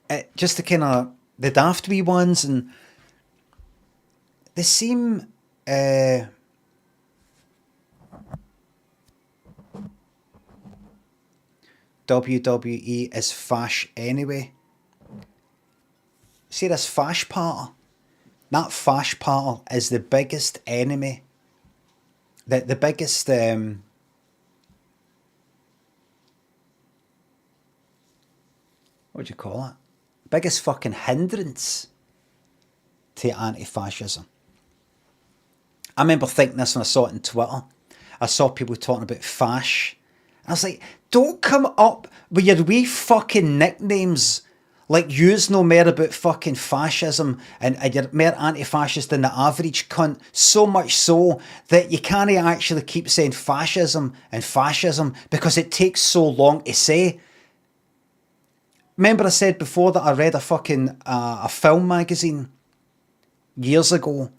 the kind of the daft wee ones, and they seem WWE is fash anyway. See this fash part? That fash part is the biggest enemy. The biggest what do you call it? Biggest fucking hindrance to anti-fascism. I remember thinking this when I saw it on Twitter. I saw people talking about fash. I was like, don't come up with your wee fucking nicknames like yous know more about fucking fascism and you're more anti-fascist than the average cunt. So much so that you can't actually keep saying fascism and fascism because it takes so long to say. Remember I said before that I read a fucking a film magazine years ago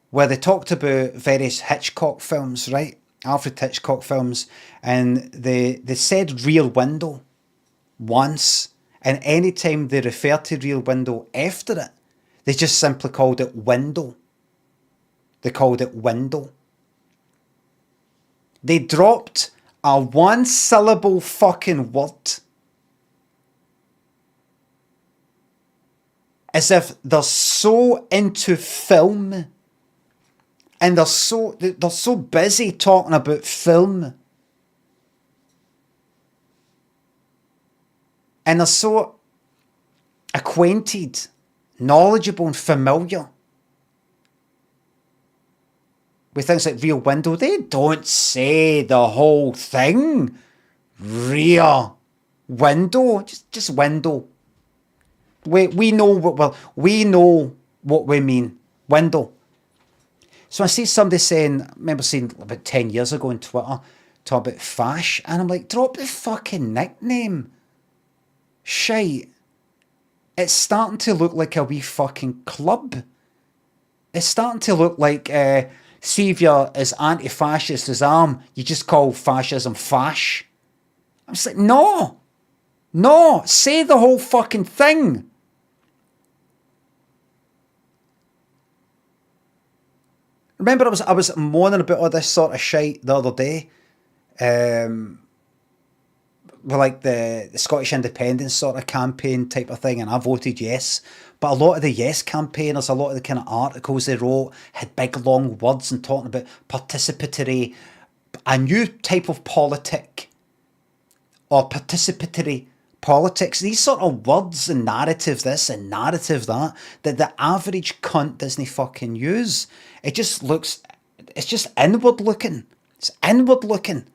where they talked about various Hitchcock films, right? Alfred Hitchcock films, and they said Rear Window once, and any time they referred to Rear Window after it, they just simply called it Window. They called it Window. They dropped a 1-syllable fucking word. As if they're so into film and they're so busy talking about film. And they're so acquainted, knowledgeable and familiar with things like Rear Window. They don't say the whole thing. Rear Window, just window. We know what we mean. Window. So I see somebody saying, I remember seeing about 10 years ago on Twitter, talk about fash, and I'm like, drop the fucking nickname. Shite. It's starting to look like a wee fucking club. It's starting to look like, see if you're as anti-fascist as I am, you just call fascism fash. I'm just like, no. No, say the whole fucking thing. Remember, I was moaning about all this sort of shit the other day. With like the Scottish independence sort of campaign type of thing, and I voted yes. But a lot of the yes campaigners, a lot of the kind of articles they wrote had big long words and talking about participatory, a new type of politic, or participatory politics. These sort of words and narrative this and narrative that the average cunt doesn't fucking use. It just looks, it's just inward looking. It's inward looking.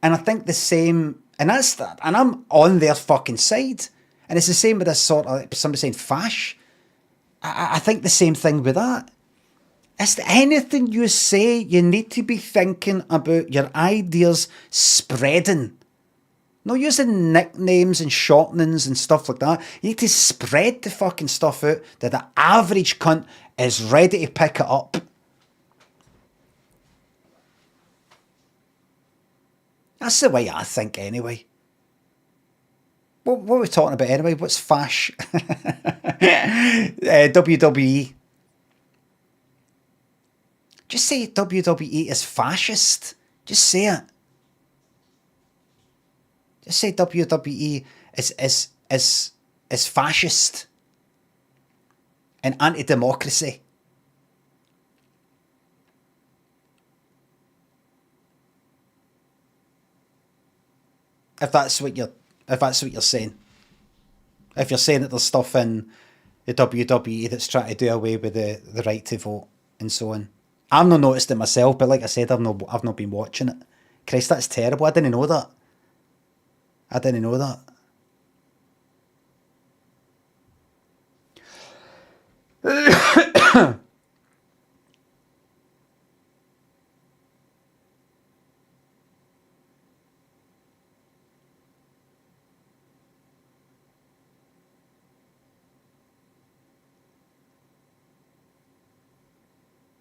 And I think the same, and that's that, and I'm on their fucking side. And it's the same with this sort of, somebody saying fash. I think the same thing with that. It's anything you say, you need to be thinking about your ideas spreading. Not using nicknames and shortenings and stuff like that. You need to spread the fucking stuff out that the average cunt is ready to pick it up. That's the way I think anyway. What are we talking about anyway? What's fash? WWE. Just say WWE is fascist. Just say it. Just say WWE is fascist and anti-democracy. If that's what you're saying. If you're saying that there's stuff in the WWE that's trying to do away with the right to vote and so on. I've not noticed it myself, but like I said, I've not been watching it. Christ, that's terrible. I didn't know that. I didn't know that.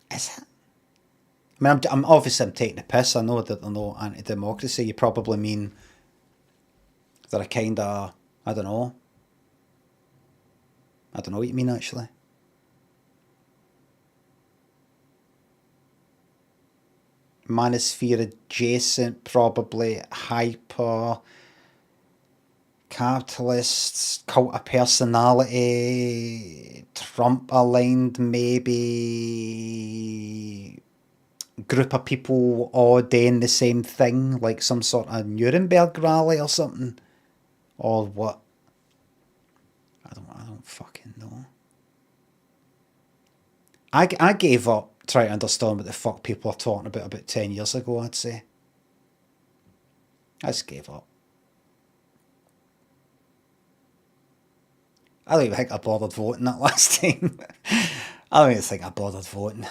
Is it? I mean, I'm obviously taking a piss. I know that they're not anti-democracy. You probably mean they're a kind of, I don't know what you mean actually. Manosphere adjacent, probably hyper capitalists, cult of personality, Trump aligned maybe, group of people all doing the same thing, like some sort of Nuremberg rally or something, or what? I don't fucking know. I gave up trying to understand what the fuck people are talking about 10 years ago, I'd say. I just gave up. I don't even think I bothered voting that last time. I don't even think I bothered voting.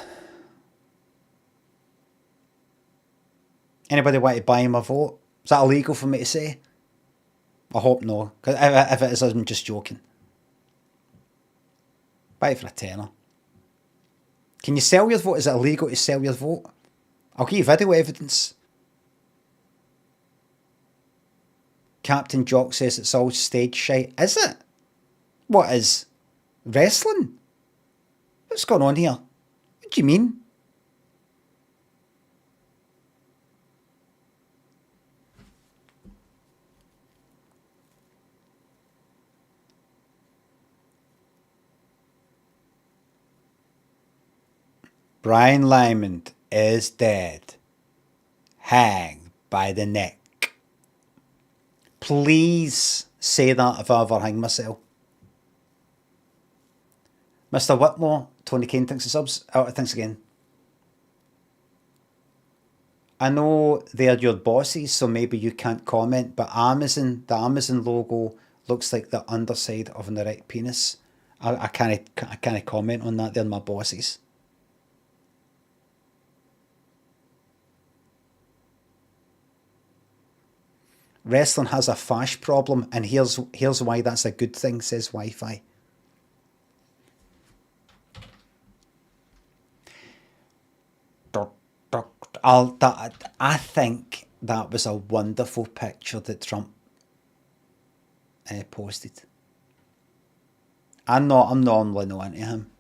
Anybody want to buy my vote? Is that illegal for me to say? I hope no. Because if it is, I'm just joking. Buy it for a tenner. Can you sell your vote? Is it illegal to sell your vote? I'll give you video evidence. Captain Jock says it's all stage shite. Is it? What is? Wrestling? What's going on here? What do you mean? Brian Limond is dead. Hanged by the neck. Please say that if I ever hang myself. Mr. Whitmore, Tony Kane thinks the subs. Thanks again. I know they're your bosses, so maybe you can't comment, but Amazon, the Amazon logo looks like the underside of an erect penis. I can't comment on that. They're my bosses. Wrestling has a fash problem, and here's why that's a good thing, says Wi-Fi. I think that was a wonderful picture that Trump posted. I'm normally not into him.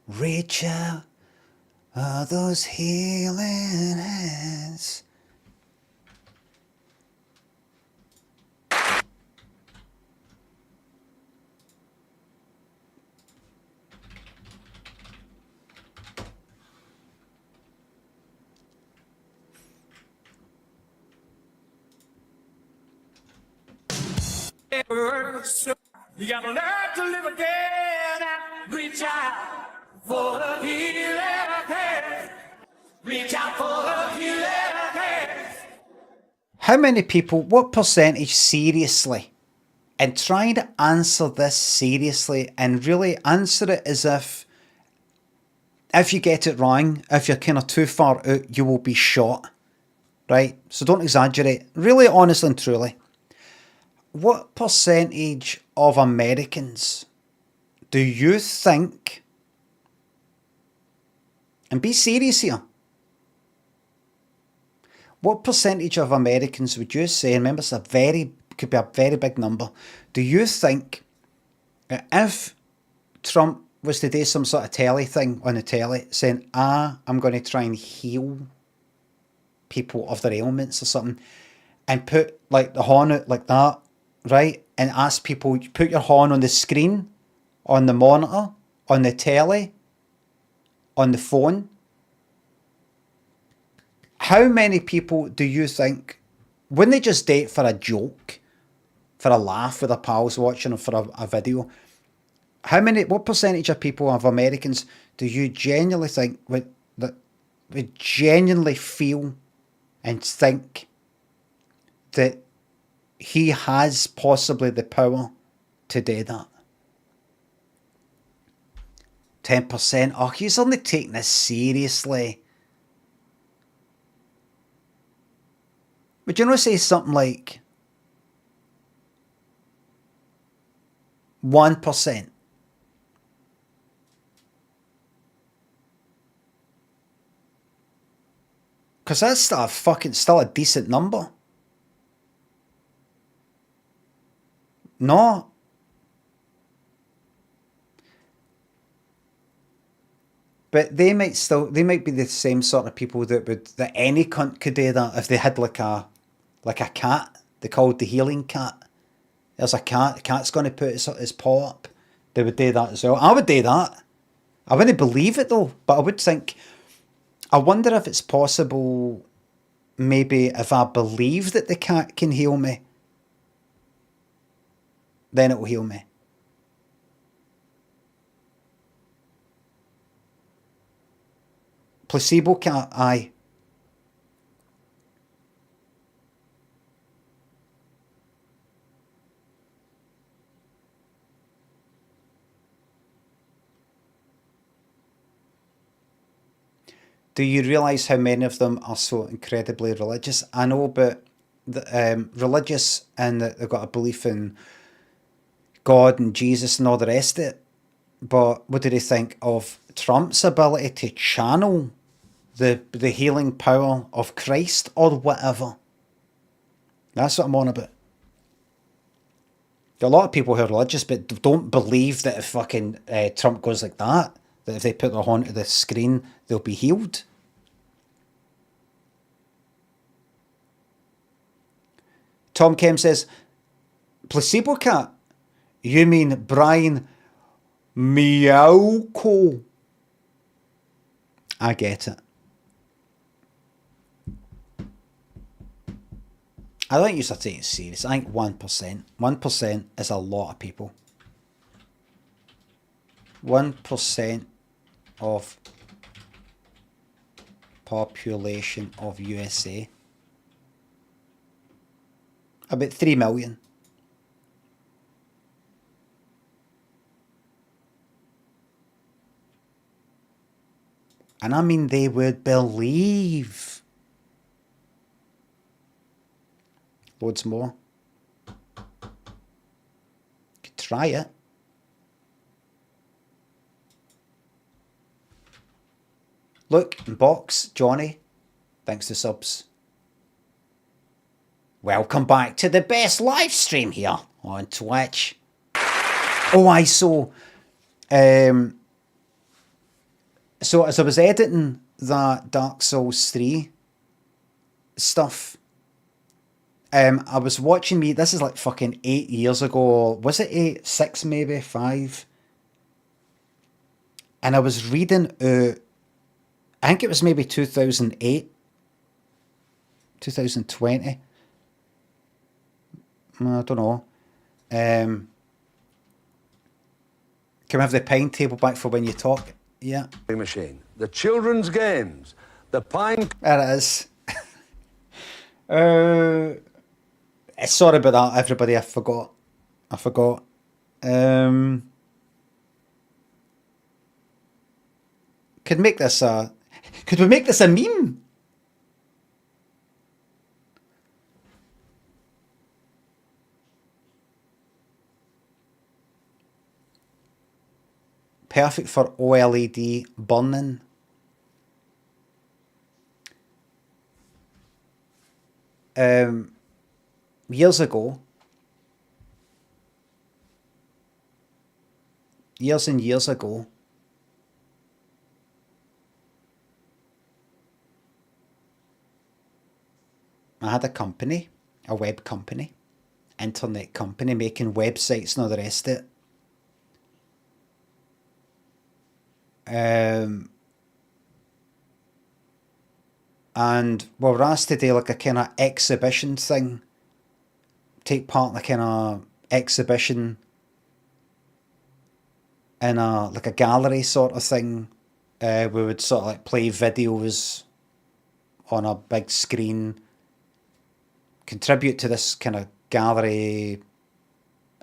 Reach out, all those healing hands. You gotta learn to live again. Reach out for the healing hand. Reach out for the healing hand. How many people, what percentage seriously, and trying to answer this seriously and really answer it as if you get it wrong, if you're kind of too far out, you will be shot, right? So don't exaggerate. Really, honestly and truly. What percentage of Americans do you think, and be serious here, what percentage of Americans would you say, and remember could be a very big number, do you think that if Trump was to do some sort of telly thing on the telly saying, I'm going to try and heal people of their ailments or something, and put like the horn out like that, right, and ask people, put your horn on the screen, on the monitor, on the telly, on the phone, how many people do you think, wouldn't they just date for a joke, for a laugh with their pals watching, or for a video? What percentage of people, of Americans, do you genuinely think would genuinely feel and think that he has possibly the power to do that? 10%. Oh, he's only taking this seriously. Would you not say something like 1%? Because that's still a decent number. No. But they might be the same sort of people that any cunt could do that if they had like a cat. They called the healing cat. There's a cat. The cat's going to put his paw up. They would do that as well. I would do that. I wouldn't believe it though, but I would think. I wonder if it's possible. Maybe if I believe that the cat can heal me, then it will heal me. Placebo cat, aye. Do you realise how many of them are so incredibly religious? I know, but religious, and that they've got a belief in God and Jesus and all the rest of it. But what do they think of Trump's ability to channel the healing power of Christ or whatever? That's what I'm on about. There are a lot of people who are religious but don't believe that if fucking Trump goes like that if they put their horn to the screen, they'll be healed. Tom Kem says, placebo cat? You mean Brian Meowco? I get it. I don't use that taking it serious. I think 1%. 1% is a lot of people. 1% of population of USA. About 3 million. And I mean they would believe. Loads more. Could try it. Look, Box, Johnny, thanks to subs. Welcome back to the best live stream here on Twitch. Oh, so as I was editing that Dark Souls 3 stuff, I was watching this is like fucking 8 years ago. Was it 8? 6 maybe? 5? And I was reading I think it was maybe 2008, 2020. I don't know. Can we have the pine table back for when you talk? Yeah. Machine. The children's games. The pine... There it is. Sorry about that, everybody. I forgot. Could we make this a meme? Perfect for OLED burning. Years ago, years and years ago, I had a company, a web company, internet company, making websites and all the rest of it. And we were asked to do like a kind of exhibition thing, take part in a kind of exhibition in a gallery sort of thing. We would sort of like play videos on a big screen, contribute to this kind of gallery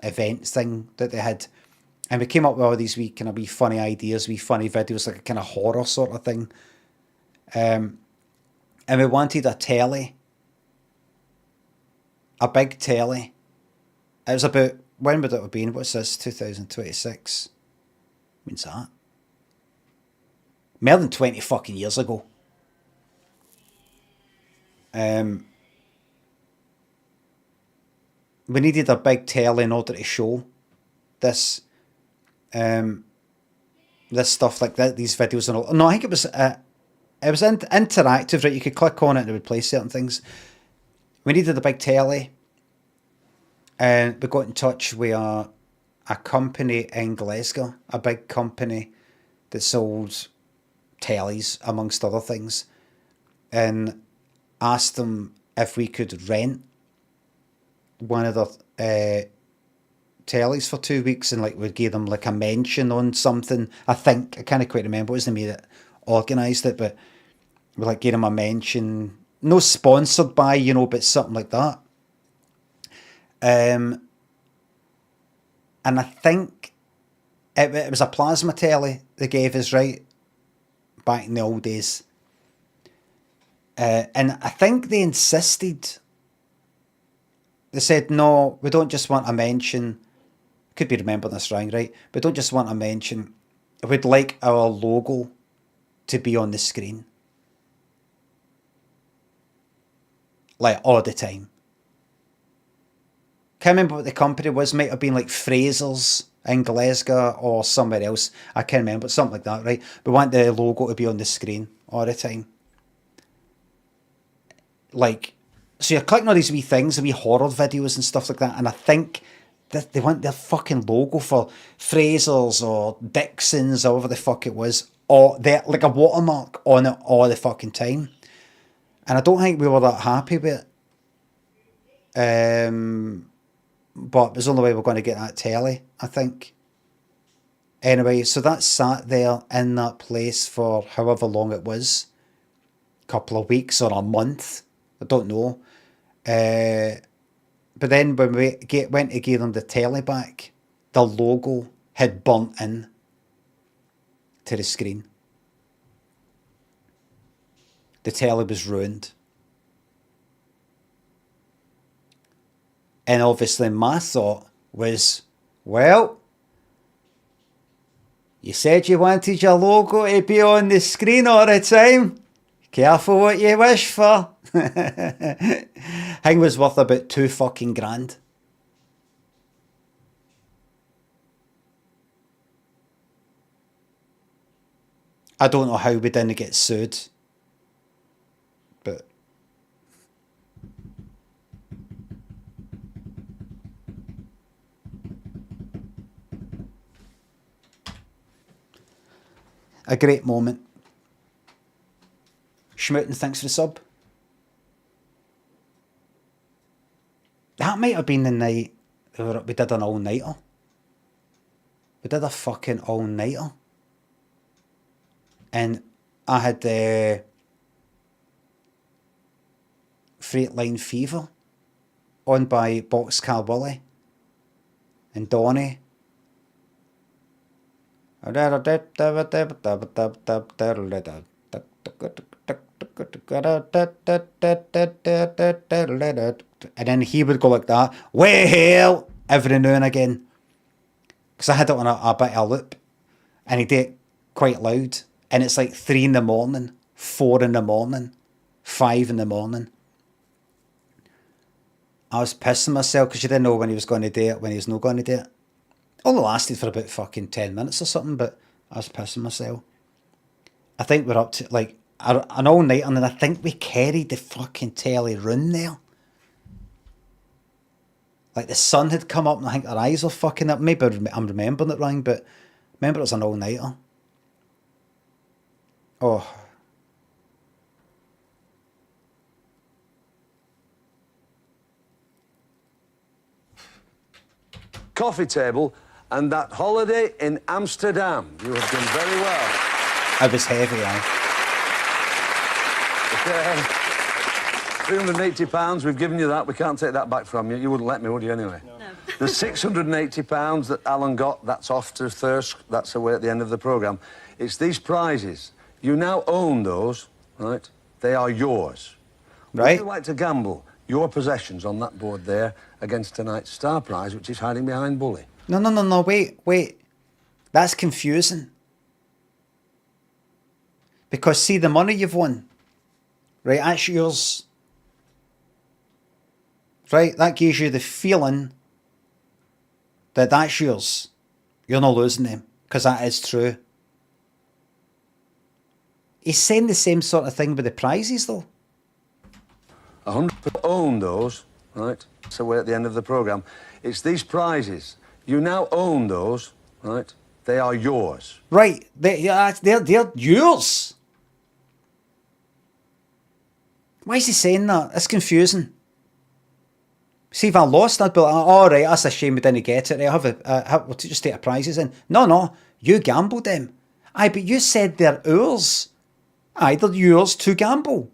event thing that they had. And we came up with all these wee kind of wee funny ideas, wee funny videos, like a kind of horror sort of thing. And we wanted a telly. A big telly. It was about, when would it have been? What's this? 2026? When's that? More than 20 fucking years ago. We needed a big telly in order to show this this stuff like that, these videos and all. No, I think it was interactive, right? You could click on it and it would play certain things. We needed a big telly, and we got in touch with a company in Glasgow, a big company that sold tellies amongst other things, and asked them if we could rent one of the tellies for 2 weeks, and like we'd give them like a mention on something. I think I can't quite remember. It wasn't me that organised it, but we like gave them a mention, no sponsored by, you know, but something like that. And I think it was a plasma telly they gave us, right, back in the old days. And I think they insisted. They said, no, we don't just want a mention. Could be remembering this wrong, right? We don't just want a mention. We'd like our logo to be on the screen. Like, all the time. Can't remember what the company was. Might have been like Fraser's in Glasgow or somewhere else. I can't remember. Something like that, right? We want the logo to be on the screen all the time. Like, so you're clicking on these wee things, wee horror videos and stuff like that, and I think that they want their fucking logo for Fraser's or Dixon's or whatever the fuck it was, or they're like a watermark on it all the fucking time. And I don't think we were that happy with it. But there's the only way we're going to get that telly, I think. Anyway, so that sat there in that place for however long it was. A couple of weeks or a month. I don't know. But then when we went to give them the telly back, the logo had burnt in to the screen. The telly was ruined. And obviously my thought was, well, You said you wanted your logo to be on the screen all the time. Careful what you wish for. Thing was worth about £2 fucking grand. I don't know how we didn't get sued. But a great moment. Schmootin, thanks for the sub. That might have been the night we did an all-nighter. We did a fucking all-nighter. And I had Freight Line Fever on by Boxcar Willie and Donny. And then he would go like that, well, every now and again. Because I had it on a bit of a loop. And he'd do it quite loud. And it's like 3 in the morning, 4 in the morning, 5 in the morning. I was pissing myself because you didn't know when he was going to do it, when he was not going to do it. Only lasted for about fucking 10 minutes or something, but I was pissing myself. I think we're up to like an all night, and then I think we carried the fucking telly round there. Like the sun had come up, and I think our eyes were fucking up. Maybe I'm remembering it wrong, but remember it was an all nighter. Oh. Coffee table and that holiday in Amsterdam. You have done very well. I was heavy, £380, we've given you that. We can't take that back from you. You wouldn't let me, would you, anyway? No. The £680 that Alan got, that's off to Thirsk. That's away at the end of the programme. It's these prizes. You now own those, right? They are yours. Right. Would you like to gamble your possessions on that board there against tonight's star prize, which is hiding behind Bully? No, wait. That's confusing. Because, see, the money you've won, right, that's yours. Right, that gives you the feeling that that's yours. You're not losing them, because that is true. He's saying the same sort of thing with the prizes, though. 100% own those, right? So we're at the end of the programme. It's these prizes. You now own those, right? They are yours. Right, they're yours. Why is he saying that? It's confusing. See, if I lost, I'd be like, all right, that's a shame we didn't get it. We'll just take the prizes in. No, you gambled them. Aye, but you said they're ours. Aye, they're yours to gamble.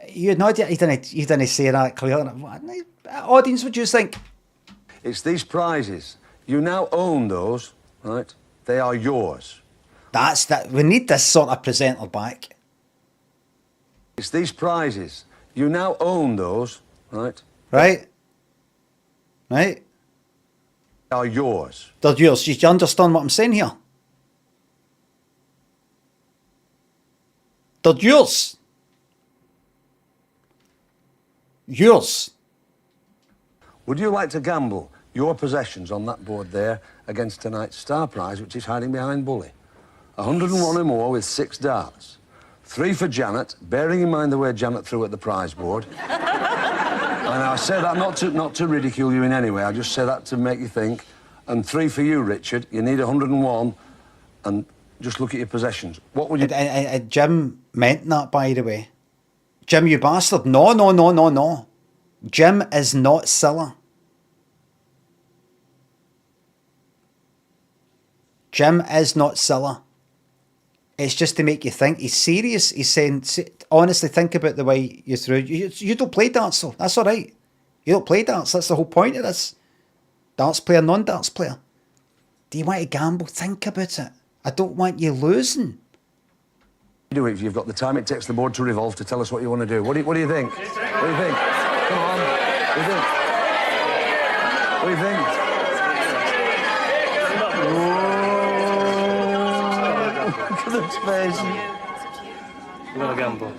You didn't say that clearly. Audience, what do you think? It's these prizes. You now own those, right? They are yours. That's that. We need this sort of presenter back. It's these prizes. You now own those, right? Right. They are yours. They're yours. You understand what I'm saying here? They're yours. Yours. Would you like to gamble your possessions on that board there against tonight's star prize, which is hiding behind Bully? 101 or more with 6 darts. 3 for Janet, bearing in mind the way Janet threw at the prize board. And I say that not to ridicule you in any way, I just say that to make you think. And 3 for you, Richard. You need 101, and just look at your possessions. What would you... Jim meant that, by the way. Jim, you bastard. No. Jim is not silly. Jim is not silly. It's just to make you think. He's serious. He's saying, honestly, think about the way you threw. You don't play darts, though. That's all right. You don't play darts. That's the whole point of this. Darts player, non-darts player. Do you want to gamble? Think about it. I don't want you losing. Do it if you've got the time it takes the board to revolve to tell us what you want to do. What do you think? What do you think? Come on. What do you think? What do you think? That's crazy. I'm gonna gamble.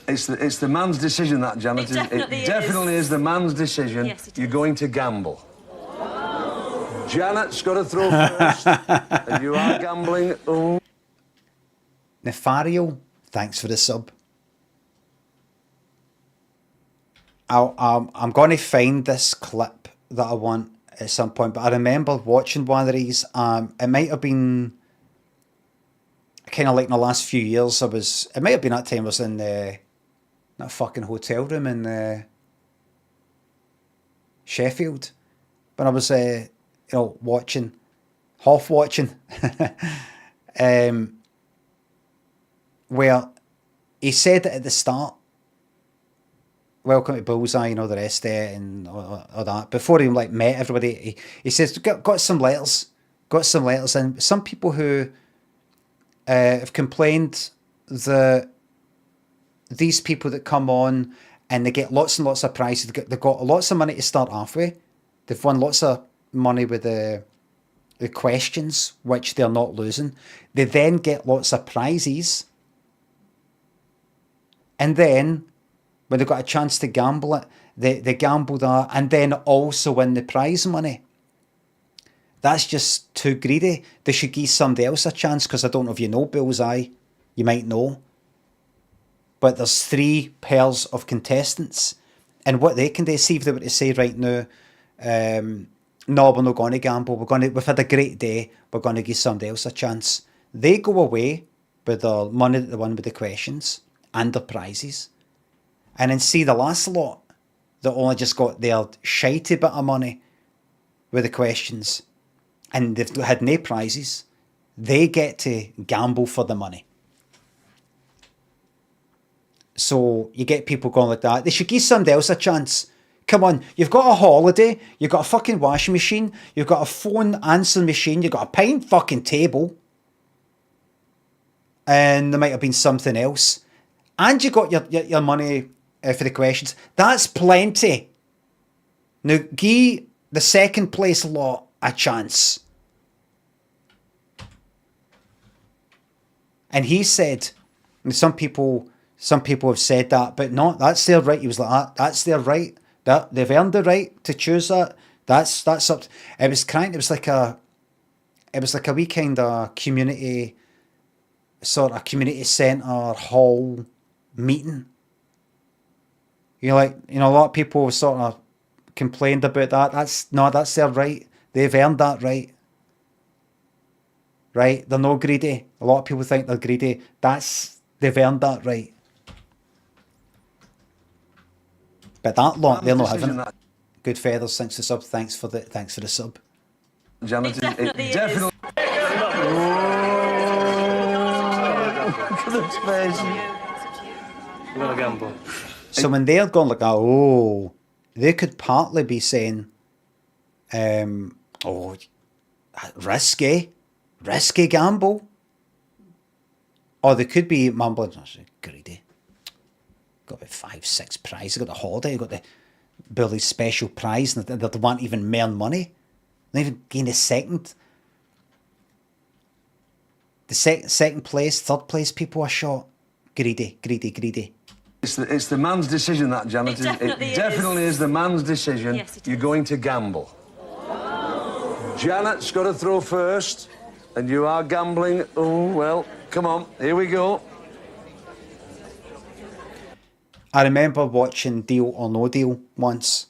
It's the man's decision, that, Janet. It definitely is the man's decision. Yes, it You're is. going to gamble. Janet's got to throw first, and you are gambling. Oh. Nefario, thanks for the sub. I'm going to find this clip that I want at some point, but I remember watching one of these. It might have been kind of like in the last few years. It might have been that time I was in that fucking hotel room in Sheffield when I was watching, half watching, where he said it at the start. Welcome to Bullseye, the rest of it and all that. Before he met everybody, he says, got some letters, and some people who have complained that these people that come on and they get lots and lots of prizes, they've got lots of money to start off with. They've won lots of money with the questions, which they're not losing. They then get lots of prizes, and then when they've got a chance to gamble it, they gamble that and then also win the prize money. That's just too greedy. They should give somebody else a chance, because I don't know if you know Bullseye. You might know. But there's 3 pairs of contestants. And what they can do, see if they were to say right now, no, we're not going to gamble. We've had a great day. We're going to give somebody else a chance. They go away with their money that they won with the questions and their prizes. And then see the last lot that only just got their shitey bit of money with the questions and they've had no prizes. They get to gamble for the money. So you get people going like that. They should give somebody else a chance. Come on, you've got a holiday, you've got a fucking washing machine, you've got a phone answering machine, you've got a pint fucking table, and there might have been something else, and you got your money for the questions. That's plenty. Now give the second place lot a chance. And he said, and some people have said that, but no, that's their right. He was like, that's their right. That they've earned the right to choose that. That's up. It was like a wee kind of community centre hall meeting. A lot of people sort of complained about that. That's their right. They've earned that right. Right? They're not greedy. A lot of people think they're greedy. They've earned that right. But that lot, they're not having it. Good feathers, thanks for the sub. Thanks for the sub. Janet, it definitely. That's crazy. I'm gonna gamble. So when they're going like, oh, they could partly be saying, risky gamble. Or they could be mumbling, greedy. Got about 5-6 prizes. Got the holiday, got the Billy's special prize, and they want even more money. They even gain a second. The second place, third place people are shot. Greedy. It's the man's decision, that, Janet. It definitely is the man's decision. Yes, it You're is. going to gamble. Janet's got to throw first, and you are gambling. Oh, well, come on, here we go. I remember watching Deal or No Deal once.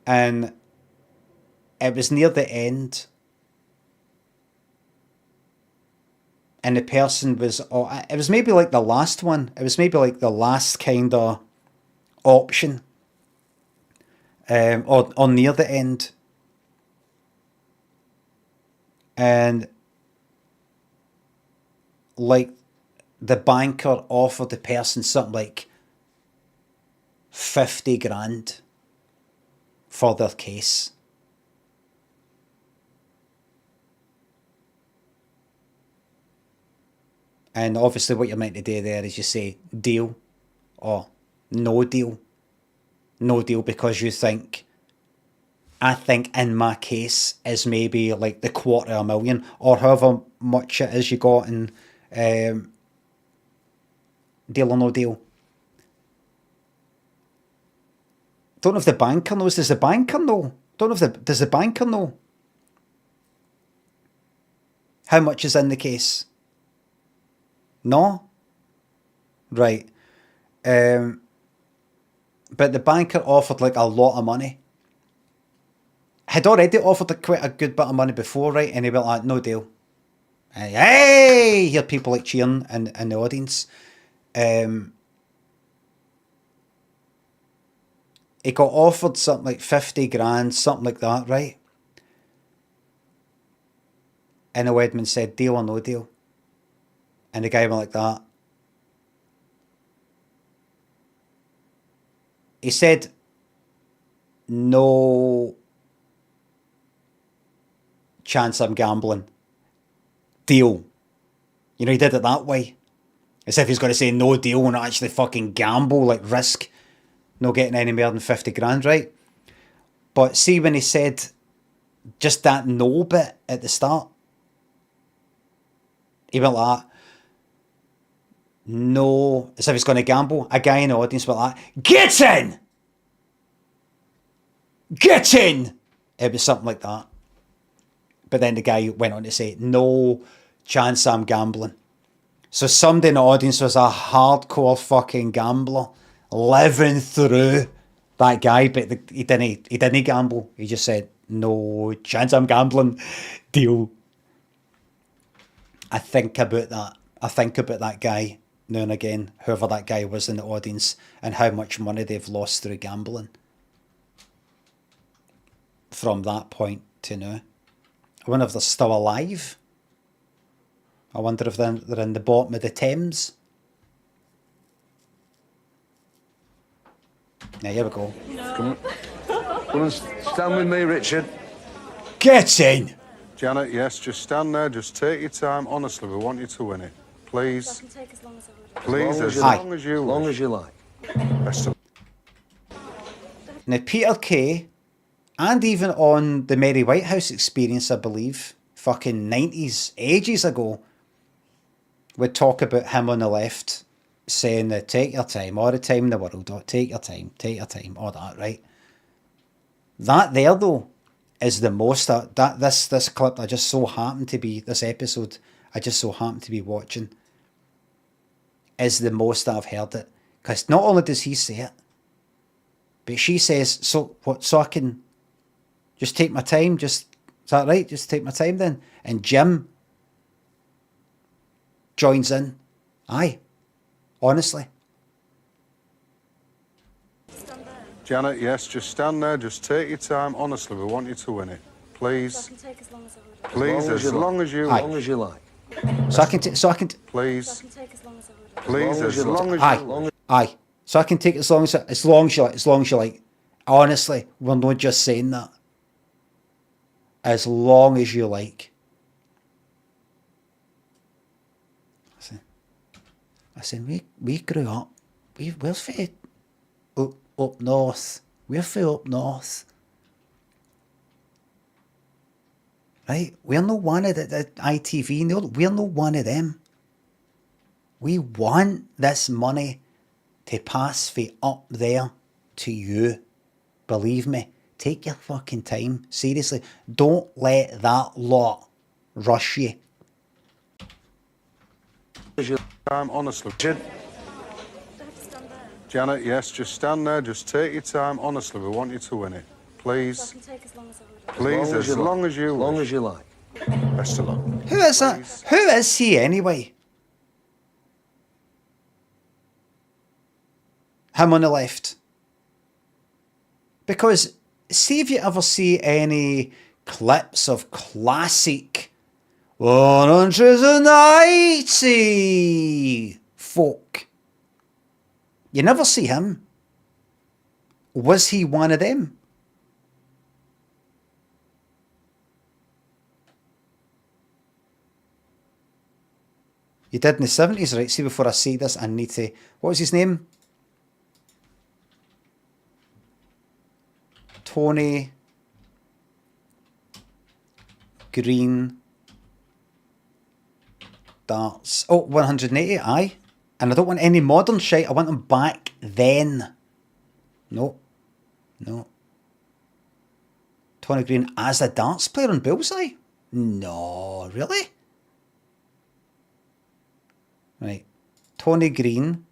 And it was near the end. And the person was, it was maybe like the last one. It was maybe like the last kind of option. Or near the end. And like the banker offered the person something like 50 grand for their case. And obviously what you're meant to do there is you say deal or no deal. No deal because you think I think in my case is maybe like the $250,000 or however much it is you got in Deal or No Deal. Don't know if the banker knows. Does the banker know? Don't know if does the banker know how much is in the case? No? Right. But the banker offered like a lot of money. Had already offered like quite a good bit of money before, right? And he went like, no deal. And hey! Hear people like cheering in the audience. He got offered something like 50 grand, something like that, right? And the Wedman said, deal or no deal? And the guy went like that. He said, no chance I'm gambling. Deal. You know, he did it that way. As if he's going to say no deal and not actually fucking gamble, like risk not getting any more than 50 grand, right? But see when he said just that no bit at the start, he went like that. No, as if he's going to gamble. A guy in the audience went like that. Get in! Get in! It was something like that. But then the guy went on to say, no chance I'm gambling. So somebody in the audience was a hardcore fucking gambler, living through that guy, but he didn't gamble. He just said, no chance I'm gambling. Deal. I think about that. I think about that guy now and again, whoever that guy was in the audience, and how much money they've lost through gambling from that point to now. I wonder if they're still alive. I wonder if they're in the bottom of the Thames. Yeah, here we go. Come and stand with me, Richard. Get in! Janet, yes, just stand there, just take your time. Honestly, we want you to win it. Please. I can take as long as I would. Please, as long as you As long as you like. Best of Now, Peter Kay, and even on the Mary Whitehouse Experience, I believe, fucking 90s, ages ago, would talk about him on the left saying that take your time, all the time in the world, or take your time, all that, right? That there, though, is the most, this clip I just so happened to be, this episode, I just so happened to be watching, is the most I've heard it. Because not only does he say it, but she says, so what, so I can just take my time, is that right? Just take my time then. And Jim joins in. Aye. Honestly. Janet, yes, just stand there, just take your time. Honestly, we want you to win it. Please. I can take as long as I would. Please, as long as you As long as you like. So I can Please. I can take as long as I would. Please, as long as Aye. you Aye. So I can take as long as you like. Honestly, we're not just saying that. As long as you like. I said, we grew up. We're from up north. We're from up north. Right? We're not one of the ITV. No, we're not one of them. We want this money to pass from up there to you. Believe me. Take your fucking time. Seriously. Don't let that lot rush you. time, honestly. Do I have to stand there? Janet, yes, just stand there, just take your time. Honestly, we want you to win it. I Please. can take as long as I would. Please, as long as you As long wish. as you like. Best of luck. Who is that? Who is he anyway? Him on the left. Because see if you ever see any clips of classic 190 folk. You never see him. Was he one of them? He did in the 70s, right? See, before I say this, I need to... What was his name? Tony green darts. Oh, 180, aye. And I don't want any modern shite. I want them back then. No. No. Tony Green as a darts player on Bullseye? No, really? Right. Tony Green.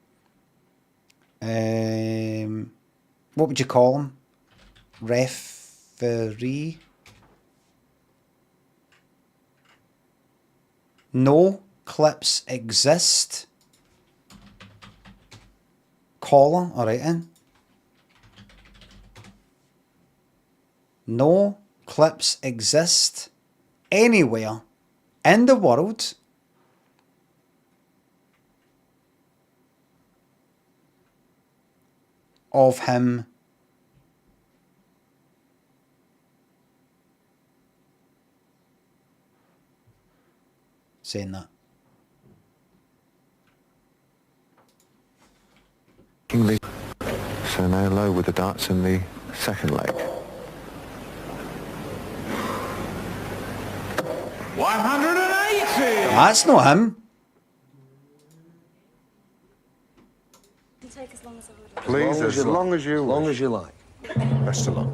What would you call him? Referee? No clips exist. Caller, alright then. No clips exist anywhere in the world of him saying that. So now low with the darts in the second leg. 180! That's not him. You can take as long as I would. Please, as long as you long wish. as you like. Best of luck.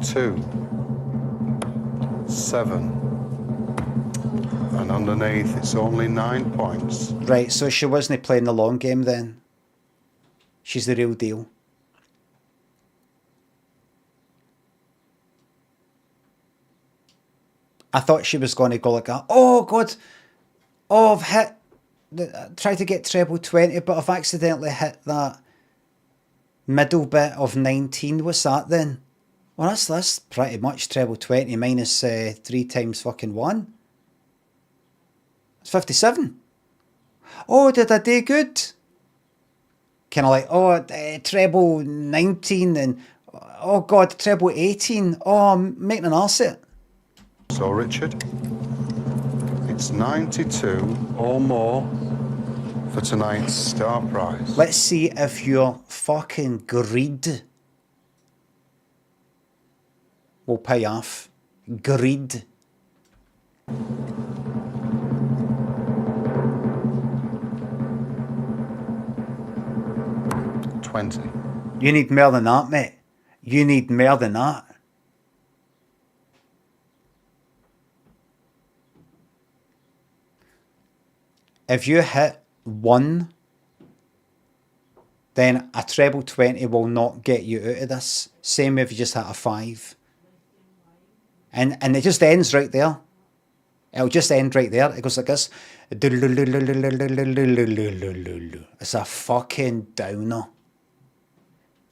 2, 7. And underneath, it's only 9 points. Right, so she wasn't playing the long game then. She's the real deal. I thought she was going to go like, oh God, oh, I've hit, tried to get treble 20, but I've accidentally hit that middle bit of 19. What's that then? Well, that's pretty much treble 20 minus 3 times fucking 1. It's 57. Oh, did I do good? Kind of like, oh, treble 19 and, oh God, treble 18. Oh, I'm making an arse of it. So, Richard, it's 92 or more for tonight's star prize. Let's see if your fucking greed will pay off. Greed. $20. You need more than that, mate. You need more than that. If you hit 1, then a treble 20 will not get you out of this. Same if you just hit a 5. And it just ends right there. It'll just end right there. It goes like this. It's a fucking downer.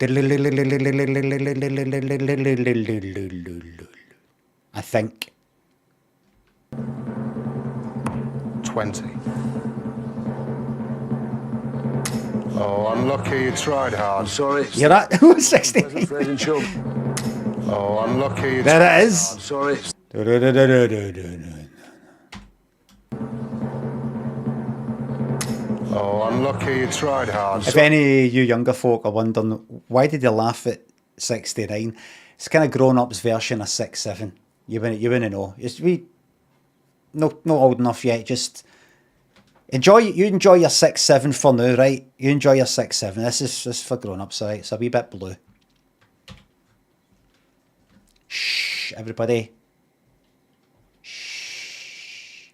I think. 20. Oh, unlucky you tried hard. I'm sorry. You're at 60. Oh, unlucky you There it is. I'm sorry. Oh, unlucky you tried hard. If any of you younger folk are wondering, why did you laugh at 69? It's kind of grown-ups version of 6-7. You wouldn't know. Not old enough yet. Just enjoy your 6-7 for now, right? You enjoy your 6-7. This is for grown-ups, right? It's a wee bit blue. Shh, everybody. Shh.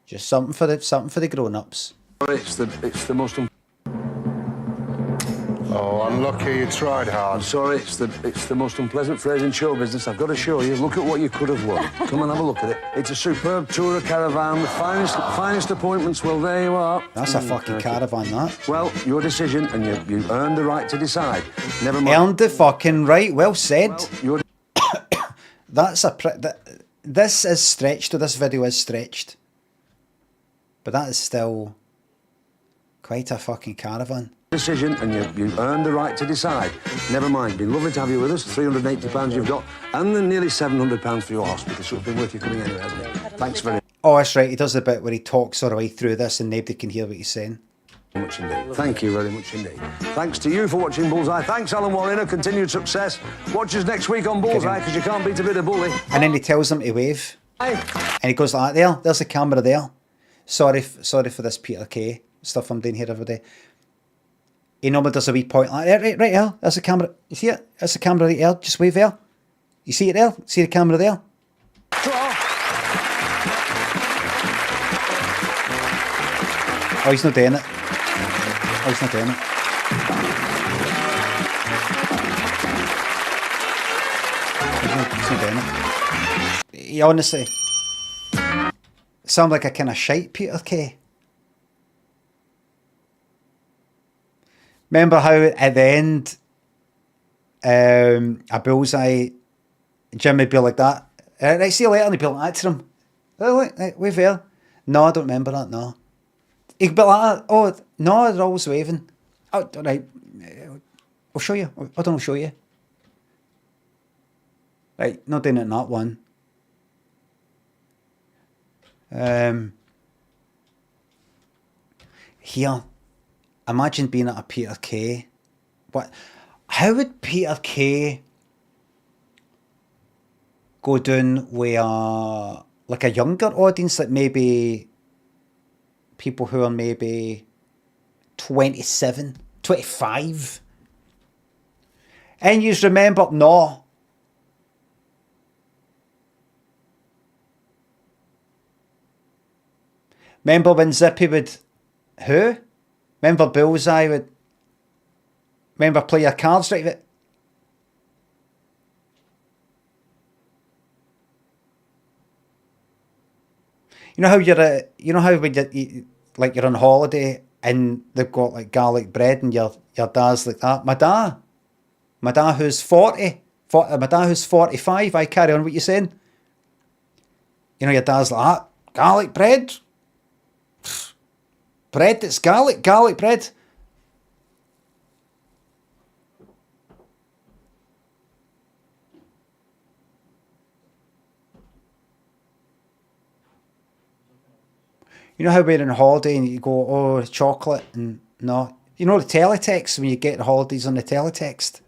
Just something for the grown-ups. It's the most. Oh, unlucky you tried hard. I'm sorry. It's the most unpleasant phrase in show business. I've got to show you. Look at what you could have won. Come and have a look at it. It's a superb tour of caravan. The finest appointments. Well, there you are. That's a fucking caravan, that. Well, your decision, and you earned the right to decide. Never mind. Earned the fucking right. Well said. Well, This is stretched, or this video is stretched. But that is still quite a fucking caravan. Decision, and you earned the right to decide. Never mind. It's been lovely to have you with us. £380 you've got, and then nearly £700 for your hospital. So it's been worth you coming anyway, hasn't it? Thanks very much. Oh, that's right. He does the bit where he talks all the way through this and nobody can hear what he's saying. much indeed. Thank you very much indeed. Thanks to you for watching Bullseye. Thanks, Alan Warner. Continued success. Watch us next week on Bullseye, because you can't beat a bit of bully. And then he tells them to wave. Hey. And he goes like, there's the camera there. Sorry for this Peter Kay stuff I'm doing here every day. He normally does a wee point like that. Right here, there's the camera. You see it? There's the camera right there. Just wave there. You see it there? See the camera there? Oh, he's not doing it. Oh, he's not doing it. He's not doing it. He honestly sounds like a kind of shite Peter Kay. Remember how at the end, a Bullseye, Jim would be like that. Right, see you later, and he'd be like that to him. Oh, wait, wave there. No, I don't remember that, no. He'd be like that. Oh, no, they're always waving. Oh, right. I'll show you. I'll show you. Right, not doing it in that one. Here, imagine being at a Peter Kay. What? How would Peter Kay go down with a younger audience, like maybe people who are maybe 27, 25? And you remember, no. Remember when Zippy would, who? Remember Bullseye would, remember play your cards right? You know how when you're on holiday and they've got like garlic bread and your dad's like that. My dad who's 40, my dad who's 45, I carry on what you're saying. You know, your dad's like that, garlic bread? Bread that's garlic bread. You know how we're on holiday and you go, oh, chocolate, and no. You know the teletext, when you get the holidays on the teletext?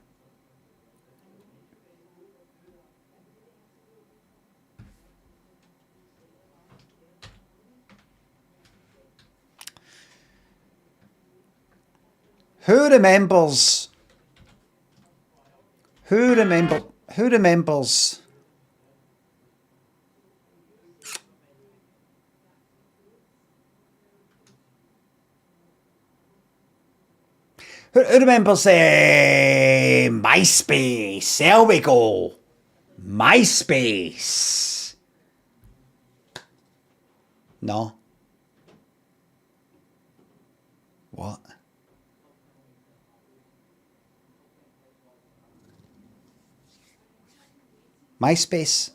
Who remembers? Who remembers? Who remembers MySpace? There we go. MySpace. No. What? MySpace.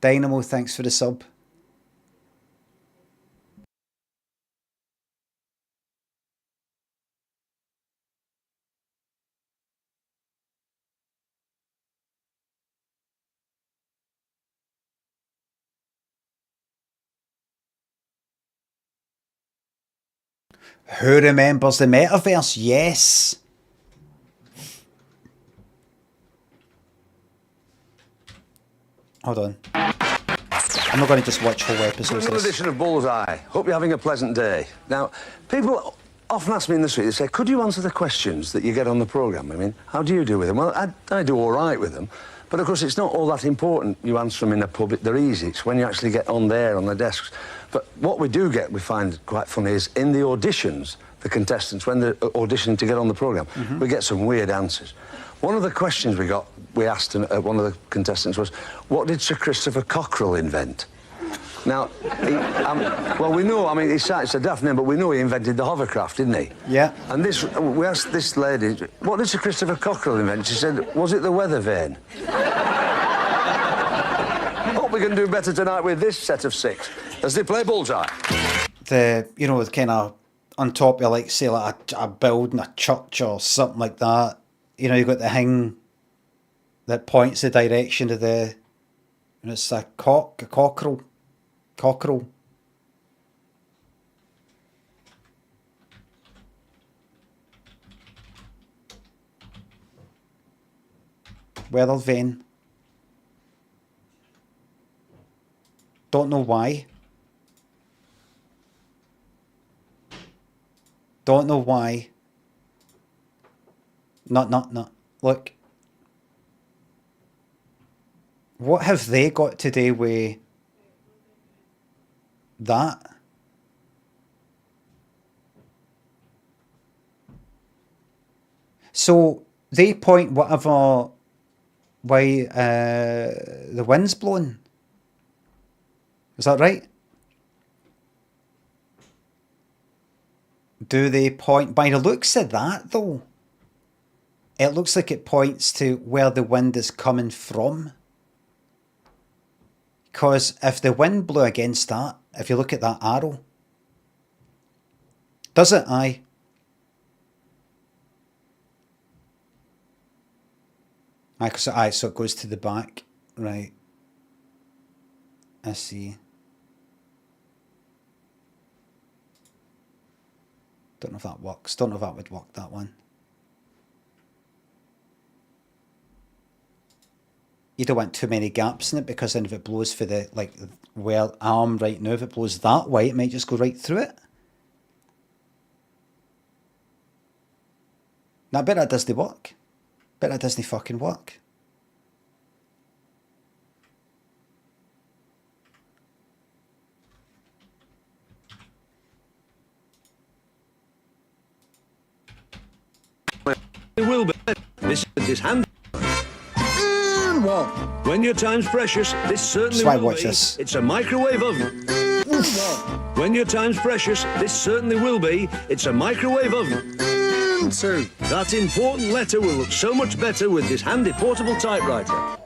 Dynamo, thanks for the sub. Who remembers the metaverse? Yes. Hold on. I'm not going to just watch whole episodes. Another edition of Bullseye. Hope you're having a pleasant day. Now, people often ask me in the street, they say, could you answer the questions that you get on the programme? I mean, how do you do with them? Well, I do all right with them. But, of course, it's not all that important you answer them in a public. They're easy. It's when you actually get on there, on the desks. But what we do get, we find quite funny, is in the auditions, the contestants, when they're auditioning to get on the programme, we get some weird answers. One of the questions we asked one of the contestants was, what did Sir Christopher Cockerell invent? Now, well, we know, I mean, it's a daft name, but we know he invented the hovercraft, didn't he? Yeah. And we asked this lady, what did Sir Christopher Cockerell invent? She said, was it the weather vane? we can do better tonight with this set of 6 as they play Bullseye. The, you know, kind of on top of, like, say, like a building, a church or something like that. You know, you've got the thing that points the direction of the, and it's a cockerel. Weather vane. Don't know why. Don't know why. Not. Look. What have they got to do with that? So they point whatever way the wind's blowing. Is that right? Do they point by the looks of that though? It looks like it points to where the wind is coming from. Because if the wind blew against that, if you look at that arrow, does it? Aye. Aye, so it goes to the back. Right. I see. Don't know if that works. Don't know if that would work, that one. You don't want too many gaps in it, because then if it blows for the, like, where arm right now, if it blows that way, it might just go right through it. Now, I bet that doesn't work. Bet that doesn't fucking work. It will be. This hand. And one. When your time's precious, this certainly Why will watch be. this? It's a microwave oven. And one. When your time's precious, this certainly will be. It's a microwave oven. And two. That important letter will look so much better with this handy portable typewriter.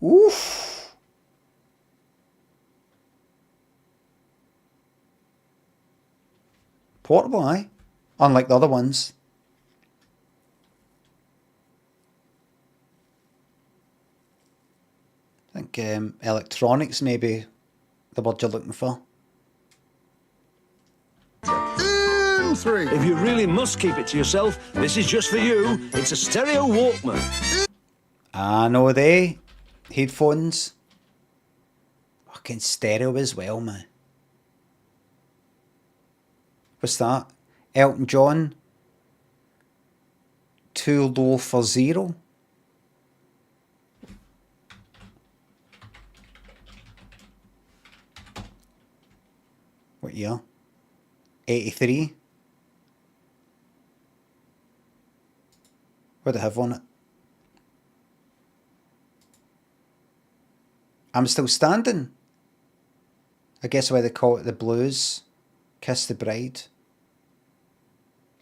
Oof. Portable, aye. Unlike the other ones. I think electronics may be the word you're looking for. And three. If you really must keep it to yourself, this is just for you. It's a stereo Walkman. I know they. Headphones. Fucking stereo as well, man. What's that? Elton John. Too Low for Zero. What year? 83. What do I have on it? I'm Still Standing. I guess why they call it the blues. Kiss the Bride.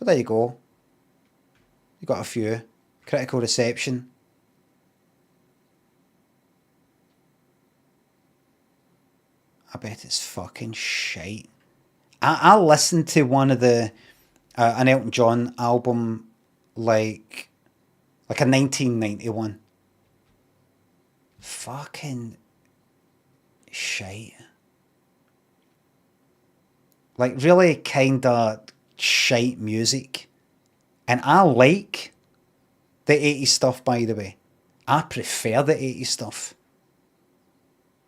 But there you go. You got a few. Critical reception. I bet it's fucking shite. I listened to one of the an Elton John album like a 1991. Fucking shite. Like really kinda shite music. And I like the 80s stuff, by the way. I prefer the 80s stuff.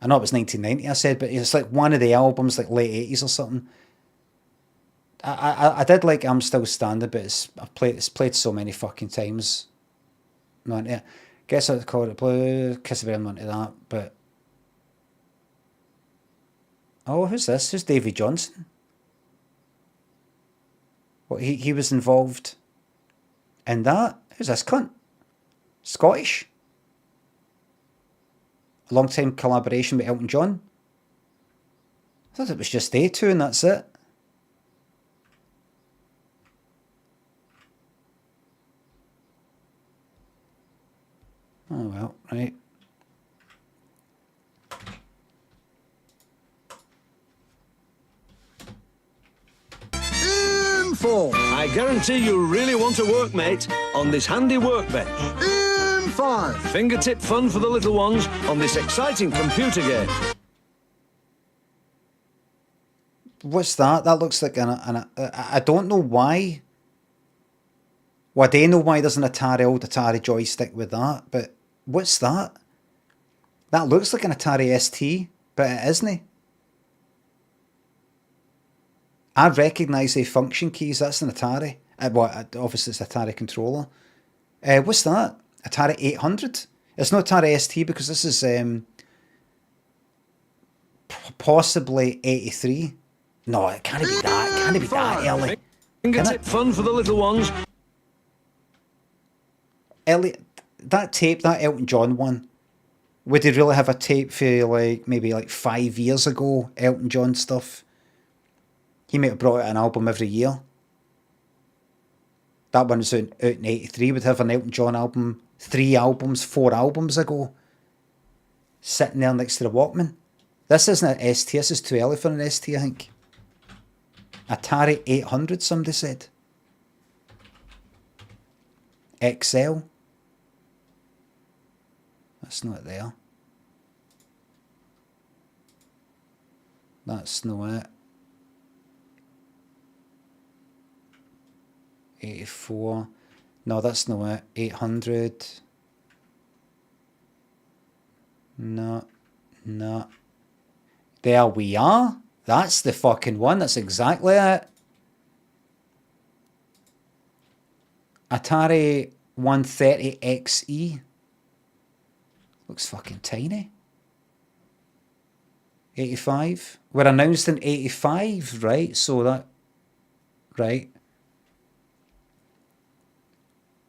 I know it was 1990 I said, but it's like one of the albums, like late 80s or something. I did like I'm Still Standing, but it's played so many fucking times. Not yeah. Guess I'd call it Blue. Kiss the Bride, I'm not into that, but oh, who's this? Who's Davy Johnson? What he was involved in that? Who's this cunt? Scottish? A long time collaboration with Elton John? I thought it was just they two and that's it. Oh well, right. 4. I guarantee you really want to work, mate, on this handy workbench. In 5. Fingertip fun for the little ones on this exciting computer game. What's that? That looks like I don't know why. Well, I do know why there's an old Atari joystick with that, but what's that? That looks like an Atari ST, but it isn't. I recognise the function keys. That's an Atari. Well, obviously it's Atari controller. What's that? Atari 800? It's not Atari ST because this is possibly 83. No, it can't be that. It can't be that early. Fingertip fun for the little ones. Elliot, that tape, that Elton John one, would they really have a tape for like maybe like 5 years ago? Elton John stuff. He might have brought out an album every year. That one was out in 83. Would have an Elton John album 4 albums ago. Sitting there next to the Walkman. This isn't an ST. This is too early for an ST, I think. Atari 800, somebody said. XL. That's not there. That's not it. 84. No, that's not it. 800. No. There we are. That's the fucking one. That's exactly it. Atari 130 XE. Looks fucking tiny. 85. We're announced in 85, right? So that... Right.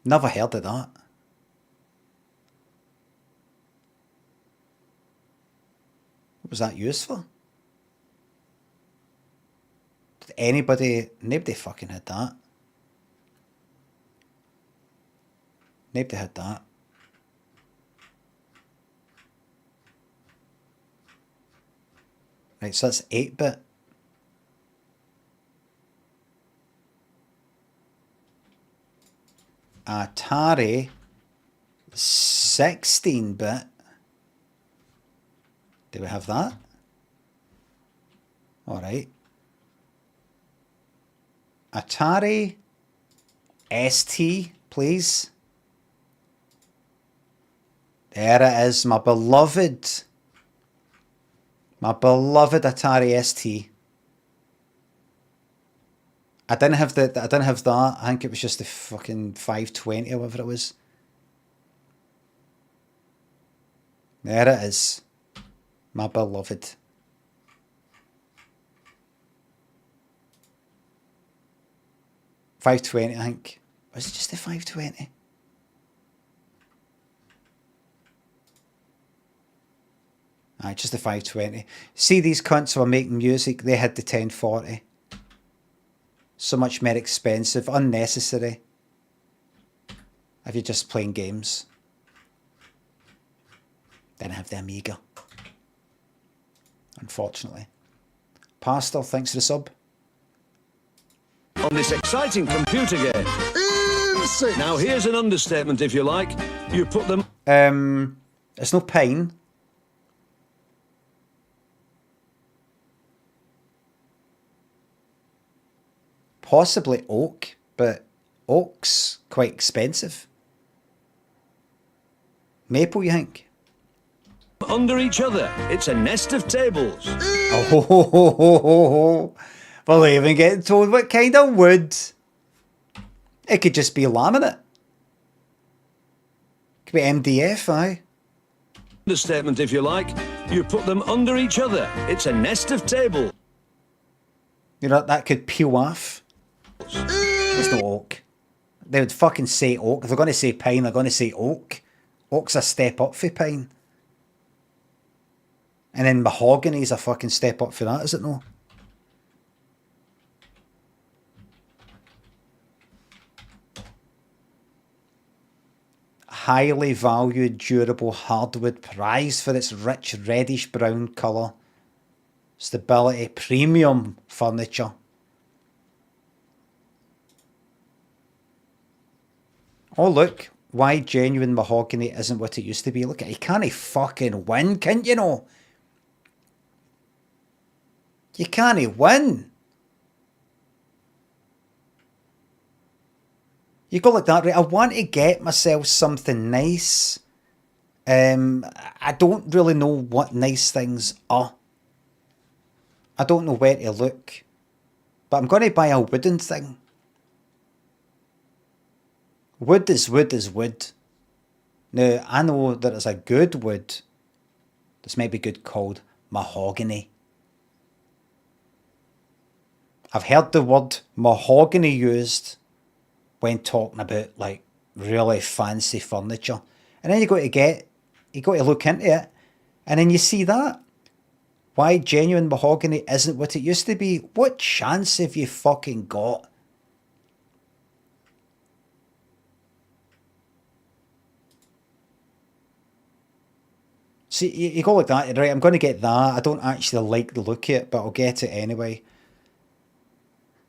Never heard of that. What was that used for? Did anybody... Nobody fucking had that. Nobody had that. Right, so that's 8-bit. Atari 16-bit. Do we have that? Alright. Atari ST, please. There it is, my beloved. My beloved Atari ST. I didn't have that. I think it was just the fucking 520 or whatever it was. There it is. My beloved. $520, I think. Was it just the 520? Aye, just the 520. See, these cunts were making music, they had the 1040. So much more expensive, unnecessary. If you're just playing games. Didn't have the Amiga. Unfortunately. Pastor, thanks for the sub. On this exciting computer game. Insane. Now here's an understatement, if you like. You put them... It's no pine. Possibly oak, but oak's quite expensive. Maple, you think? Under each other. It's a nest of tables. Oh, well, even getting told what kind of wood. It could just be laminate. Could be MDF, aye. Understatement, if you like. You put them under each other. It's a nest of tables. You know, that could peel off. It's no oak. They would fucking say oak. If they're going to say pine, they're going to say oak. Oak's a step up for pine. And then mahogany's a fucking step up for that, is it no? Highly valued, durable hardwood, prized for its rich reddish brown colour. Stability, premium furniture. Oh, look. Why genuine mahogany isn't what it used to be. Look at it. You can't fucking win, can't you know? You can't win. You go like that, right? I want to get myself something nice. I don't really know what nice things are. I don't know where to look. But I'm going to buy a wooden thing. Wood is wood is wood. Now, I know there is a good wood. This might be good called mahogany. I've heard the word mahogany used when talking about like really fancy furniture. And then you got to look into it. And then you see that. Why genuine mahogany isn't what it used to be. What chance have you fucking got? See, you go like that, right? I'm going to get that. I don't actually like the look of it, but I'll get it anyway.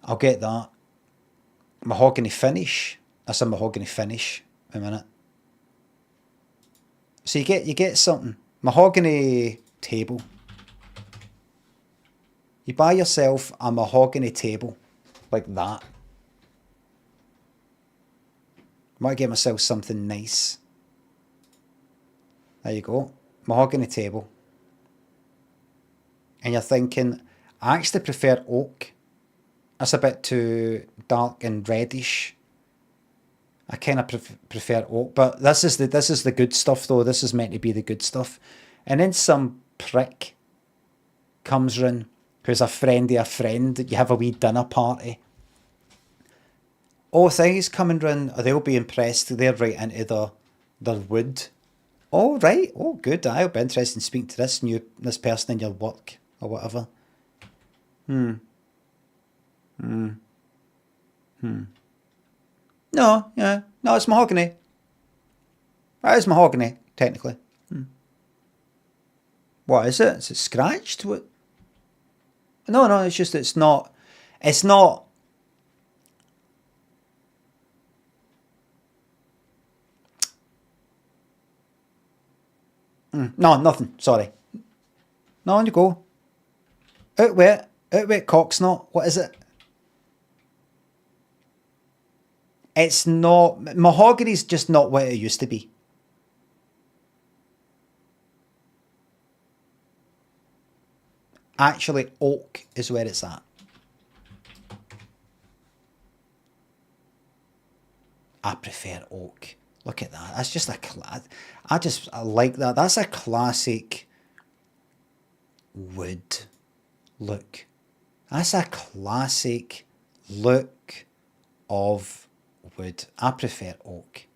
I'll get that. Mahogany finish. That's a mahogany finish. A minute. So you get something. Mahogany table. You buy yourself a mahogany table like that. Might get myself something nice. There you go. Mahogany table. And you're thinking, I actually prefer oak. That's a bit too dark and reddish. I kind of prefer oak, but this is the good stuff though. This is meant to be the good stuff. And then some prick comes round who's a friend of a friend. You have a wee dinner party. Oh, things coming round. They'll be impressed. They're right into their wood. Oh, right. Oh, good. I'll be interested in speaking to this person in your work or whatever. No, yeah. No, it's mahogany. That is mahogany, technically. What is it? Is it scratched? What? No, it's just, it's not. No, nothing. Sorry. No, on you go. Out with cocksnot. What is it? It's not. Mahogany's just not what it used to be. Actually, oak is where it's at. I prefer oak. Look at that. That's just I like that. That's a classic wood look. That's a classic look of wood. I prefer oak.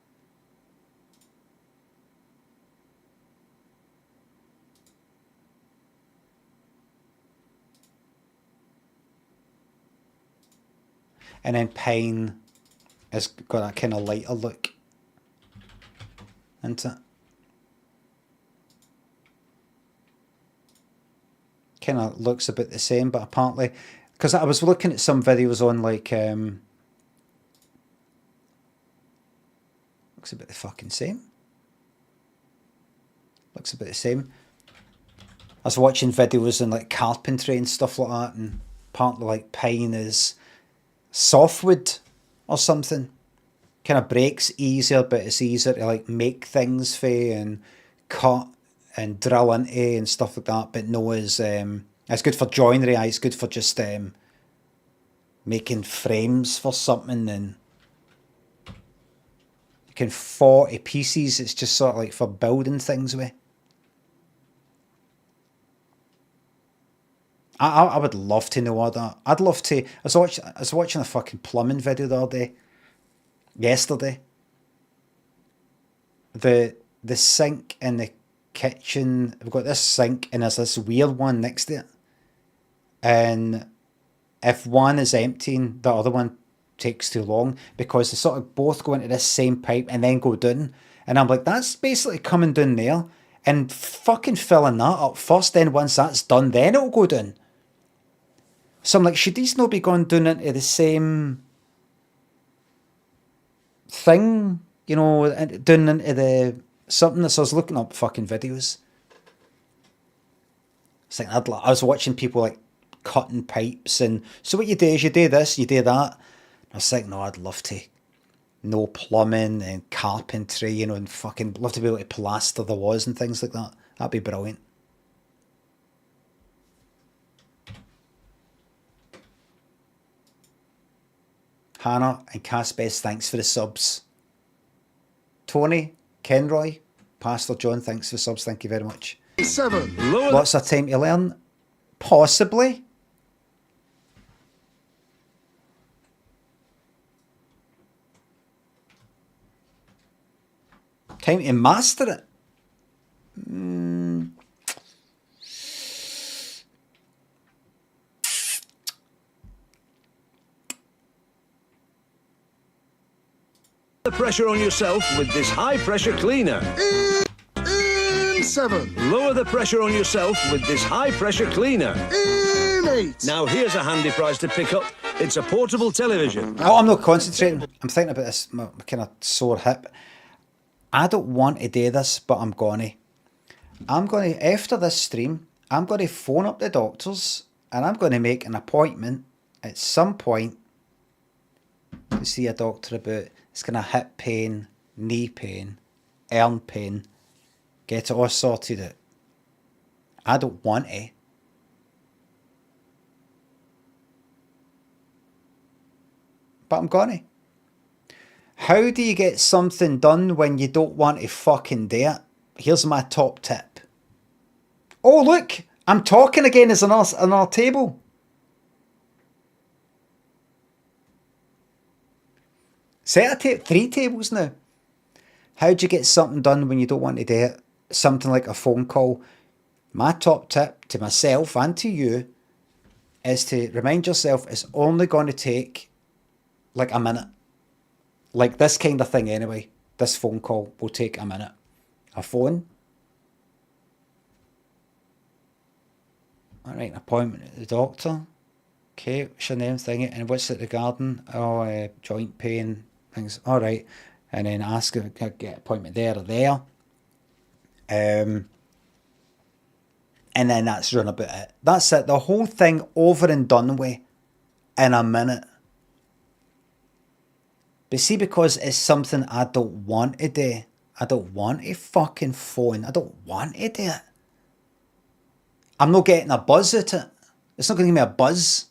And then pine has got that kind of lighter look, isn't it? Kind of looks a bit the same, but apparently, because I was looking at some videos on like, looks a bit the fucking same. Looks a bit the same. I was watching videos on like carpentry and stuff like that, and apparently like pine is softwood or something. Kind of breaks easier, but it's easier to like make things for and cut and drill into and stuff like that. But no, it's good for joinery. It's good for just making frames for something, and you can 40 pieces. It's just sort of like for building things with. I would love to know all that. I'd love to. I was watching a fucking plumbing video the other day. Yesterday. The sink in the kitchen. We've got this sink and there's this weird one next to it. And if one is emptying, the other one takes too long because they sort of both go into this same pipe and then go down. And I'm like, that's basically coming down there and fucking filling that up first. Then once that's done, then it'll go down. So I'm like, should these not be going down into the same thing? you know, and down into the something. So I was looking up fucking videos. It's like I was watching people like cutting pipes, and so what you do is you do this, you do that. I was like, no, I'd love to know plumbing and carpentry, you know, and fucking love to be able to plaster the walls and things like that. That'd be brilliant. Hannah and Caspes, thanks for the subs. Tony, Kenroy, Pastor John, thanks for the subs. Thank you very much. 7. Lots of time to learn? Possibly. Time to master it? The pressure on yourself with this high pressure cleaner. In 7. Lower the pressure on yourself with this high pressure cleaner. In 8. Now here's a handy prize to pick up. It's a portable television. Oh, I'm not concentrating. I'm thinking about this, my kind of sore hip. I don't want to do this, but I'm gonna. After this stream, I'm going to phone up the doctors and I'm going to make an appointment at some point to see a doctor about this kind of hip pain, knee pain, arm pain. Get it all sorted out. I don't want to. But I'm gonna. How do you get something done when you don't want to fucking do it? Here's my top tip. Oh look, I'm talking again as on our table. Set a 3 tables now. How do you get something done when you don't want to do it? Something like a phone call. My top tip to myself and to you is to remind yourself it's only going to take like a minute. Like this kind of thing anyway. This phone call will take a minute. A phone. Alright, an appointment at the doctor. Okay, what's your name, thingy? And what's it regarding? Oh, joint pain, things. Alright. And then ask if I can get an appointment there or there. And then that's run about it. That's it. The whole thing over and done with in a minute. But see, because it's something I don't want to do. I don't want a fucking phone. I don't want to do it. I'm not getting a buzz at it. It's not going to give me a buzz.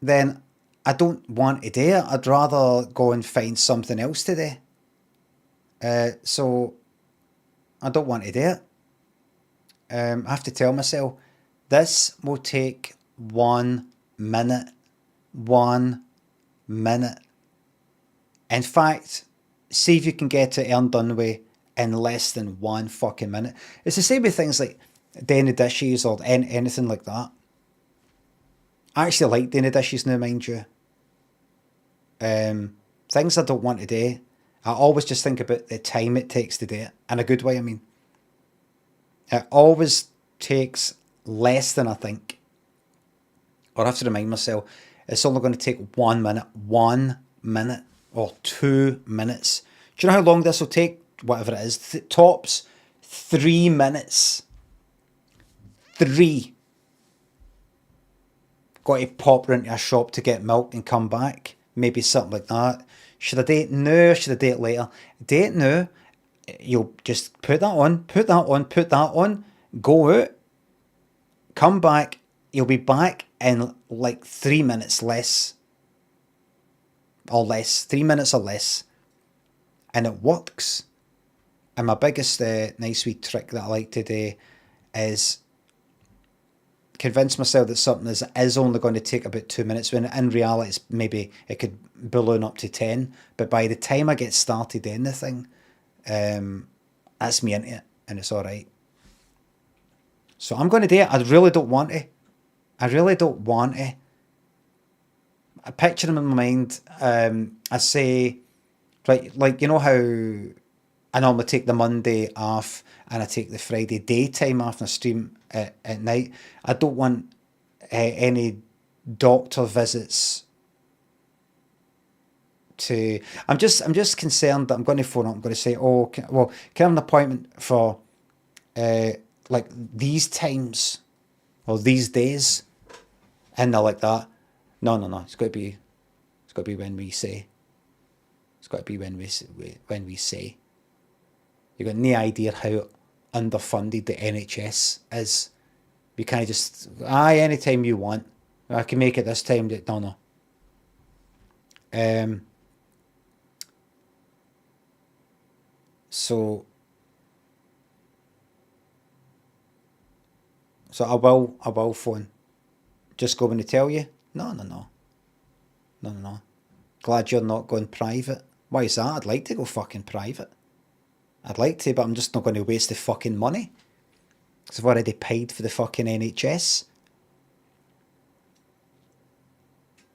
Then I don't want to do it. I'd rather go and find something else to do. So I don't want to do it. I have to tell myself, this will take 1 minute. 1 minute. In fact, see if you can get it done with in less than 1 fucking minute. It's the same with things like doing the dishes or anything like that. I actually like doing the dishes now, mind you. Things I don't want to do, I always just think about the time it takes to do it. In a good way, I mean. It always takes less than I think. Or I have to remind myself, it's only going to take 1 minute. 1 minute or 2 minutes. Do you know how long this will take? Whatever it is. Tops 3 minutes. 3. Got to pop round to a shop to get milk and come back. Maybe something like that. Should I do it now? Should I do it later? Do it now. You'll just put that on, put that on, put that on. Go out. Come back. You'll be back in like 3 minutes less. Or less. 3 minutes or less. And it works. And my biggest nice wee trick that I like to do is convince myself that something is only going to take about 2 minutes, when in reality it's maybe it could balloon up to 10. But by the time I get started in the thing, that's me into it, and it's alright. So I'm going to do it. I really don't want to. I really don't want to. I picture them in my mind. I say, like you know how I normally take the Monday off and I take the Friday daytime off and I stream at night. I don't want any doctor visits to. I'm just concerned that I'm going to phone up. I'm going to say, oh, can I have an appointment for like these times or these days? And they're like that. No. It's got to be when we say. It's got to be when we say. You've got no idea how underfunded the NHS is. You can't just anytime you want. I can make it this time. No. So I will phone. Just going to tell you? No. Glad you're not going private. Why is that? I'd like to go fucking private. I'd like to, but I'm just not going to waste the fucking money. Because I've already paid for the fucking NHS.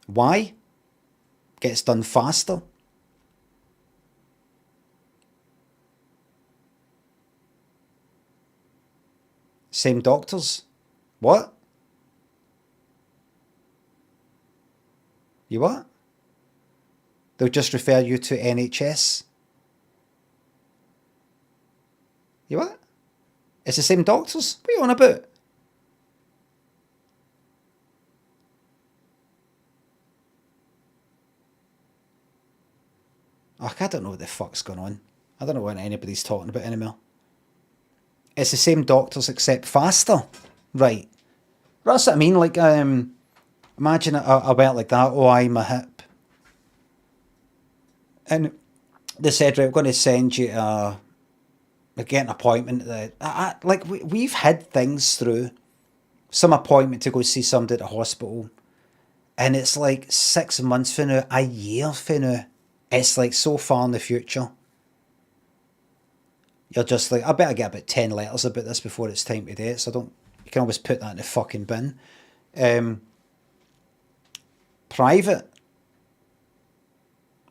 Why? Gets done faster. Same doctors. What? You what? They'll just refer you to NHS. You what? It's the same doctors? What are you on about? I don't know what the fuck's going on. I don't know what anybody's talking about anymore. It's the same doctors except faster. Right. That's what I mean. Like, imagine I went like that. Oh, I'm a hip. And they said, right, we're going to send you get an appointment. Like, we've had things through. Some appointment to go see somebody at the hospital. And it's like 6 months for now, a year for now. It's like so far in the future. You're just like, I better get about 10 letters about this before it's time to do it. So you can always put that in the fucking bin. Private.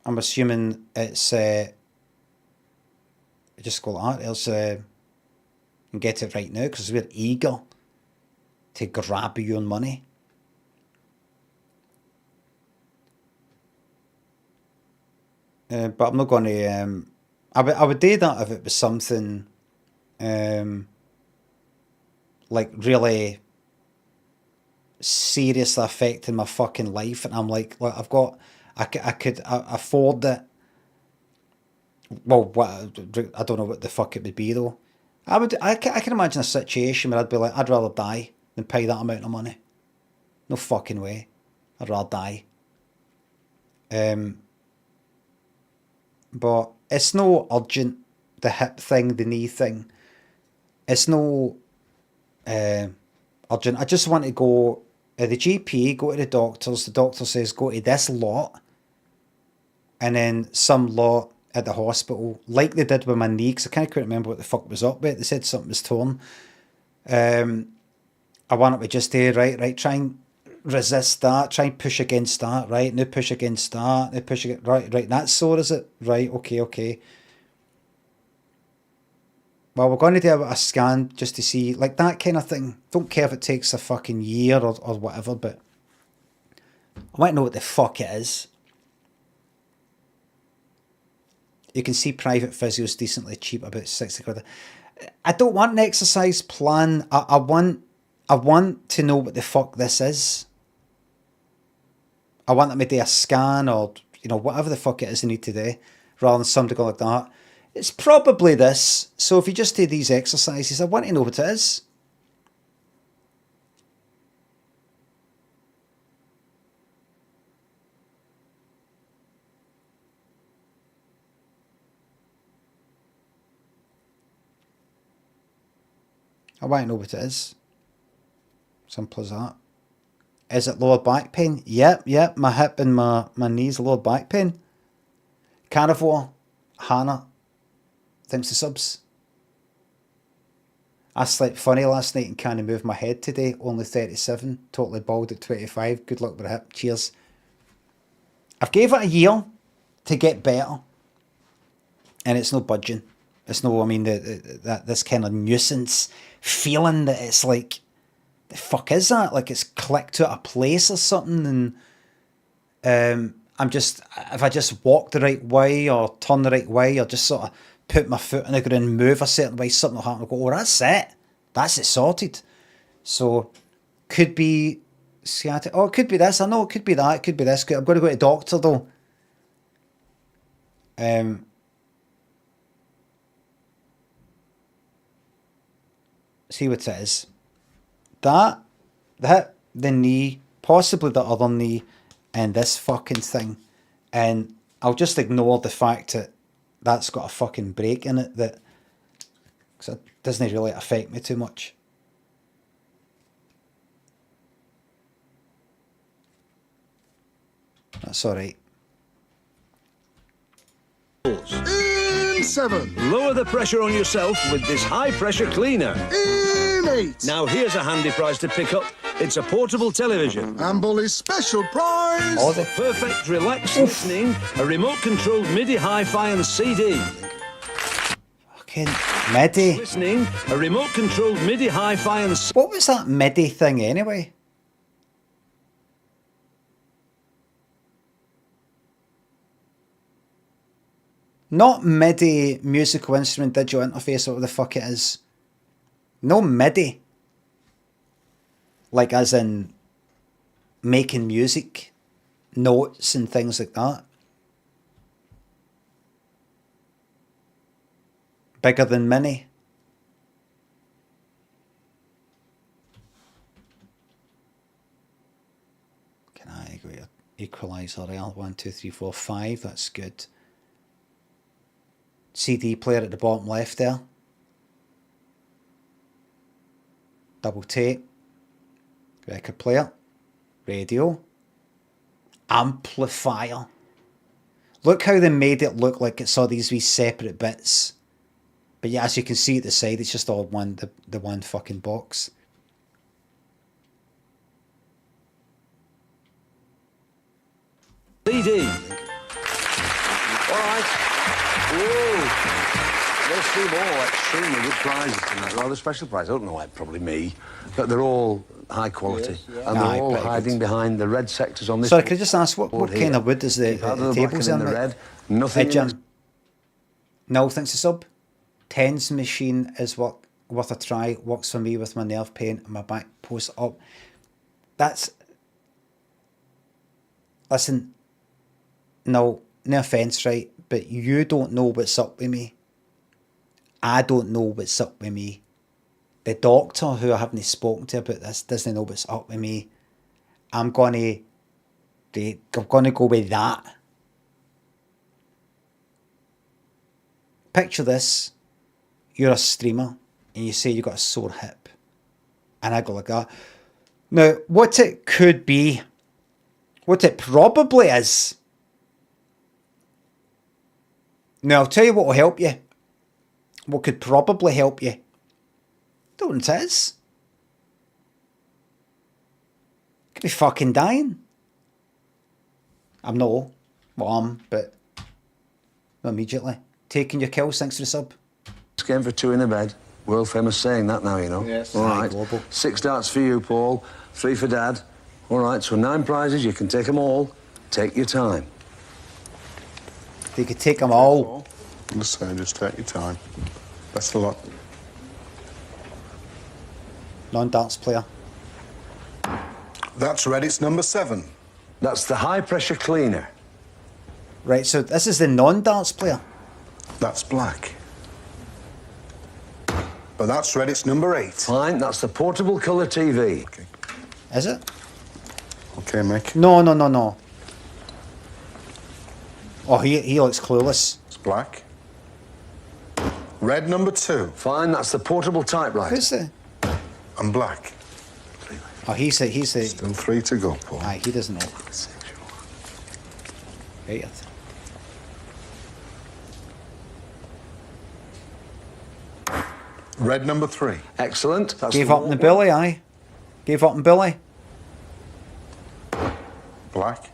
I'm assuming it's, just go like that. Else, and get it right now because we're eager to grab your own money. But I'm not going to. I would do that if it was something, like really seriously affecting my fucking life, and I'm like, look, I could afford it. Well, what I don't know what the fuck it would be though. I can imagine a situation where I'd be like, I'd rather die than pay that amount of money. No fucking way. I'd rather die. But it's no urgent, the hip thing, the knee thing. It's no urgent. I just want to go to the GP, go to the doctors. The doctor says, go to this lot. And then some lot at the hospital, like they did with my knee, because I can't quite remember what the fuck was up with. They said something was torn. I want it to just say, right, try and resist that, try and push against that, right, now push against that, now push against, right, that's sore, is it? Right, okay. Well, we're going to do a scan just to see, like that kind of thing. Don't care if it takes a fucking year or whatever, but I want to know what the fuck it is. You can see private physios decently cheap, about 60 quid. I don't want an exercise plan. I want to know what the fuck this is. I want them to do a scan or, whatever the fuck it is they need to do, rather than somebody going like that. It's probably this. So if you just do these exercises, I want to know what it is. I want to know what it is. Simple as that. Is it lower back pain? Yep. My hip and my knees, lower back pain. Carnivore, Hannah, thanks to subs. I slept funny last night and can't move my head today. Only 37. Totally bald at 25. Good luck with the hip. Cheers. I've gave it a year to get better. And it's no budging. It's no, this kind of nuisance feeling that it's like, the fuck is that? Like it's clicked to a place or something, and if I just walk the right way or turn the right way or just sort of put my foot on the ground, move a certain way, something will happen. I'll go, oh, that's it. That's it sorted. So, could be sciatic. Oh, it could be this. I know it could be that. It could be this. I'm going to go to the doctor though. See what it is. That, the hip, the knee, possibly the other knee, and this fucking thing. And I'll just ignore the fact that that's got a fucking break in it, that, because it doesn't really affect me too much. That's alright. In 7. Lower the pressure on yourself with this high pressure cleaner. In 8. Now here's a handy prize to pick up. It's a portable television. And Bully's special prize. Oh, Perfect relaxed listening, a remote controlled MIDI hi-fi and CD. Fucking MIDI. Listening, a remote controlled MIDI hi-fi and What was that MIDI thing anyway? Not MIDI, musical instrument digital interface, or what the fuck it is. No MIDI. Like as in making music, notes and things like that. Bigger than Mini. Can I go to equalizer L? 1, 2, 3, 4, 5. That's good. CD player at the bottom left there. Double tape. Record player. Radio. Amplifier. Look how they made it look like it's all these wee separate bits. But yeah, as you can see at the side, it's just all one, the one fucking box. CD. Alright. Whoa. There's 3 more extremely good prizes tonight. Rather special prizes. I don't know why, probably me. But they're all high quality. Yes, yeah. And they're all hiding behind the red sectors on this. Sorry, could I just ask, what kind of wood is the tables in? The red. Nothing. Jim. No, thanks to sub. Tens machine is worth a try. Works for me with my nerve pain and my back post up. That's... Listen. No offence, right? But you don't know what's up with me. I don't know what's up with me. The doctor who I haven't spoken to about this doesn't know what's up with me. I'm gonna go with that. Picture this. You're a streamer and you say you got a sore hip. And I go like that. Now, what it could be, what it probably is. Now, I'll tell you what will help you. What could probably help you. Don't know what it is. Could be fucking dying. I'm no. Well, but not immediately. Taking your kills, thanks for the sub. This game for 2 in a bed. World famous saying that now, you know. Yes. All right. Global. 6 darts for you, Paul. 3 for Dad. All right, so 9 prizes. You can take them all. Take your time. You could take them all. Listen, just take your time. Best of luck. Non-darts player. That's red, it's number 7. That's the high pressure cleaner. Right, so this is the non-darts player. That's black. But that's red, it's number 8. Fine, that's the portable colour TV. Okay. Is it? Okay, Mick. No. Oh, he looks clueless. It's black. Red, number 2. Fine, that's the portable typewriter. Who's the... And black. Oh, he's the... Still 3 to go, Paul. Aye, he doesn't know. Right. Red, number 3. Excellent. That's Gave up on the Billy, aye. Gave up on Billy. Black.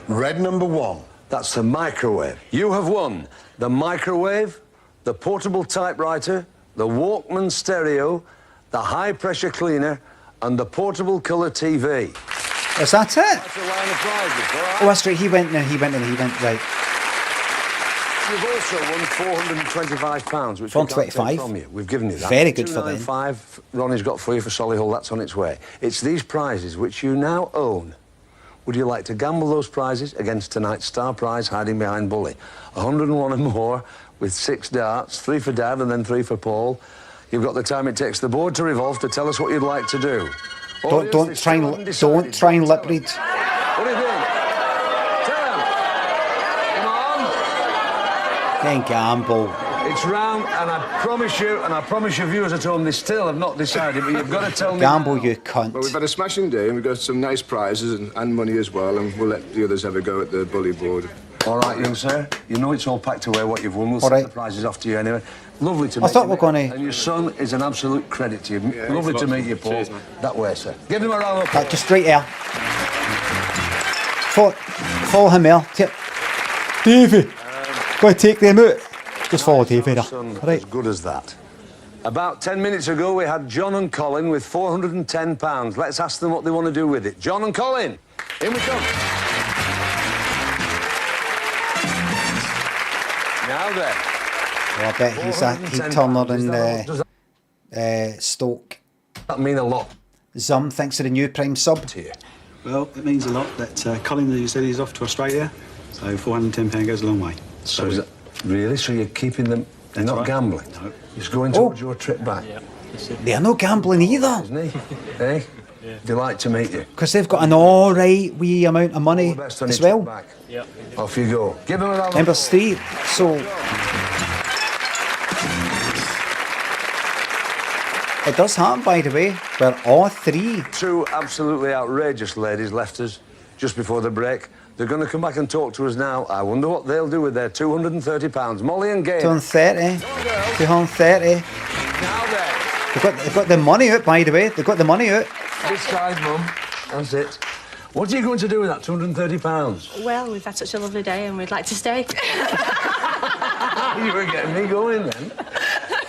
Red, number 1. That's the microwave. You have won the microwave, the portable typewriter, the Walkman stereo, the high-pressure cleaner, and the portable colour TV. Is that it? That's a line of prizes, all right? Oh, that's right. He went, right. You've also won £425, which we can't take 425. from you. We've given you that. Very good for them. 295 Ronnie's got for you for Solihull. That's on its way. It's these prizes which you now own. Would you like to gamble those prizes against tonight's star prize hiding behind Bully? 101 and more with 6 darts, 3 for Dad and then 3 for Paul. You've got the time it takes the board to revolve to tell us what you'd like to do. Don't try and lip read. What do you think? Tell him. Come on. Can't gamble. It's round, and I promise you viewers at home, they still have not decided, but you've got to tell me. Gamble, you cunt. Well, we've had a smashing day, and we've got some nice prizes and money as well, and we'll let the others have a go at the bully board. All right, young sir. You know it's all packed away what you've won. We'll All send right. the prizes off to you anyway. Lovely to meet you. I thought we were going to... And your son is an absolute credit to you. Yeah, Lovely to meet you, Paul. Cheers, man. That way, sir. Give him a round of applause. Just straight there. Follow him there. Davey, go and take them out. Just follow Davey there. Son, Right. as good as that. About 10 minutes ago, we had John and Colin with £410. Let's ask them what they want to do with it. John and Colin, in we come. Now then. Well, I bet he's a heat turner in Stoke. That mean a lot. Zum, thanks for the new Prime sub. To you. Well, it means a lot that Colin, as you said, he's off to Australia, so £410 goes a long way. So is that really? So you're keeping them? They're not right. gambling? No. He's going towards your trip back? Yeah. They're not gambling either. Isn't he? Eh? Yeah. Delight to meet you. Because they've got an alright wee amount of money All the best on as your well. trip back. Yep. Off you go. Give him a round. Number 3, so... It does happen, by the way, where all 3... 2 absolutely outrageous ladies left us just before the break. They're going to come back and talk to us now. I wonder what they'll do with their £230. Molly and Gail. 230. 230. Now then. They've got the money out, by the way. They've got the money out. This side, Mum. That's it. What are you going to do with that £230? Well, we've had such a lovely day and we'd like to stay. You were getting me going then.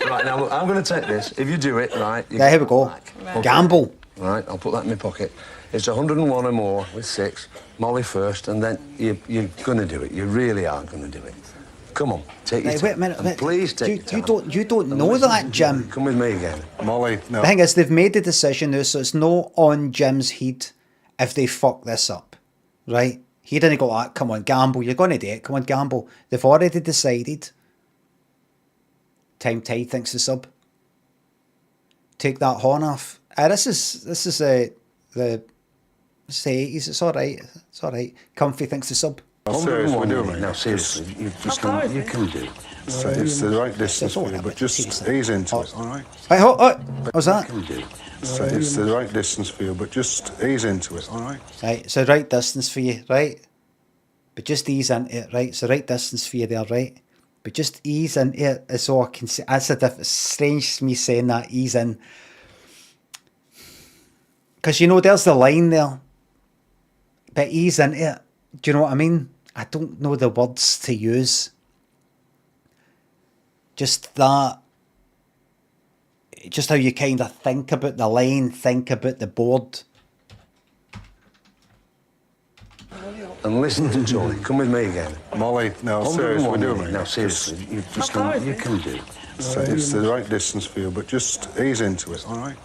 Right, now, look, I'm going to take this. If you do it, right... Yeah, here we go. Right. Gamble. Right, I'll put that in my pocket. It's 101 or more with 6. Molly first, and then you're going to do it. You really are going to do it. Come on, take your time. Wait a minute. And please take your time. You don't know that, Jim. Come with me again. Molly, no. The thing is, they've made the decision now, so it's no on Jim's head if they fuck this up, right? He didn't go, ah, come on, gamble. You're going to do it. Come on, gamble. They've already decided. Time Tide thinks the sub. Take that horn off. This is the 80s. It's all right. It's all right. Comfy thinks the sub. Seriously, we're doing it. No, seriously, you can do it. So it's the right distance for you, but just ease into it, all right? Hey, what was that? So it's the right distance for you, but just ease into it, all right? Right, it's the right distance for you, right? But just ease into it, right? It's the right distance for you there, right? But just ease into it is all I can say. That's a strange me saying that, ease in. Because, you know, there's the line there. But ease into it. Do you know what I mean? I don't know the words to use. Just that. Just how you kind of think about the line, think about the board. And listen to Tony. Come with me again. Molly, no, seriously, we're doing it. No, seriously, you can do it. So it's the right distance for you, but just ease into it, all right?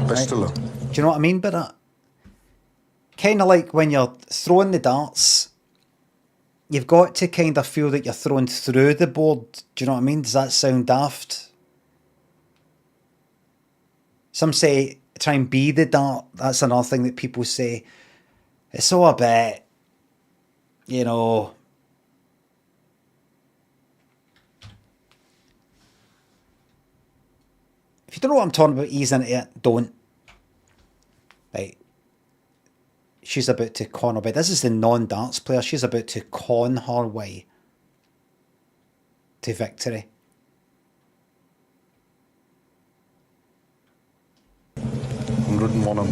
Best of luck. Do you know what I mean by that? Kind of like when you're throwing the darts, you've got to kind of feel that you're throwing through the board. Do you know what I mean? Does that sound daft? Some say try and be the dart. That's another thing that people say. It's all a bit, you know... If you don't know what I'm talking about, ease into it, don't. Right. She's about to con her way. This is the non-darts player. She's about to con her way to victory. 101 on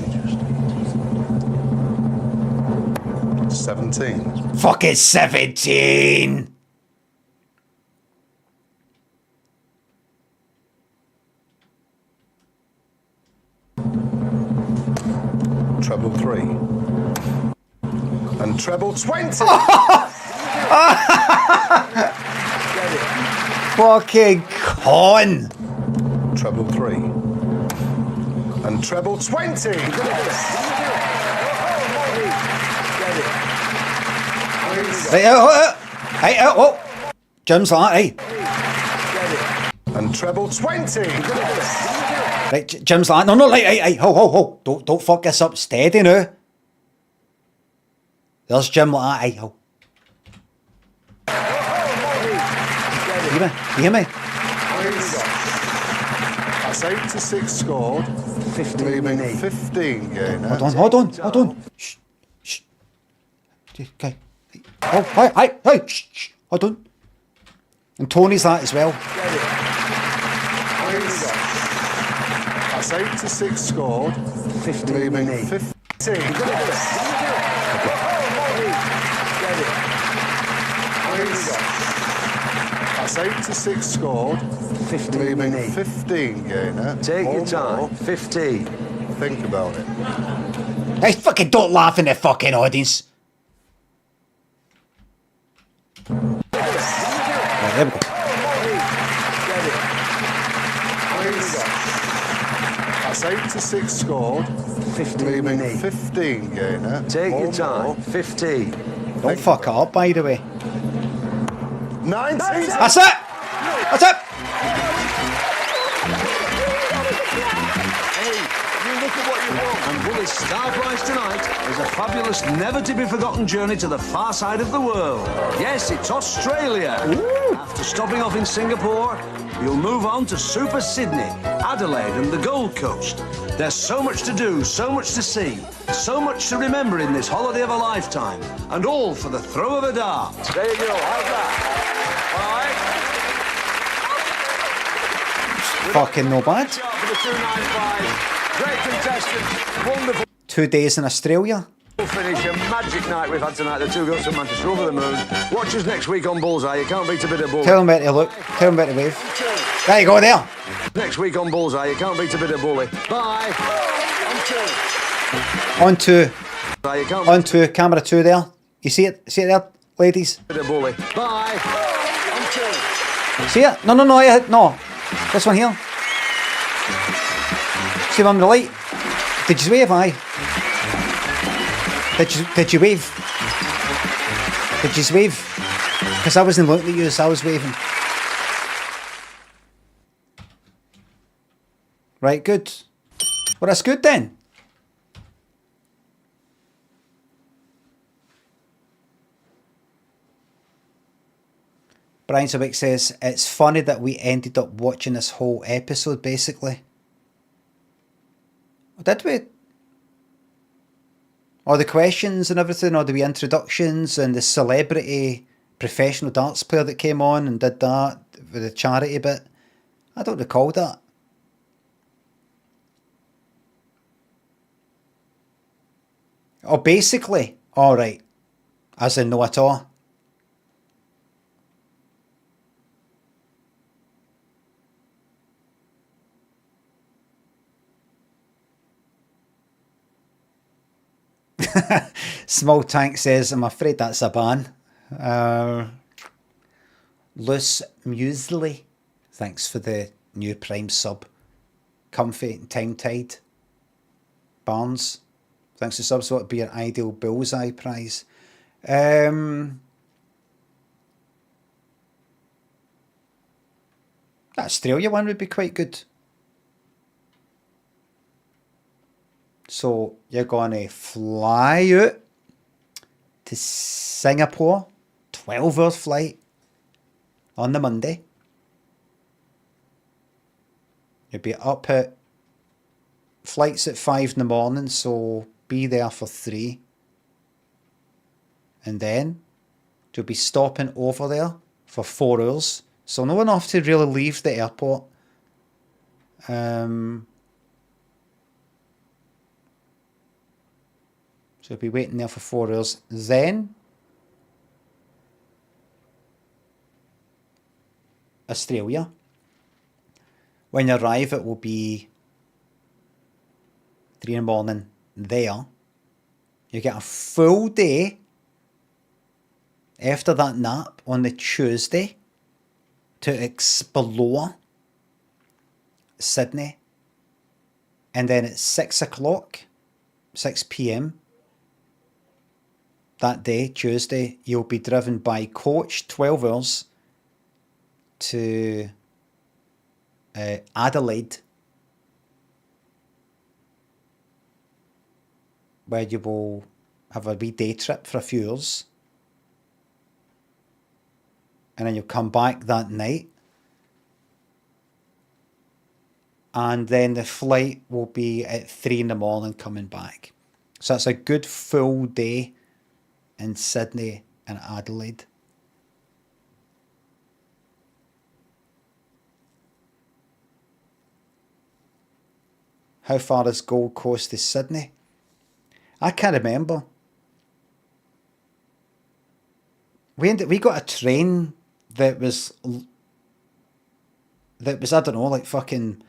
17. Fuck it, 17! Treble 3. And treble 20. Fucking con. Treble 3. And treble 20. Hey, Jim's like, hey. And treble 20. Right, Jim's like, no, hey, ho. Don't fuck this up. Steady now. There's Jim like, hey, ho. You hear me? That's 8 to 6 scored. 15 gainer. Hold on. Shh. Okay. Oh, hey, shh. Hold on. And Tony's that as well. That's 8 to 6 scored. 15. That's 8 to 6 scored. 15 gainer. Take your time. 15. Think about it. Hey, fucking don't laugh in the fucking audience. Right, there we go. That's 8 to 6 scored. 15 gainer. Take your time. 15. Don't fuck it up, by the way. 19. That's it. And Bully's star prize tonight is a fabulous, never-to-be-forgotten journey to the far side of the world. Yes, it's Australia. Ooh. After stopping off in Singapore, you'll move on to Super Sydney, Adelaide and the Gold Coast. There's so much to do, so much to see, so much to remember in this holiday of a lifetime, and all for the throw of a dart. There you go. How's that? Fucking no bad. For the 295. Great contestants. Wonderful 2 days in Australia. finish. A magic night we've had tonight. The two girls from Manchester over the moon. Watch us next week on Bullseye. You can't beat a bit of bull. Tell them where to look. Tell them where to wave. There you go, there. Next week on Bullseye. You can't beat a bit of bully. Bye. On to camera 2 there. You see it? See it there, ladies? Bit of bully. Bye. See it? No. No. This one here. See one on the light? Did you wave? Aye. Did you wave? Did you wave? Because I wasn't looking at you, so I was waving. Right, good. Well, that's good then. Brian Sawick says, it's funny that we ended up watching this whole episode, basically. Did we? All the questions and everything, all the wee introductions and the celebrity professional darts player that came on and did that with the charity bit. I don't recall that. Oh, basically. Alright. As in no at all. Small Tank says, I'm afraid that's a ban. Loose Muesli, thanks for the new Prime sub. Comfy and Time Tide. Barnes, thanks for subs. What would be your ideal Bullseye prize? That Australia one would be quite good. So you're going to fly out to Singapore, 12-hour flight on the Monday. You'll be up at flights at 5 in the morning, so be there for 3. And then you'll be stopping over there for 4 hours. So no enough to really leave the airport. So you'll be waiting there for 4 hours. Then Australia. When you arrive, it will be 3 in the morning there. You get a full day after that nap on the Tuesday to explore Sydney. And then at 6 o'clock, 6 p.m. that day, Tuesday, you'll be driven by coach 12 hours to Adelaide, where you will have a wee day trip for a few hours. And then you'll come back that night. And then the flight will be at 3 in the morning coming back. So that's a good full day in Sydney and Adelaide. How far is Gold Coast to Sydney? I can't remember. We got a train that was I don't know, like fucking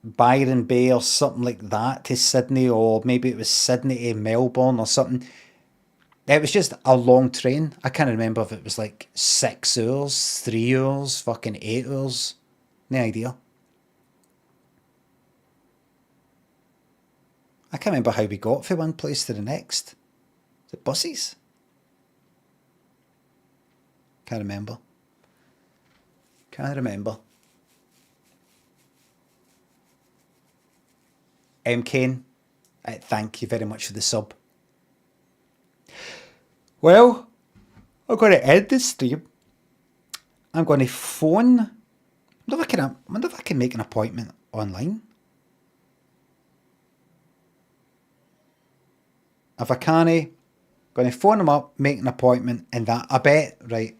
Byron Bay or something like that to Sydney, or maybe it was Sydney to Melbourne or something. It was just a long train. I can't remember if it was like 6 hours, 3 hours, fucking 8 hours. No idea. I can't remember how we got from one place to the next. Is it buses? Can't remember. Can't remember. Kane, thank you very much for the sub. Well, I'm going to end this stream. I'm going to phone. I wonder if I can make an appointment online. If I can't, I'm going to phone them up, make an appointment, and that, I bet, right.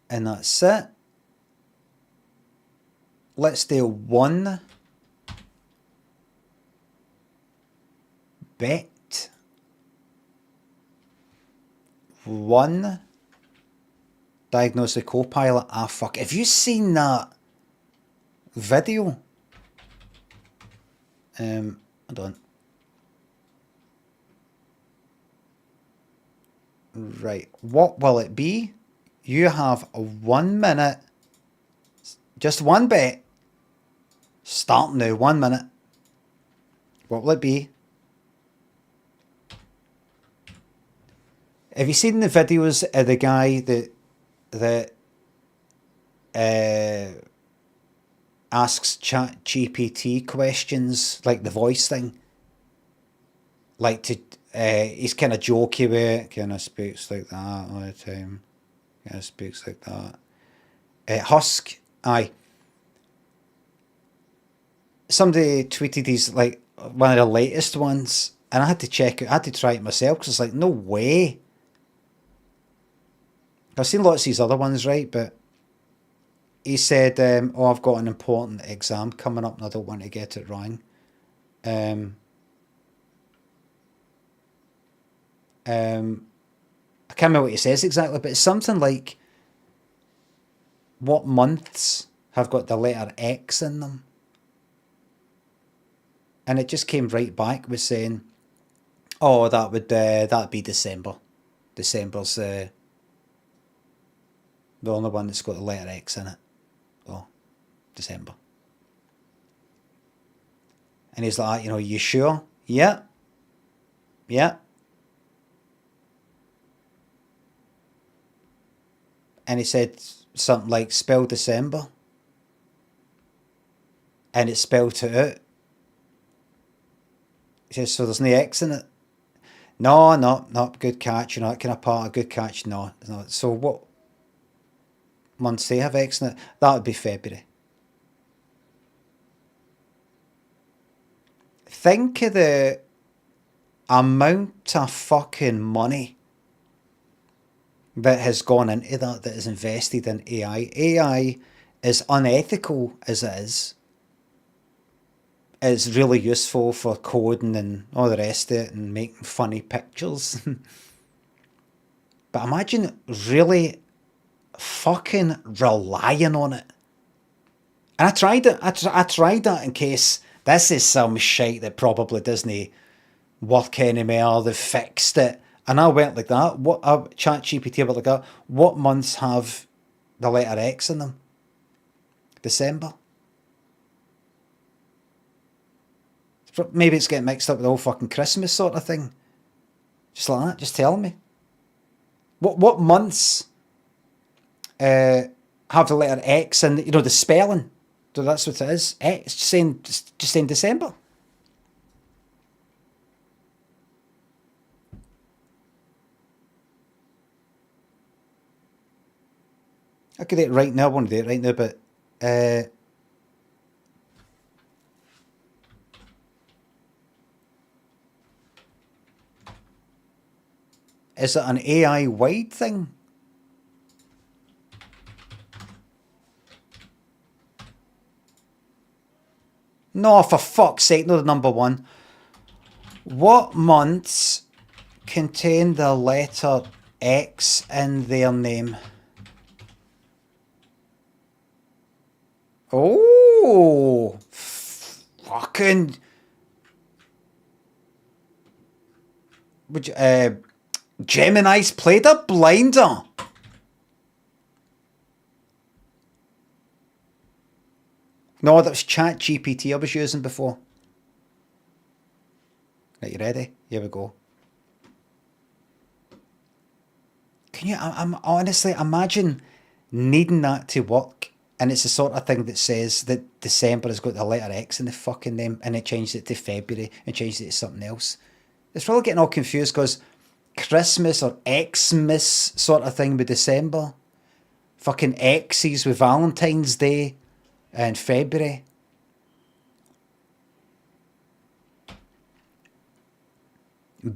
And that's it. Let's do one bet. One diagnose the co-pilot. Ah, fuck. Have you seen that video? Hold on. Right. What will it be? You have a 1 minute. Just one bet. Start now. 1 minute. What will it be? Have you seen the videos of the guy that asks ChatGPT questions, like the voice thing? Like to he's kind of jokey with it. Kind of speaks like that all the time. Kind of speaks like that. Husk, aye. Somebody tweeted these, like one of the latest ones, and I had to check it. I had to try it myself because it's like, no way. I've seen lots of these other ones, right? But he said, "Oh, I've got an important exam coming up, and I don't want to get it wrong." I can't remember what he says exactly, but it's something like, what months have got the letter X in them? And it just came right back with saying, oh, that'd be December. December's the only one that's got the letter X in it. Oh, December. And he's like, you sure? Yeah. Yeah. And he said something like, spell December. And it spelled it out. He says, so there's no X in it? No, good catch. That kind of part of good catch. No. So what months they have X in it? That would be February. Think of the amount of fucking money that has gone into that is invested in AI. AI is unethical as it is. It's really useful for coding and all the rest of it and making funny pictures. But imagine really fucking relying on it. And I tried it. I tried that in case this is some shite that probably doesn't work anymore. They fixed it. And I went like that. What Chat GPT about like that? What months have the letter X in them? December. Maybe it's getting mixed up with the whole fucking Christmas sort of thing. Just like that. Just tell me. What months have the letter X and the spelling? So that's what it is. X, just saying December. I could do it right now. I want to do it right now, but is it an AI wide thing? No, for fuck's sake, no, the number one. What months contain the letter X in their name? Oh, fucking. Would you, Gemini's played a blinder. No, that was Chat GPT I was using before. Right, you ready? Here we go. Can you, I'm honestly, imagine needing that to work, and it's the sort of thing that says that December has got the letter X in the fucking name, and it changed it to February and changed it to something else. It's probably getting all confused because Christmas or Xmas sort of thing with December. Fucking X's with Valentine's Day and February.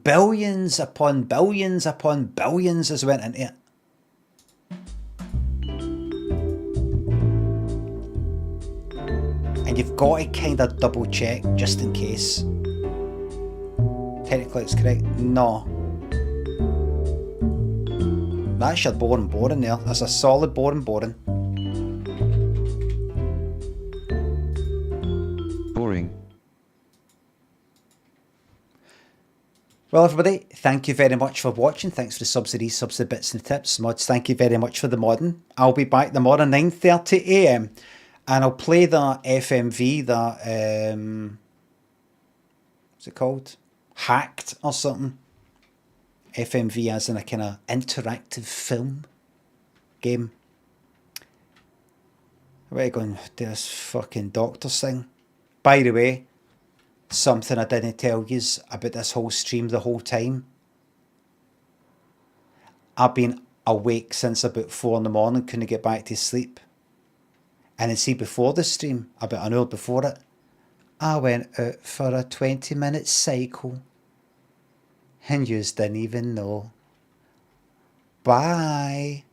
Billions upon billions upon billions has went into it. And you've got to kind of double check just in case. Technically it's correct. No. That's your boring there. That's a solid boring. Boring. Well, everybody, thank you very much for watching. Thanks for the subs, the bits and the tips. Mods, thank you very much for the modding. I'll be back tomorrow 9:30 AM. And I'll play that FMV, that, what's it called? Hacked or something. FMV as in a kind of interactive film game. We're going to do this fucking doctor's thing. By the way, something I didn't tell you about this whole stream the whole time. I've been awake since about 4 in the morning, couldn't get back to sleep. And then see, before the stream, about an hour before it, I went out for a 20-minute cycle. And yous didn't even know. Bye.